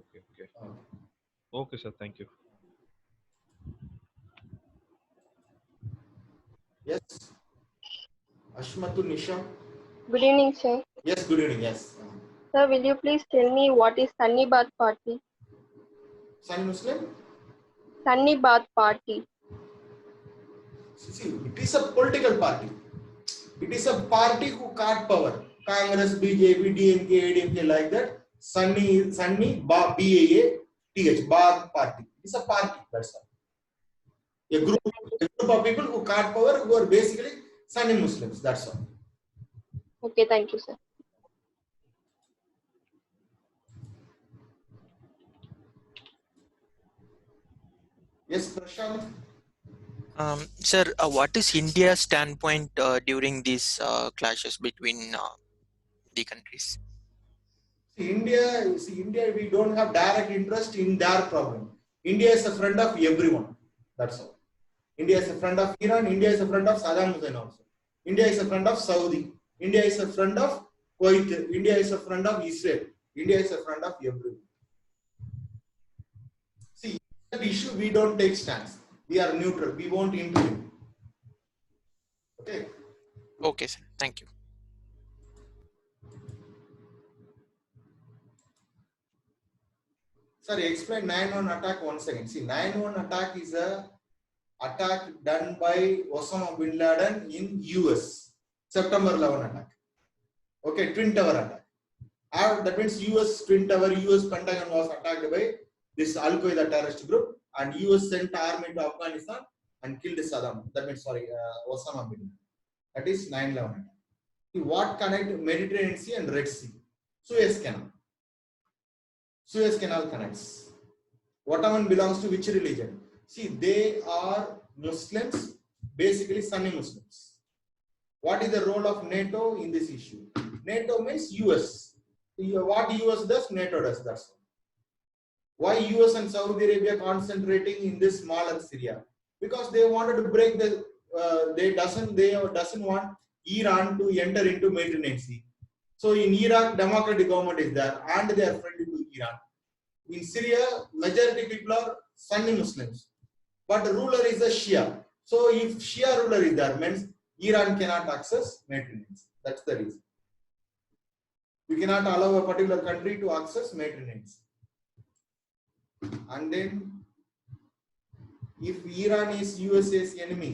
Okay, sir. Thank you. Yes. Ashmatu Nisha. Good evening, sir. Yes, good evening. Yes. Sir, will you please tell me what is Sunni Baath Party? Sunni Muslim? Sunni Baath Party. See, it is a political party. It is a party who got power. Congress, BJP, DMK, ADMK, like that. Sunni, BAATH, Baath Party. It's a party. That's all. A group of people who caught power who are basically Sunni Muslims. That's all. Okay, thank you, sir. Yes, Prashant. Sir, what is India's standpoint during these clashes between the countries? India, we don't have direct interest in their problem. India is a friend of everyone. That's all. India is a friend of Iran. India is a friend of Saddam Hussein also. India is a friend of Saudi. India is a friend of Kuwait. India is a friend of Israel. India is a friend of everyone. See, that issue we don't take stance. We are neutral. We won't intervene. Okay. Okay, sir. Thank you. Sorry, explain 9/11 attack once again. See, 9/11 attack is a attack done by Osama bin Laden in US. September 11 attack. Okay, Twin Tower attack. That means US Twin Tower, US Pentagon was attacked by this Al Qaeda terrorist group, and US sent army to Afghanistan and killed Saddam. That means Osama bin Laden. That is 9/11 attack. See, what connect Mediterranean Sea and Red Sea? Suez Canal. Suez Canal connects. Ottoman belongs to which religion? See, they are Muslims, basically Sunni Muslims. What is the role of NATO in this issue? NATO means US. What US does, NATO does. That's all. Why US and Saudi Arabia concentrating in this smaller Syria? Because they wanted to break the. They doesn't want Iran to enter into Mediterranean Sea. So in Iraq, democratic government is there, and they are friendly to Iran. In Syria, majority people are Sunni Muslims, but the ruler is a Shia. So if Shia ruler is there, means Iran cannot access Mediterranean Sea. That's the reason. We cannot allow a particular country to access Mediterranean Sea. And then, if Iran is USA's enemy,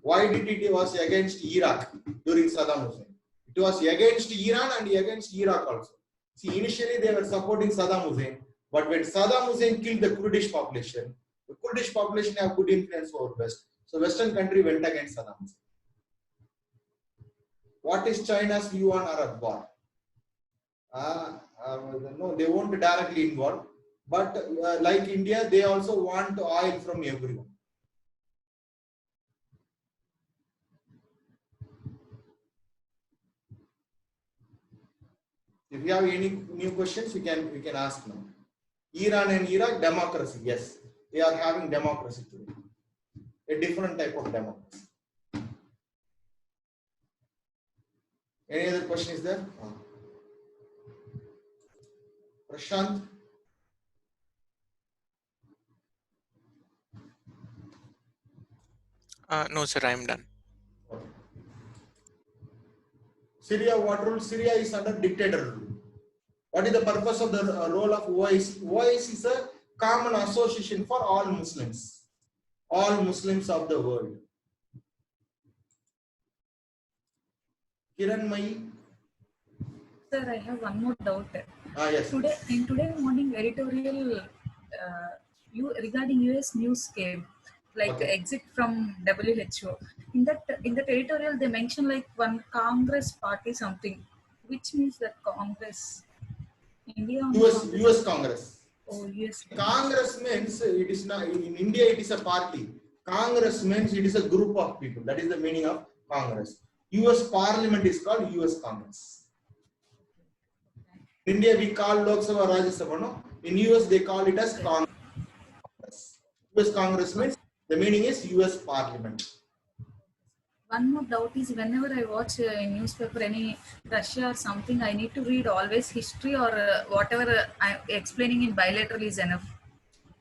why did it was against Iraq during Saddam Hussein? It was against Iran and against Iraq also. See, initially they were supporting Saddam Hussein, but when Saddam Hussein killed the Kurdish population, the Kurdish population have good influence over West. So Western country went against Saddam Hussein. What is China's view on Arab war? No, they won't directly involve, but like India, they also want oil from everyone. If you have any new questions, you can ask now. Iran and Iraq, democracy. Yes, they are having democracy today. A different type of democracy. Any other question is there? Prashant? No, sir, I am done. Okay. Syria, what rule? Syria is under dictator rule. What is the purpose of the role of OIC? OIC is a common association for all Muslims of the world. Kiran Mai? Sir, I have one more doubt. Yes. Today morning editorial regarding US news came, like Okay. exit from WHO. In that editorial, they mention like one Congress party something, which means that Congress. India US Congress. Oh, US. Congress means it is not in India. It is a party. Congress means it is a group of people. That is the meaning of Congress. US Parliament is called US Congress. In India we call Lok Sabha Rajya Sabha. No? In US they call it as Congress. US Congress means the meaning is US Parliament. One more doubt is whenever I watch a newspaper, any Russia or something, I need to read always history or whatever I'm explaining in bilateral is enough.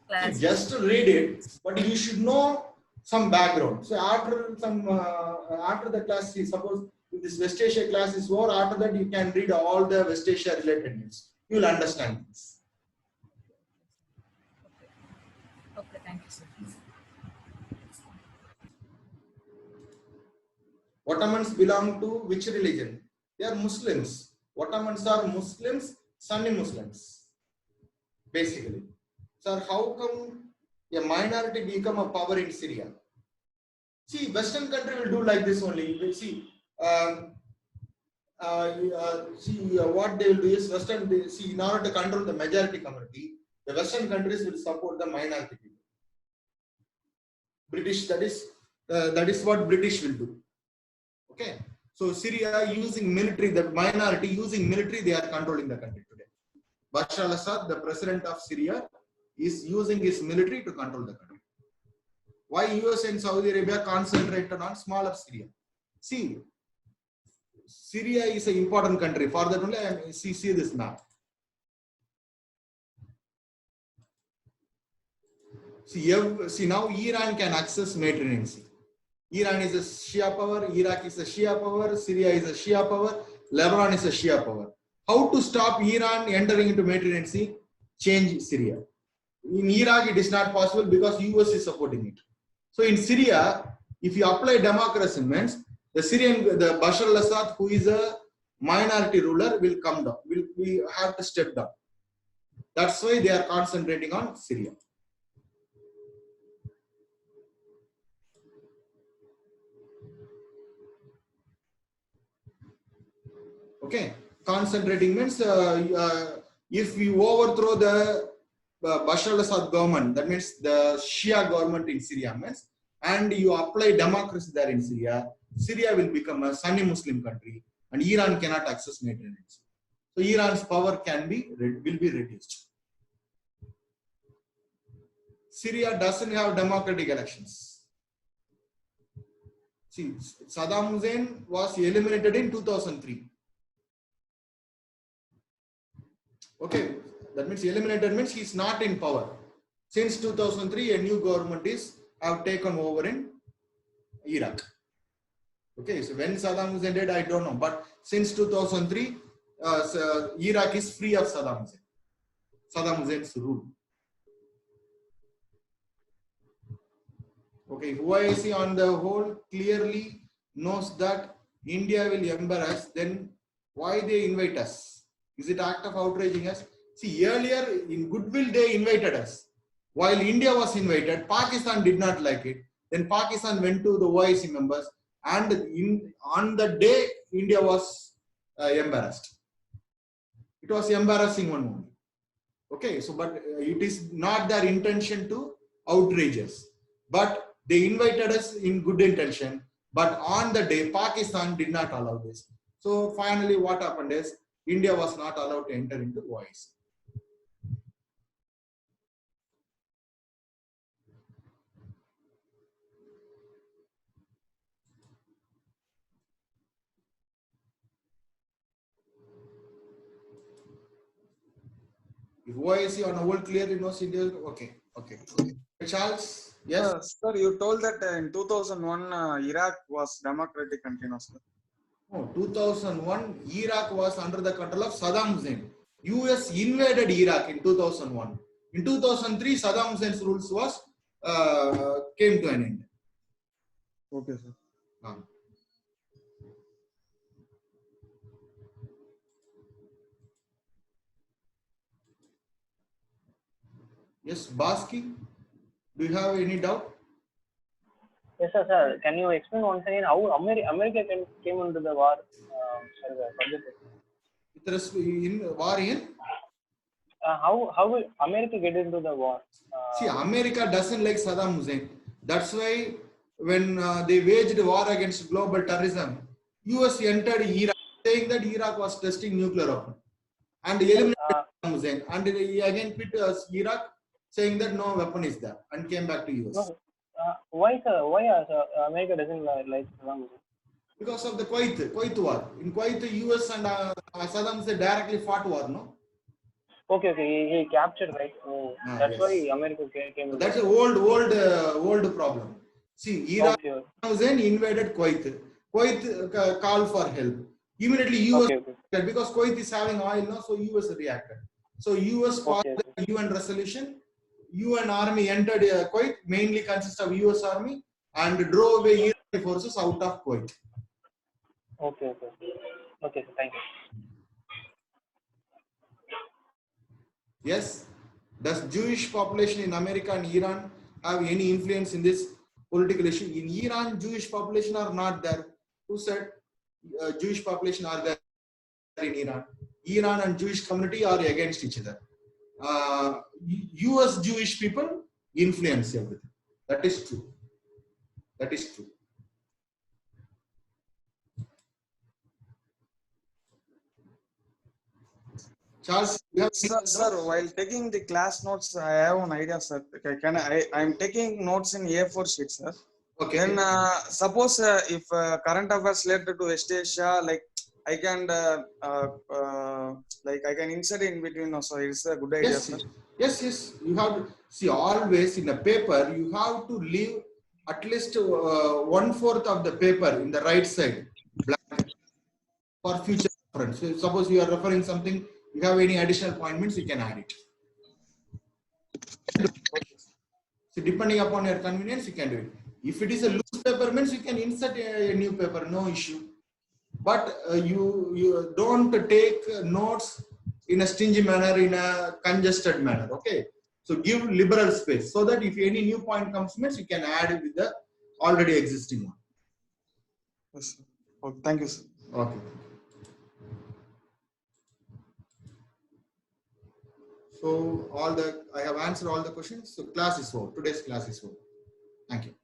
Class. Just read it, but you should know some background. So after the class, suppose if this West Asia class is over, after that you can read all the West Asia related news. You will understand this. Okay, thank you, sir. Ottomans belong to which religion? They are Muslims. Ottomans are Muslims, Sunni Muslims, basically. Sir, how come a minority become a power in Syria. See, Western country will do like this only. You will see. What they will do is Western. See, in order to control the majority community, the Western countries will support the minority people. British. That is what British will do. Okay. So Syria using military, the minority using military, they are controlling the country today. Bashar al-Assad, the president of Syria, is using his military to control the country. Why US and Saudi Arabia concentrated on smaller Syria? See, Syria is an important country. For that only, see this map. See now Iran can access Mediterranean Sea. Iran is a Shia power, Iraq is a Shia power, Syria is a Shia power, Lebanon is a Shia power. How to stop Iran entering into Mediterranean Sea? Change Syria. In Iraq, it is not possible because US is supporting it. So in Syria, if you apply democracy, means the Bashar al-Assad, who is a minority ruler, will come down. We have to step down. That's why they are concentrating on Syria. Okay, concentrating means if you overthrow the Bashar al-Assad government, that means the Shia government in Syria means, and you apply democracy there in Syria, Syria will become a Sunni Muslim country, and Iran cannot access Mediterranean Sea. So Iran's power will be reduced. Syria doesn't have democratic elections. See, Saddam Hussein was eliminated in 2003. Okay, that means eliminated means he is not in power. Since 2003, a new government have taken over in Iraq. Okay, so when Saddam Hussein died, I don't know, but since 2003, Iraq is free of Saddam Hussein's rule. Okay, OIC on the whole clearly knows that India will embarrass, then why they invite us? Is it act of outraging us? See, earlier in goodwill they invited us. While India was invited, Pakistan did not like it. Then Pakistan went to the OIC members, and on the day India was embarrassed. It was embarrassing one only. Okay, so but it is not their intention to outrage us. But they invited us in good intention. But on the day, Pakistan did not allow this. So finally, what happened is India was not allowed to enter into OIC. If OIC on a whole clearly knows India, okay. Charles, yes. Sir, you told that in 2001 Iraq was democratic country, no, sir? No, 2001 Iraq was under the control of Saddam Hussein. US invaded Iraq in 2001. In 2003, Saddam Hussein's rules was came to an end. Okay, sir. Yes, Baski, do you have any doubt? Yes, sir. Can you explain once again how America came into the war? In war in? How will America get into the war? See, America doesn't like Saddam Hussein. That's why when they waged war against global terrorism, US entered Iraq, saying that Iraq was testing nuclear weapon and eliminated Saddam Hussein. And he again put Iraq, saying that no weapon is there, and came back to US. No. Why, sir? Why America doesn't like Saddam Hussein? Because of the Kuwait war. In Kuwait, US and Saddam Hussein directly fought war, no? Okay. He captured, right? Oh, that's yes. why America came. That's an old problem. See, Iraq Hussein invaded Kuwait. Kuwait called for help. Immediately US because Kuwait is having oil now, so US reacted. So US passed the UN resolution. UN army entered Kuwait, mainly consists of US army, and drove away Iraqi forces out of Kuwait. Okay, sir, thank you. Yes. Does Jewish population in America and Iran have any influence in this political issue. In Iran, Jewish population are not there. Who said Jewish population are there in Iran? Iran and Jewish community are against each other. US Jewish people influence everything. That is true. That is true. Charles, you have Sir, while taking the class notes, I have an idea, sir. I'm taking notes in A4 sheet, sir. Okay. Then suppose if current affairs related to West Asia, like I can like I can insert in between also. It's a good idea, Yes, sir. yes. You have to see, always in a paper, you have to leave at least 1/4 of the paper in the right side blank for future reference. So suppose you are referring something, you have any additional appointments, you can add it. So depending upon your convenience, you can do it. If it is a loose paper, means you can insert a new paper, no issue. But you don't take notes in a stingy manner, in a congested manner. Okay. So give liberal space so that if any new point comes, means you can add it with the already existing one. Yes, sir. Okay, thank you, sir. Okay. So I have answered all the questions. So class is over. Today's class is over. Thank you.